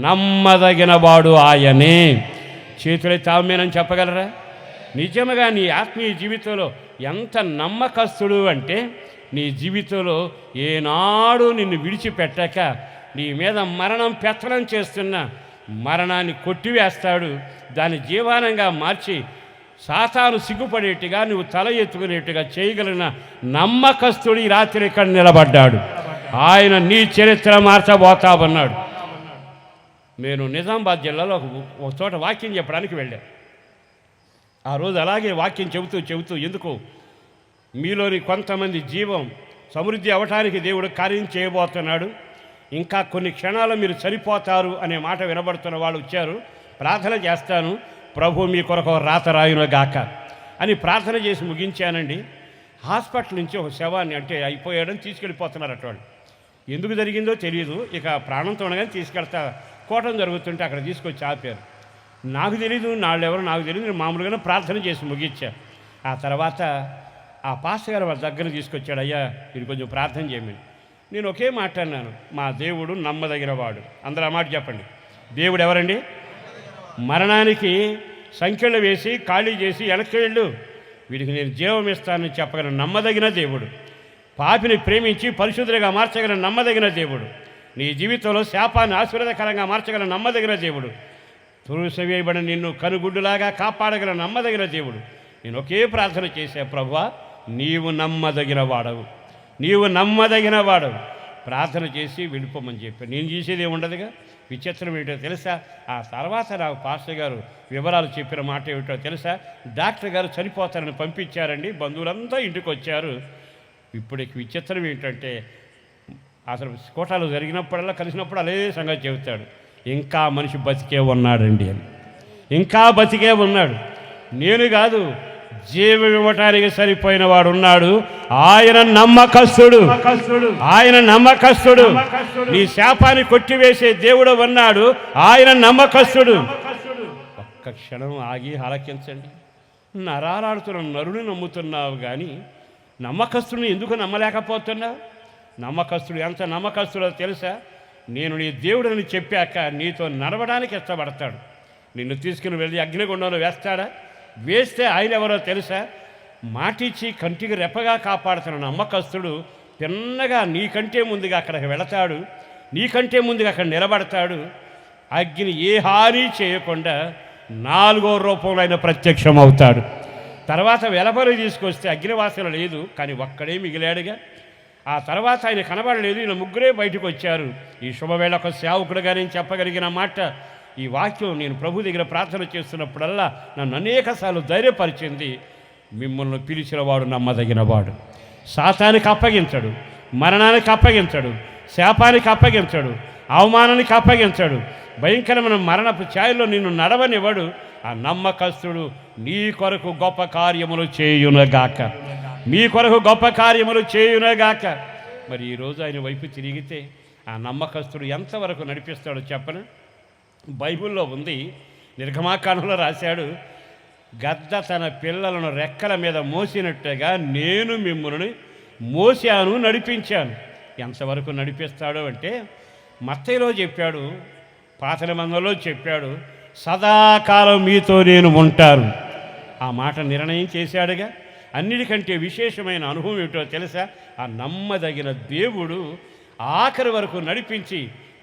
నమ్మదగినవాడు ఆయనే. చేతులే తామేనని చెప్పగలరా? నిజంగా నీ ఆత్మీయ జీవితంలో ఎంత నమ్మకస్తుడు అంటే, నీ జీవితంలో ఏనాడు నిన్ను విడిచిపెట్టక నీ మీద మరణం పెత్తనం చేస్తున్న మరణాన్ని కొట్టివేస్తాడు, దాన్ని జీవానంగా మార్చి సాతాను సిగ్గుపడేట్టుగా నువ్వు తల ఎత్తుకునేట్టుగా చేయగలిగిన నమ్మకస్తుడు ఈ రాత్రి ఇక్కడ నిలబడ్డాడు. ఆయన నీ చరిత్ర మార్చబోతామన్నాడు. నేను నిజామాబాద్ జిల్లాలో ఒక చోట వాక్యం చెప్పడానికి వెళ్ళాను. ఆ రోజు అలాగే వాక్యం చెబుతూ ఎందుకు మీలోని కొంతమంది జీవం సమృద్ధి అవటానికి దేవుడు కార్యం చేయబోతున్నాడు, ఇంకా కొన్ని క్షణాలు మీరు చనిపోతారు అనే మాట వినబడుతున్న వాళ్ళు వచ్చారు. ప్రార్థన చేస్తాను, ప్రభు మీ కొరకు రాత రాయును గాక అని ప్రార్థన చేసి ముగించానండి. హాస్పిటల్ నుంచి ఒక శవాన్ని, అంటే అయిపోయాడని తీసుకెళ్ళిపోతున్నారు అటువంటి. ఎందుకు జరిగిందో తెలియదు. ఇక ప్రాణంతో ఉండగానే తీసుకెళ్తా కోటం జరుగుతుంటే అక్కడ తీసుకొచ్చి ఆపారు. నాకు తెలీదు, నాళ్ళెవరో నాకు తెలియదు. నేను మామూలుగానే ప్రార్థన చేసి ముగించా. ఆ తర్వాత ఆ పాస్టర్ గారు వాళ్ళ దగ్గర తీసుకొచ్చాడు. అయ్యా మీరు కొంచెం ప్రార్థన చేయమని. నేను ఒకే మాట అన్నాను, మా దేవుడు నమ్మదగినవాడు. అందరూ ఆ మాట చెప్పండి. దేవుడు ఎవరండి? మరణానికి సంఖ్యలు వేసి ఖాళీ చేసి వెనక్కి వెళ్ళు, వీడికి నేను జీవం ఇస్తానని చెప్పగల నమ్మదగిన దేవుడు. పాపిని ప్రేమించి పరిశుద్ధులుగా మార్చగల నమ్మదగిన దేవుడు. నీ జీవితంలో శాపాన్ని ఆశీర్వాదకరంగా మార్చగల నమ్మదగిన దేవుడు. తులసివేయబడిన నిన్ను కనుగుడ్డులాగా కాపాడగల నమ్మదగిన దేవుడు. నేను ఒకే ప్రార్థన చేశా, ప్రభువా నీవు నమ్మదగిన వాడవు, నీవు నమ్మదగిన వాడవు. ప్రార్థన చేసి వెళ్ళిపోమని చెప్పాను. నేను చేసేది ఏముండదుగా. విచిత్రం ఏమిటో తెలుసా? ఆ తర్వాత నాకు పాస్టర్ గారు వివరాలు చెప్పిన మాట ఏమిటో తెలుసా? డాక్టర్ గారు చనిపోతారని పంపించారండి. బంధువులంతా ఇంటికి వచ్చారు. ఇప్పుడు విచిత్రం ఏంటంటే, అసలు కోటాలు జరిగినప్పుడల్లా కలిసినప్పుడు అదే సంగతి చెబుతాడు, ఇంకా మనిషి బతికే ఉన్నాడండి అని. ఇంకా బతికే ఉన్నాడు. నేను కాదు, జీవం ఇవ్వటానికి సరిపోయిన వాడు ఉన్నాడు. ఆయన నమ్మకస్తుడు, ఆయన నమ్మకస్తుడు. నీ శాపాన్ని కొట్టివేసే దేవుడు ఉన్నాడు, ఆయన నమ్మకస్తుడు. ఒక్క క్షణం ఆగి ఆలకించండి. నరాలాడుతున్న నరుని నమ్ముతున్నావు కానీ నమ్మకస్తుడిని ఎందుకు నమ్మలేకపోతున్నావు? నమ్మకస్తుడు ఎంత నమ్మకస్తుడో తెలుసా? నేను నీ దేవుడని చెప్పాక నీతో నడవడానికి ఇష్టపడతాడు. నిన్ను తీసుకుని వెళ్ళి అగ్నిగుండంలో వేస్తాడా? వేస్తే ఆయన ఎవరో తెలుసా? మాటిచ్చి కంటికి రెప్పగా కాపాడుతున్న నమ్మకస్తుడు తిన్నగా నీకంటే ముందుగా అక్కడికి వెళతాడు, నీకంటే ముందుగా అక్కడ నిలబడతాడు. అగ్ని ఏ హాని చేయకుండా 4వ రూపంలో ఆయన ప్రత్యక్షం అవుతాడు. తర్వాత వెలబలి తీసుకొస్తే అగ్నివాసన లేదు, కానీ ఒక్కడే మిగిలాడుగా. ఆ తర్వాత ఆయన కనబడలేదు, ఈయన ముగ్గురే బయటకు వచ్చారు. ఈ శుభవేళ ఒక సేవకుడుగా నేను చెప్పగలిగిన మాట ఈ వాక్యం. నేను ప్రభు దగ్గర ప్రార్థన చేస్తున్నప్పుడల్లా నన్ను అనేకసార్లు ధైర్యపరిచింది. మిమ్మల్ని పిలిచిన వాడు నమ్మదగినవాడు. సాతానికి అప్పగించడు, మరణానికి అప్పగించడు, శాపానికి అప్పగించడు, అవమానానికి అప్పగించడు, భయంకరమైన మరణపు ఛాయలో నిన్ను నడవనివ్వడు. ఆ నమ్మకస్తుడు నీ కొరకు గొప్ప కార్యములు చేయునగాక, మీ కొరకు గొప్ప కార్యములు చేయునగాక. మరి ఈరోజు ఆయన వైపు తిరిగితే ఆ నమ్మకస్తుడు ఎంతవరకు నడిపిస్తాడో చెప్పను. బైబిల్లో ఉంది, నిర్గమాకాండంలో రాశాడు, గద్ద తన పిల్లలను రెక్కల మీద మోసినట్టుగా నేను మిమ్మల్ని మోసాను, నడిపించాను. ఎంతవరకు నడిపిస్తాడో అంటే మత్తయిలో చెప్పాడు, పాత నిబంధనలో చెప్పాడు, సదాకాలం మీతో నేను ఉంటాను. ఆ మాట నిర్ణయం చేశాడుగా. అన్నిటికంటే విశేషమైన అనుభవం ఏమిటో తెలుసా? ఆ నమ్మదగిన దేవుడు ఆఖరి వరకు నడిపించి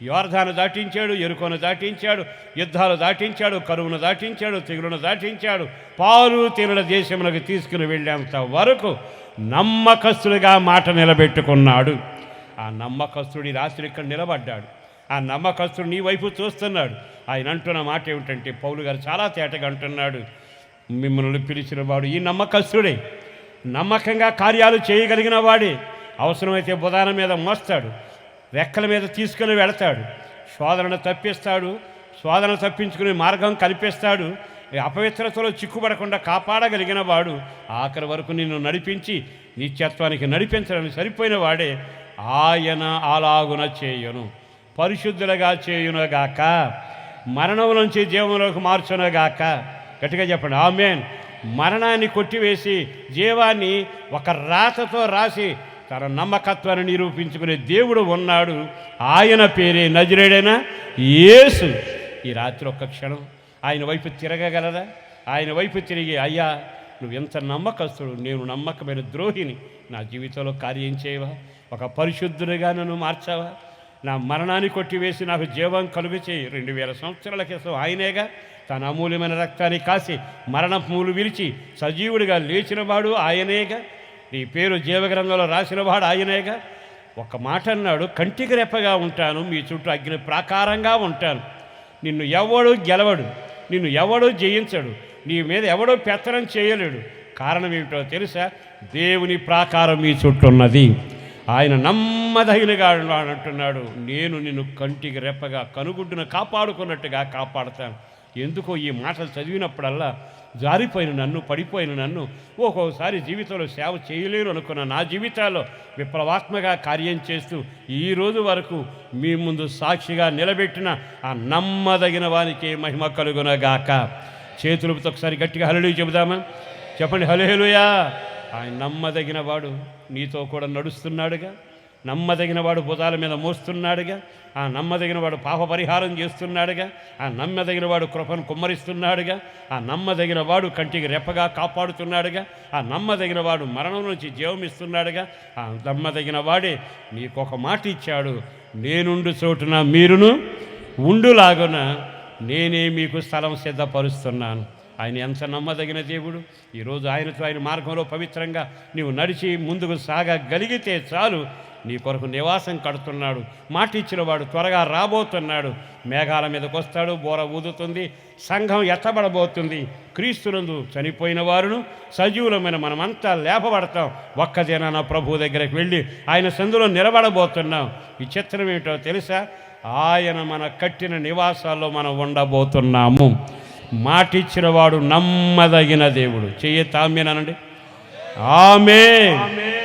యోర్దాను దాటించాడు, ఎరుకోను దాటించాడు, యుద్ధాలు దాటించాడు, కరువును దాటించాడు, తెగులును దాటించాడు, పాలు తేనెల దేశములకు తీసుకుని వెళ్ళేంత వరకు నమ్మకస్తుడిగా మాట నిలబెట్టుకున్నాడు. ఆ నమ్మకస్తుడి రాత్రి ఇక్కడ నిలబడ్డాడు. ఆ నమ్మకస్తుడు నీ వైపు చూస్తున్నాడు. ఆయన అంటున్న మాట ఏమిటంటే, పౌలు గారు చాలా తేటగా అంటున్నాడు, మిమ్మల్ని పిలిచిన వాడు ఈ నమ్మకస్తుడే, నమ్మకంగా కార్యాలు చేయగలిగిన వాడే. అవసరమైతే బుధాన మీద మోస్తాడు, రెక్కల మీద తీసుకుని వెళతాడు, శోధనను తప్పిస్తాడు, శోధన తప్పించుకునే మార్గం కల్పిస్తాడు. అపవిత్రతలో చిక్కుపడకుండా కాపాడగలిగిన వాడు ఆఖరి వరకు నిన్ను నడిపించి నిత్యత్వానికి నడిపించడానికి సరిపోయిన వాడే. ఆయన అలాగున చేయును, పరిశుద్ధులుగా చేయునుగాక. మరణం నుంచి జీవంలోకి మార్చునగాక. గట్టిగా చెప్పండి ఆమేన్. మరణాన్ని కొట్టివేసి జీవాన్ని ఒక రాతతో రాసి తన నమ్మకత్వాన్ని నిరూపించుకునే దేవుడు ఉన్నాడు. ఆయన పేరే నజరేయుడైన యేసు. ఈ రాత్రి ఒక్క క్షణం ఆయన వైపు తిరగగలరా? ఆయన వైపు తిరిగి, అయ్యా నువ్వు ఎంత నమ్మకస్తుడు, నేను నమ్మకమైన ద్రోహిని, నా జీవితంలో కార్యం చేయవా? ఒక పరిశుద్ధుడిగా నన్ను మార్చావా? నా మరణాన్ని కొట్టివేసి నాకు జీవం కలుగు చేయి. 2000 సంవత్సరాల క్రితం ఆయనేగా తన అమూల్యమైన రక్తాన్ని కాసి మరణమూలు విరిచి సజీవుడిగా లేచినవాడు ఆయనేగా. నీ పేరు జీవగ్రంథంలో రాసినవాడు ఆయనేగా. ఒక మాట అన్నాడు, కంటికి రెప్పగా ఉంటాను, మీ చుట్టూ అగ్ని ప్రాకారంగా ఉంటాను. నిన్ను ఎవడు గెలవడు, నిన్ను ఎవడో జయించడు, నీ మీద ఎవడో పెత్తనం చేయలేడు. కారణం ఏమిటో తెలుసా? దేవుని ప్రాకారం మీ చుట్టూ ఉన్నది. ఆయన నమ్మదగినగా అంటున్నాడు, నేను నిన్ను కంటికి రెప్పగా కనుగుడ్డున కాపాడుకున్నట్టుగా కాపాడుతాను. ఎందుకో ఈ మాటలు చదివినప్పుడల్లా జారిపోయిన నన్ను, పడిపోయిన నన్ను, ఒక్కోసారి జీవితంలో సేవ చేయలేరు అనుకున్న నా జీవితాల్లో విప్లవాత్మగా కార్యం చేస్తూ ఈ రోజు వరకు మీ ముందు సాక్షిగా నిలబెట్టిన ఆ నమ్మదగిన వానికి మహిమ కలుగునగాక. చేతులతో ఒకసారి గట్టిగా హల్లెలూయా చెబుదామా? చెప్పండి హల్లెలూయా. ఆయన నమ్మదగిన వాడు, నీతో కూడా నడుస్తున్నాడుగా. నమ్మదగిన వాడు భుజాల మీద మోస్తున్నాడుగా. ఆ నమ్మదగిన వాడు పాప పరిహారం చేస్తున్నాడుగా. ఆ నమ్మదగిన వాడు కృపను కుమ్మరిస్తున్నాడుగా. ఆ నమ్మదగిన వాడు కంటికి రెప్పగా కాపాడుతున్నాడుగా. ఆ నమ్మదగిన వాడు మరణం నుంచి జీవం ఇస్తున్నాడుగా. ఆ నమ్మదగిన వాడే నీకొక మాట ఇచ్చాడు, నేనుండు చోటున మీరును ఉండులాగున నేనే మీకు స్థలం సిద్ధపరుస్తున్నాను. ఆయన ఎంత నమ్మదగిన దేవుడు. ఈరోజు ఆయనతో ఆయన మార్గంలో పవిత్రంగా నీవు నడిచి ముందుకు సాగగలిగితే చాలు, నీ కొరకు నివాసం కడుతున్నాడు. మాట ఇచ్చిన వాడు త్వరగా రాబోతున్నాడు. మేఘాల మీదకి వస్తాడు, బోర ఊదుతుంది, సంఘం ఎత్తబడబోతుంది. క్రీస్తునందు చనిపోయిన వారును సజీవులమైన మనమంతా లేపబడతాం. ఒక్కదేనా ప్రభు దగ్గరికి వెళ్ళి ఆయన సందులో నిలబడబోతున్నాం. ఈ చిత్రం ఏమిటో తెలుసా? ఆయన మన కట్టిన నివాసాల్లో మనం ఉండబోతున్నాము. మాటిచ్చిన వాడు నమ్మదగిన దేవుడు. చెయ్యతామేనండి ఆమేన్.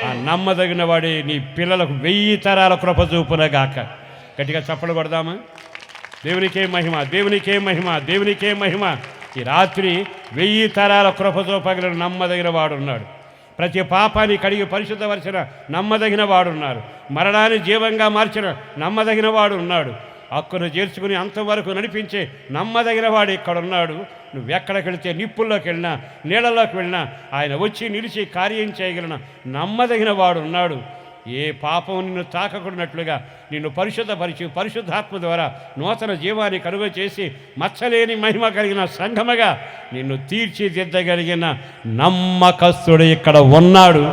ఆ నమ్మదగిన వాడే నీ పిల్లలకు 1000 తరాల కృప చూపునగాక. గట్టిగా చప్పలు కొడదామా? దేవునికే మహిమ, దేవునికే మహిమ, దేవునికే మహిమ. ఈ రాత్రి 1000 తరాల కృప చూపగలిగిన నమ్మదగిన వాడున్నాడు. ప్రతి పాపాన్ని కడిగి పరిశుద్ధపరిచిన నమ్మదగిన వాడున్నారు. మరణాన్ని జీవంగా మార్చిన నమ్మదగిన వాడు ఉన్నాడు. హక్కును చేర్చుకుని అంతవరకు నడిపించే నమ్మదగిన వాడు ఇక్కడ ఉన్నాడు. నువ్వు ఎక్కడికి వెళితే, నిప్పుల్లోకి వెళ్ళినా, నీళ్ళలోకి వెళ్ళినా ఆయన వచ్చి నిలిచి కార్యం చేయగలిగిన నమ్మదగిన వాడు ఉన్నాడు. ఏ పాపం నిన్ను తాకకున్నట్లుగా నిన్ను పరిశుద్ధపరిచి పరిశుద్ధాత్మ ద్వారా నూతన జీవాన్ని కలుగ చేసి మచ్చలేని మహిమ కలిగిన సంఘముగా నిన్ను తీర్చిదిద్దగలిగిన నమ్మకస్తుడు ఇక్కడ ఉన్నాడు.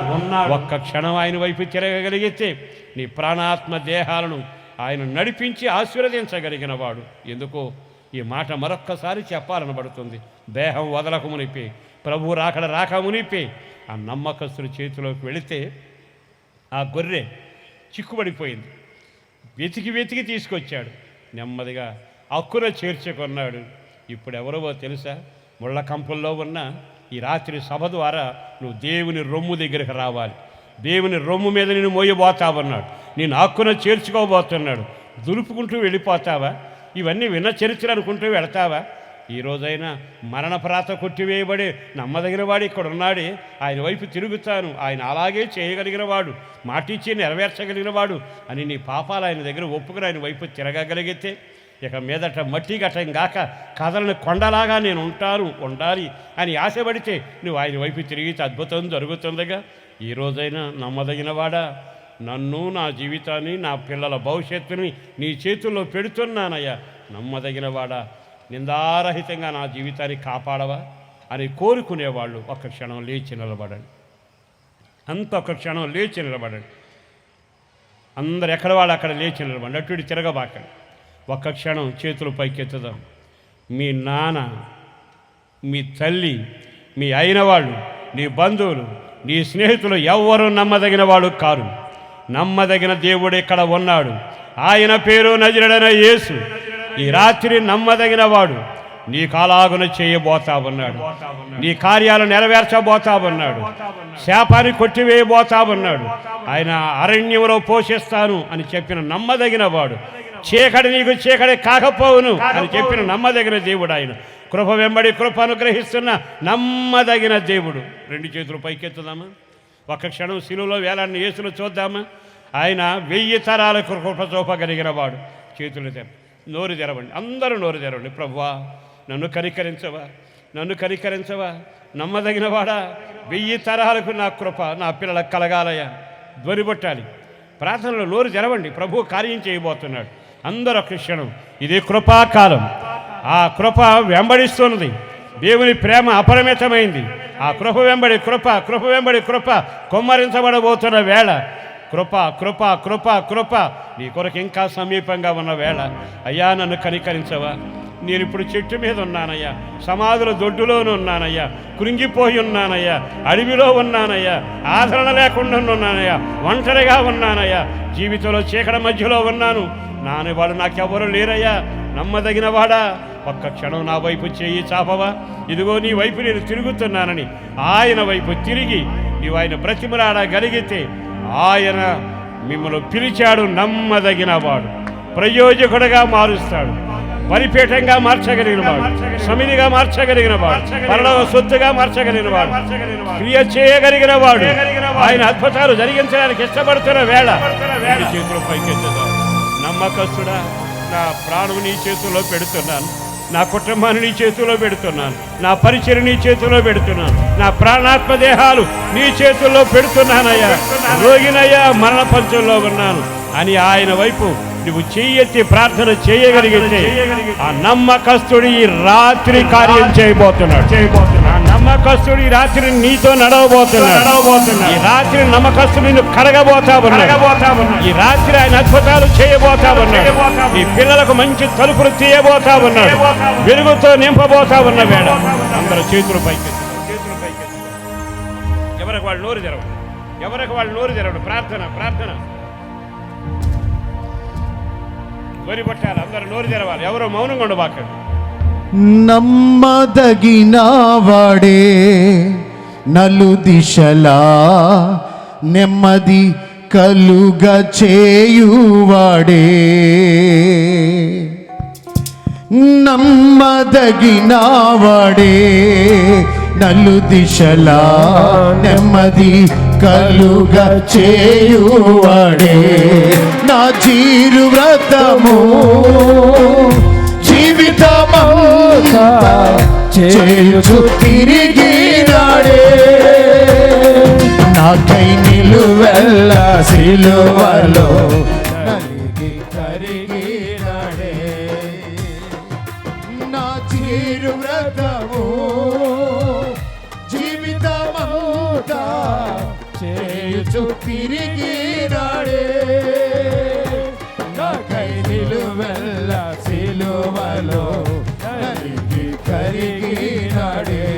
ఒక్క క్షణం ఆయన వైపు తిరగగలిగితే నీ ప్రాణాత్మ దేహాలను ఆయన నడిపించి ఆశీర్వదించగలిగిన వాడు. ఎందుకో ఈ మాట మరొక్కసారి చెప్పాలనబడుతుంది. దేహం వదలకు మునిపి, ప్రభు రాక మునిపి ఆ నమ్మకస్తుడి చేతిలోకి వెళితే ఆ గొర్రె చిక్కుబడిపోయింది. వెతికి తీసుకొచ్చాడు. నెమ్మదిగా హక్కున చేర్చుకున్నాడు. ఇప్పుడు ఎవరో తెలుసా? ముళ్ళ కంపుల్లో ఉన్న ఈ రాత్రి సభ ద్వారా నువ్వు దేవుని రొమ్ము దగ్గరికి రావాలి. దేవుని రొమ్ము మీద నేను మోయబోతావన్నాడు. నేను హక్కున చేర్చుకోబోతున్నాడు. దులుపుకుంటూ వెళ్ళిపోతావా? ఇవన్నీ విన్న చరిత్ర అనుకుంటూ వెళతావా? ఈ రోజైనా మరణప్రాత కొట్టివేయబడి నమ్మదగిన వాడు ఇక్కడ ఉన్నాడే, ఆయన వైపు తిరుగుతాను, ఆయన అలాగే చేయగలిగిన వాడు, మాటిచ్చి నెరవేర్చగలిగిన వాడు అని నీ పాపాలు ఆయన దగ్గర ఒప్పుకుని ఆయన వైపు తిరగగలిగితే ఇక మీదట మట్టి గట్టం గాక కథలను కొండలాగా నేను ఉండాలి అని ఆశపడితే నువ్వు ఆయన వైపు తిరిగితే అద్భుతం జరుగుతుందిగా. ఈ రోజైనా నమ్మదగిన వాడా, నన్ను, నా జీవితాన్ని, నా పిల్లల భవిష్యత్తుని నీ చేతుల్లో పెడుతున్నానయ్యా, నమ్మదగిన వాడా, నిందారహితంగా నా జీవితాన్ని కాపాడవా అని కోరుకునేవాళ్ళు ఒక్క క్షణం లేచి నిలబడండి. ఒక్క క్షణం లేచి నిలబడండి. అందరు ఎక్కడ వాళ్ళు అక్కడ లేచి నిలబడండి. అటు ఇటు తిరగబాకండి. ఒక్క క్షణం చేతులు పైకెత్తుదాం. మీ నాన్న, మీ తల్లి, మీ అయిన వాళ్ళు, నీ బంధువులు, నీ స్నేహితులు ఎవ్వరూ నమ్మదగిన వాడు కారు. నమ్మదగిన దేవుడు ఇక్కడ ఉన్నాడు. ఆయన పేరు నజరేయుడైన యేసు. ఈ రాత్రి నమ్మదగిన వాడు నీకు అలాగున చేయబోతా ఉన్నాడు. నీ కార్యాలు నెరవేర్చబోతా ఉన్నాడు. శాపాన్ని కొట్టివేయబోతా ఉన్నాడు. ఆయన అరణ్యంలో పోషిస్తాను అని చెప్పిన నమ్మదగిన వాడు చీకటి నీకు చీకటి కాకపోవును అని చెప్పిన నమ్మదగిన దేవుడు ఆయన. కృప వెంబడి కృప అనుగ్రహిస్తున్న నమ్మదగిన దేవుడు. రెండు చేతులు పైకెత్తుదామా, ఒక్క క్షణం శిలువలో వేలాన్ని యేసును చూద్దామా. ఆయన 1000 తరాలకు కృప చూపగలిగిన వాడు. చేతులు నోరు తెరవండి, అందరూ నోరు తెరవండి. ప్రభువా నన్ను కనికరించవా, నన్ను కనికరించవా, నమ్మదగిన వాడా, 1000 తరాలకు నా కృప నా పిల్లలకు కలగాలయ్యా. ధ్వనిపట్టాలి, ప్రార్థనలో నోరు తెరవండి. ప్రభు కార్యం చేయబోతున్నాడు. అందరూ ఒక్క క్షణం, ఇది కృపాకాలం. ఆ కృప వెంబడిస్తున్నది. దేవుని ప్రేమ అపరిమితమైంది. ఆ కృప వెంబడి కృప, కృప వెంబడి కృప కొమ్మరించబడబోతున్న వేళ. కృప కృప కృప కృప నీ కొరకు ఇంకా సమీపంగా ఉన్న వేళ. అయ్యా నన్ను కనికరించవా, నేను ఇప్పుడు చెట్టు మీద ఉన్నానయ్యా, సమాధుల దొడ్డులోనూ ఉన్నానయ్యా, కృంగిపోయి ఉన్నానయ్యా, అడవిలో ఉన్నానయ్యా, ఆదరణ లేకుండా ఉన్నానయ్యా, ఒంటరిగా ఉన్నానయ్యా, జీవితంలో చీకటి మధ్యలో ఉన్నాను, నానేవాడు నాకెవరు లేరయ్యా. నమ్మదగిన వాడా, ఒక్క క్షణం నా వైపు చేయి చాపవా. ఇదిగో నీ వైపు నేను తిరుగుతున్నానని ఆయన వైపు తిరిగి నీవు ఆయన బ్రతిమలాడగలిగితే ఆయన మిమ్మల్ని పిలిచాడు. నమ్మదగిన వాడు, ప్రయోజకుడుగా మారుస్తాడు, బలిపీఠంగా మార్చగలిగిన వాడు, సమితిగా మార్చగలిగిన వాడు, పరలోక సొత్తుగా మార్చగలిగిన వాడు, క్రియ చేయగలిగిన వాడు. ఆయన అద్భుతాలు జరిగించడానికి ఇష్టపడుతున్న వేళ చేతులు పైకెత్తుదా. నమ్మకస్తుడా, నా ప్రాణం నీ చేతుల్లో పెడుతున్నాను, నా కుటుంబాన్ని నీ చేతుల్లో పెడుతున్నాను, నా పరిచయం నీ చేతుల్లో పెడుతున్నాను, నా ప్రాణాత్మ దేహాలు నీ చేతుల్లో పెడుతున్నానయ్యా. రోగినయ్యా, మరణ పంచంలో ఉన్నాను అని ఆయన వైపు నువ్వు చెయ్యెత్తి ప్రార్థన చేయగలిగితే ఆ నమ్మకస్తుడు ఈ రాత్రి కార్యం చేయబోతున్నాడు. ఆ నమ్మకస్తుడు ఈ రాత్రి నీతో నడవబోతున్నాడు. ఈ రాత్రి నమ్మకస్తుడు నిన్ను కడగబోతా ఉన్నాడు. ఈ రాత్రి ఆయన అద్భుతాలు చేయబోతా ఉన్నాడు. ఈ పిల్లలకు మంచి తలుపులు తీయబోతా ఉన్నాడు. వెలుగుతో నింపబోతా ఉన్న వేళ అందరూ చేతులు పైకి, చేతులు పైకి. ఎవరికి వాళ్ళు నోరు తెరవండి, ఎవరికి వాళ్ళు నోరు తెరవండి. ప్రార్థన ప్రార్థన వరి పట్టాలి, అందరూ నోరు తెరవాలి, ఎవరో మౌనంగా ఉండబాకండి. నమ్మదగిన వాడే, నలు దిశలా నెమ్మది కలుగ చేయువాడే. నమ్మదగిన వాడే, నలు దిశలా నెమ్మది కలుగ చేయువాడే. నా జీరు వ్రతము జీవితమంతా చేయుచు తిరిగినాడే. నాకై నిలువెల్ల సిలువలో నలిగి కరిగినాడే. నా జీరు వ్రతము జీవితమంతా చేయుచు తిరిగినాడే. నాకై నిలువెల్ల సిలువలో నలిగి కరిగినాడే.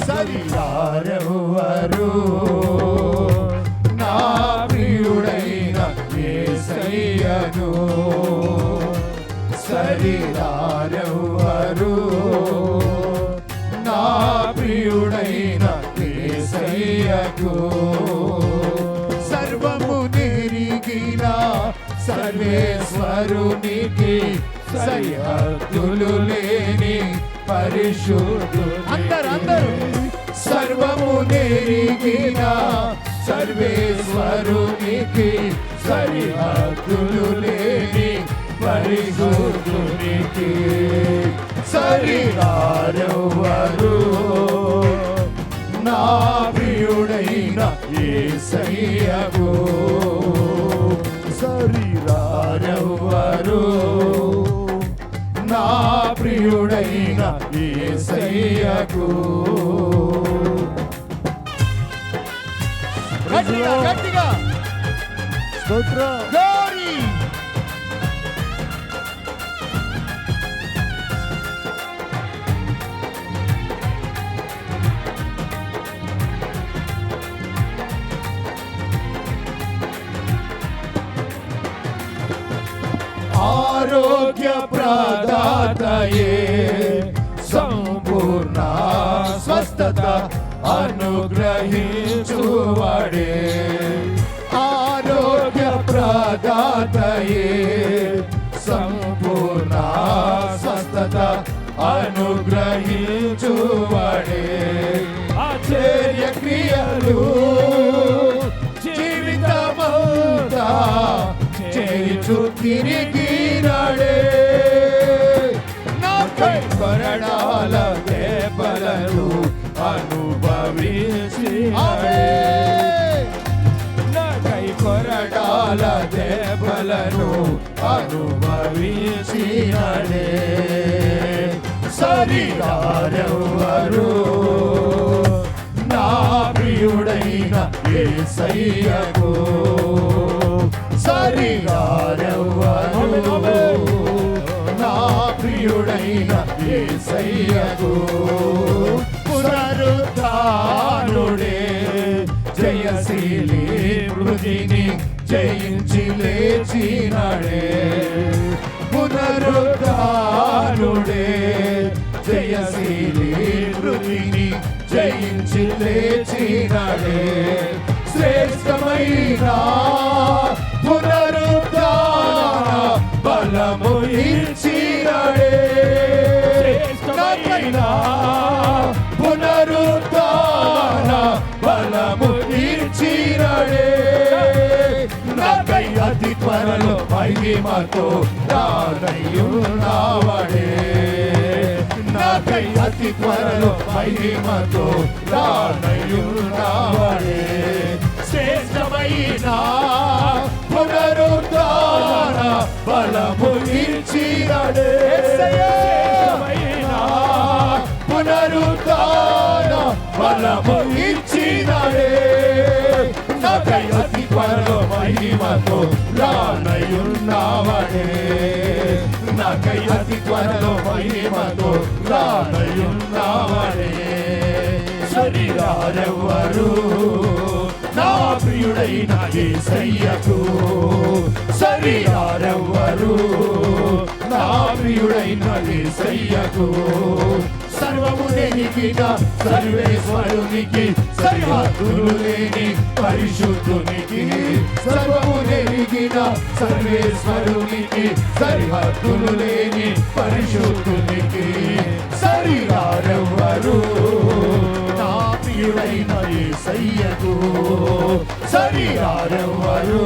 సరియారెవ్వరు నా ప్రియుడైన యేసయ్యను, సరియారెవ్వరు నా ప్రియుడైన యేసయ్యకు. సర్వము నెరిగిన సర్వేశ్వరునికి సరిహద్దులు లేని పరిశుద్ధుడు. అందరూ సర్వము నెరిగిన సర్వేశ్వరునికి సరిహద్దులు లేని పరిశుద్ధునికి. సరిగారెవ్వరు నా ప్రియుడైన యేసయ్యకు, సరిగారెవ్వరు నా ప్రియుడైన యేసయ్యకు. గట్టిగా గట్టిగా స్తోత్రం. గ్లోరీ. ఆరోగ్య ప్రదాతయే, సంపూర్ణ స్వస్థత అనుగ్రహించువాడే. ఆరోగ్య ప్రదాతయే, అనుగ్రహించువాడే ఆశ్చర్య క్రియలు జీవితమంతా చేయుచు తిరిగినాడే నాకై కొరడాల దెబ్బలను అనుభవించినాడే నాకై కొరడాల దెబ్బలను అనుభవించినాడే సరిగారెవ్వరు నా ప్రియుడైన యేసయ్యకు సరిగారెవ్వరు నా ప్రియుడైన యేసయ్యకు పునరుద్ధానుడే జయశీలి మృతిని జయించి లేచినాడే పునరుద్ధానుడే జయశీలి మృతిని జయించి లేచినాడే శ్రేష్టమైన పునరుద్ధాన బలము ఇచ్చినాడే శ్రేష్టమైన పునరుద్ధాన బలము ఇచ్చినాడే నాకై అతి త్వరలో మహిమతో రానయ్యున్నావడే నాకై అతి త్వరలో మహిమతో రానయ్యున్నావడే శ్రేష్టమైన పునరుద్ధాన బలము ఇచ్చినాడే శ్రేష్టమైన పునరుద్ధాన బలము ఇచ్చినాడే నాకై అతి త్వరలో మహిమతో రానయ్యున్నావడే నాకై అతి త్వరలో మహిమతో రానయ్యున్నావడే శరీరారెవ్వరు నా ప్రియుడైన యేసయ్యకు శరీరారెవ్వరు నా ప్రియుడైన యేసయ్యకు సర్వము నెరిగిన సర్వేశ్వరునికి సరిహద్దులు లేని పరిశుద్ధునికి సర్వము నెరిగిన సర్వేశ్వరునికి సరిహద్దులు లేని పరిశుద్ధునికి శరీరారెవ్వరు నా ప్రియుడైన యేసయ్యకు శరీరారెవ్వరు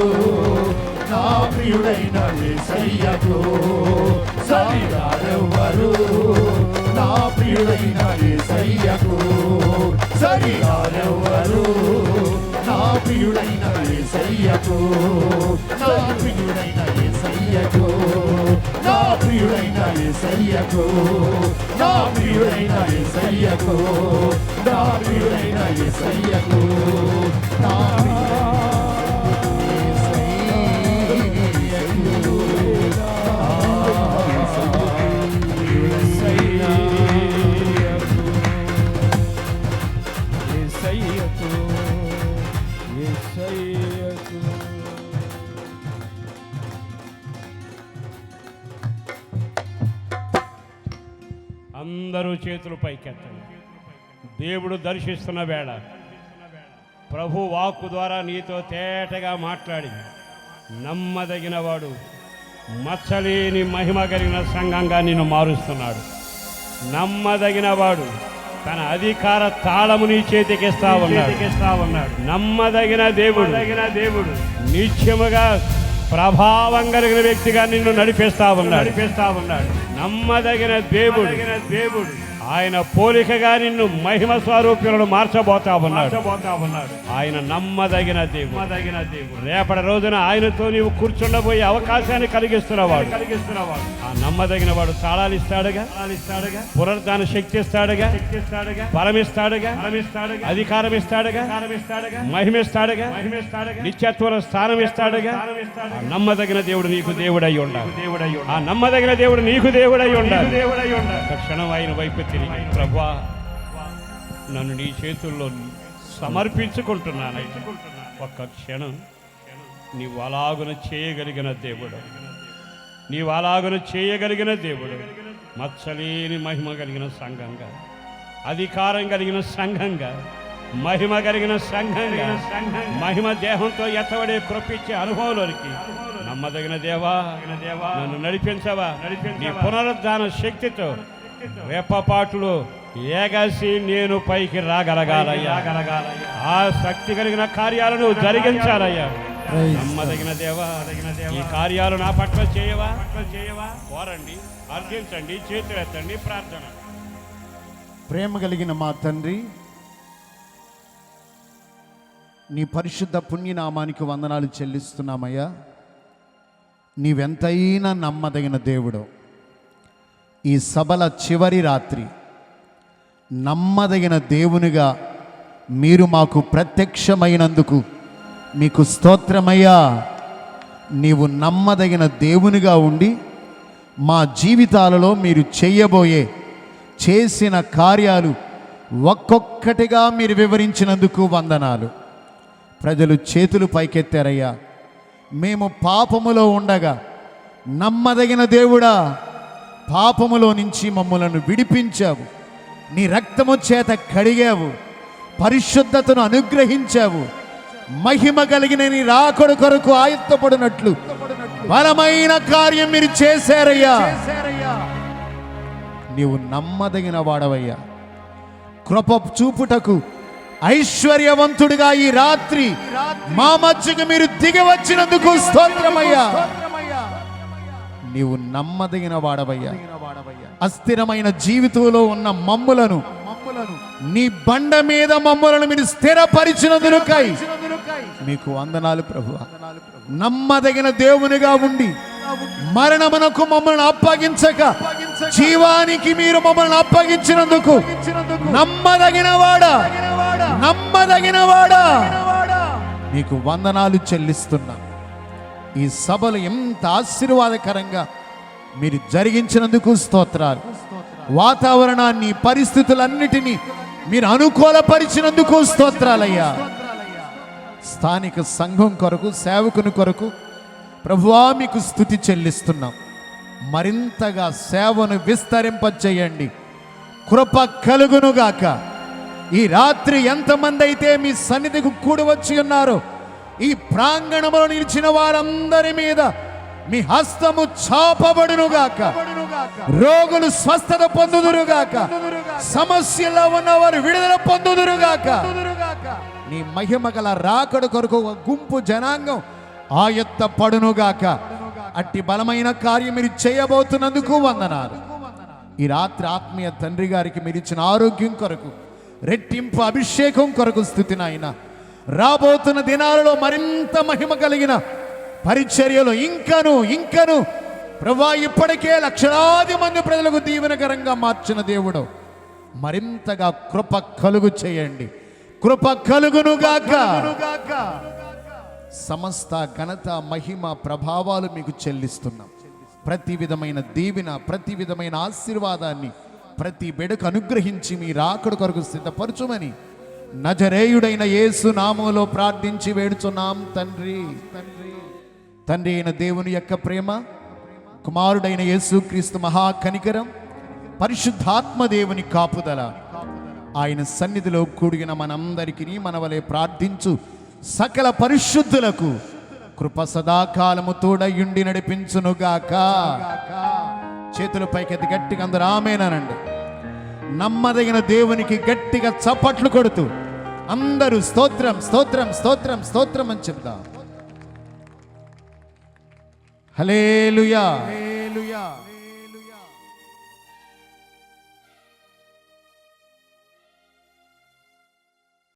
నా ప్రియుడైన యేసయ్యకు శరీరారెవ్వరు నా ప్రియుడైన యేసయ్యకు శరీరారెవ్వరు నా ప్రియుడైన యేసయ్యకు నా ప్రియుడైన యేసయ్యకు నా ప్రియుడైన యేసయ్యకు నా ప్రియుడైన యేసయ్యకు నా ప్రియుడైన యేసయ్యకు నా అందరూ చేతులు పైకెత్తండి. దేవుడు దర్శిస్తున్న వేళ ప్రభు వాక్కు ద్వారా నీతో తేటగా మాట్లాడి నమ్మదగిన వాడు మచ్చలేని మహిమ కలిగిన సంఘంగా నిన్ను మారుస్తున్నాడు. నమ్మదగిన వాడు తన అధికార తాళము నీ చేతికిస్తా ఉన్నాడు. నమ్మదగిన దేవుడు నిత్యముగా ప్రభావం కలిగిన వ్యక్తిగా నిన్ను నడిపిస్తా ఉన్నాడు. నమ్మదగిన దేవుడు ఆయన పోలికగా నిన్ను మహిమ స్వరూపులను మార్చబోతా ఉన్నాడు. ఆయన నమ్మదగిన దేవుడు. రేపటి రోజున ఆయనతో నీవు కూర్చుండబోయే అవకాశాన్ని కలిగిస్తున్నవాడు. ఆ నమ్మదగిన వాడు తాళాలు ఇస్తాడుగా, పునరుద్ధాన శక్తి ఇస్తాడుగా, బలమిస్తాడుగా, అధికారం ఇస్తాడుగా, మహిమిస్తాడుగా, నిత్యత్వ స్థానం ఇస్తాడుగా. ఆ నమ్మదగిన దేవుడు నీకు దేవుడై ఉండాలి. ఆ నమ్మదగిన దేవుడు నీకు దేవుడై ఉండాలి. ఒక క్షణం ఆయన వైపు తిరిగి, ప్రభువా నన్ను నీ చేతుల్లో సమర్పించుకుంటున్నాను. ఒక్క క్షణం నీవు అలాగున చేయగలిగిన దేవుడు, నీవు అలాగున చేయగలిగిన దేవుడు. మచ్చలేని మహిమ కలిగిన సంఘంగా, అధికారం కలిగిన సంఘంగా, మహిమ కలిగిన సంఘంగా, మహిమ దేహంతో ఎత్తబడే కృపించే అనుభవంలోనికి నమ్మదగిన దేవా నన్ను నడిపించవా. నీ పునరుద్ధాన శక్తితో రెప్పపాటులో ఏగసి నేను పైకి రాగలగాలయ్యా. ఆ శక్తి కలిగిన కార్యాలను జరిగించాలయ్యా. నమ్మదగిన దేవా, ఈ కార్యాలు నా పట్ల చేయవా? కోరండి, అర్జించండి, చేతులెత్తండి, ప్రార్థన. ప్రేమ కలిగిన మా తండ్రి, నీ పరిశుద్ధ పుణ్యనామానికి వందనాలు చెల్లిస్తున్నామయ్యా. నీవెంతైనా నమ్మదగిన దేవుడు. ఈ సభల చివరి రాత్రి నమ్మదగిన దేవునిగా మీరు మాకు ప్రత్యక్షమైనందుకు మీకు స్తోత్రమయ్యా. నీవు నమ్మదగిన దేవునిగా ఉండి మా జీవితాలలో మీరు చేసిన కార్యాలు ఒక్కొక్కటిగా మీరు వివరించినందుకు వందనాలు. ప్రజలు చేతులు పైకెత్తారయ్యా. మేము పాపములో ఉండగా నమ్మదగిన దేవుడా, పాపములో నుంచి మమ్మలను విడిపించావు. నీ రక్తము చేత కడిగావు, పరిశుద్ధతను అనుగ్రహించావు. మహిమ కలిగిన నీ రాకడ కొరకు ఆయత్తపడినట్లు బలమైన కార్యం మీరు చేశారయ్యా. నీవు నమ్మదగిన వాడవయ్యా. కృప చూపుటకు ఐశ్వర్యవంతుడిగా ఈ రాత్రి మా మధ్యకు మీరు దిగి వచ్చినందుకు స్తోత్రమయ్యా. నీవు నమ్మదగిన వాడవయ్యా. అస్థిరమైన జీవితంలో ఉన్న మమ్ములను నీ బండ మీద మమ్ములను మీరు స్థిరపరిచినందుకై మీకు వందనాలు ప్రభువా. నమ్మదగిన దేవునిగా ఉండి మరణమునకు మమ్మల్ని అప్పగించక జీవానికి మీరు మమ్మల్ని అప్పగించినందుకు నమ్మదగిన వాడా మీకు వందనాలు చెల్లిస్తున్నా. ఈ సభలు ఎంత ఆశీర్వాదకరంగా మీరు జరిగించినందుకు స్తోత్రాలు. వాతావరణాన్ని, పరిస్థితులన్నిటినీ మీరు అనుకూలపరిచినందుకు స్తోత్రాలయ్యా. స్థానిక సంఘం కొరకు, సేవకుని కొరకు ప్రభువా మీకు స్తుతి చెల్లిస్తున్నాం. మరింతగా సేవను విస్తరింపచేయండి. కృప కలుగునుగాక. ఈ రాత్రి ఎంతమంది అయితే మీ సన్నిధికి కూడి వచ్చి ఉన్నారో ఈ ప్రాంగణంలో నిలిచిన వారందరి మీద మీ హస్తము చాపబడునుగాక. రోగులు స్వస్థత పొందుదురుగాక. సమస్యలో ఉన్నవారు విడుదల పొందుదురుగాక. నీ మహిమ గల రాకడ కొరకు ఒక గుంపు జనాంగం ఆయత్త పడునుగాక. అట్టి బలమైన కార్యం మీరు చేయబోతున్నందుకు వందనాలు. ఈ రాత్రి ఆత్మీయ తండ్రి గారికి మీరు ఇచ్చిన ఆరోగ్యం కొరకు, రెట్టింపు అభిషేకం కొరకు స్తుతినాయన. రాబోతున్న దినాలలో మరింత మహిమ కలిగిన పరిచర్యలో ఇంకను ప్రభువా, ఇప్పటికే లక్షలాది మంది ప్రజలకు దీవెనకరంగా మార్చిన దేవుడు మరింతగా కృప కలుగు చేయండి. కృప కలుగునుగాక. సమస్త ఘనత, మహిమ, ప్రభావాలు మీకు చెల్లిస్తున్నాం. ప్రతి విధమైన దీవెన, ప్రతి విధమైన ఆశీర్వాదాన్ని ప్రతి బిడకు అనుగ్రహించి మీ రాకడ కొరకు సిద్ధపరచుమని నజరేయుడైన యేసు నామములో ప్రార్థించి వేడుచున్నాం తండ్రి. తండ్రి అయిన దేవుని యొక్క ప్రేమ, కుమారుడైన యేసుక్రీస్తు మహాకనికరం, పరిశుద్ధాత్మ దేవుని కాపుదల, ఆయన సన్నిధిలో కూడిన మనందరికీ మనవలే ప్రార్థించు సకల పరిశుద్ధులకు కృప సదాకాలము తోడయుండి నడిపించునుగాక. చేతుల పైకెత్తి గట్టిగా అందరూ ఆమేనండి. నమ్మదగిన దేవునికి గట్టిగా చప్పట్లు కొడుతూ అందరూ స్తోత్రం స్తోత్రం స్తోత్రం స్తోత్రం అని చెప్దాం. హల్లెలూయా.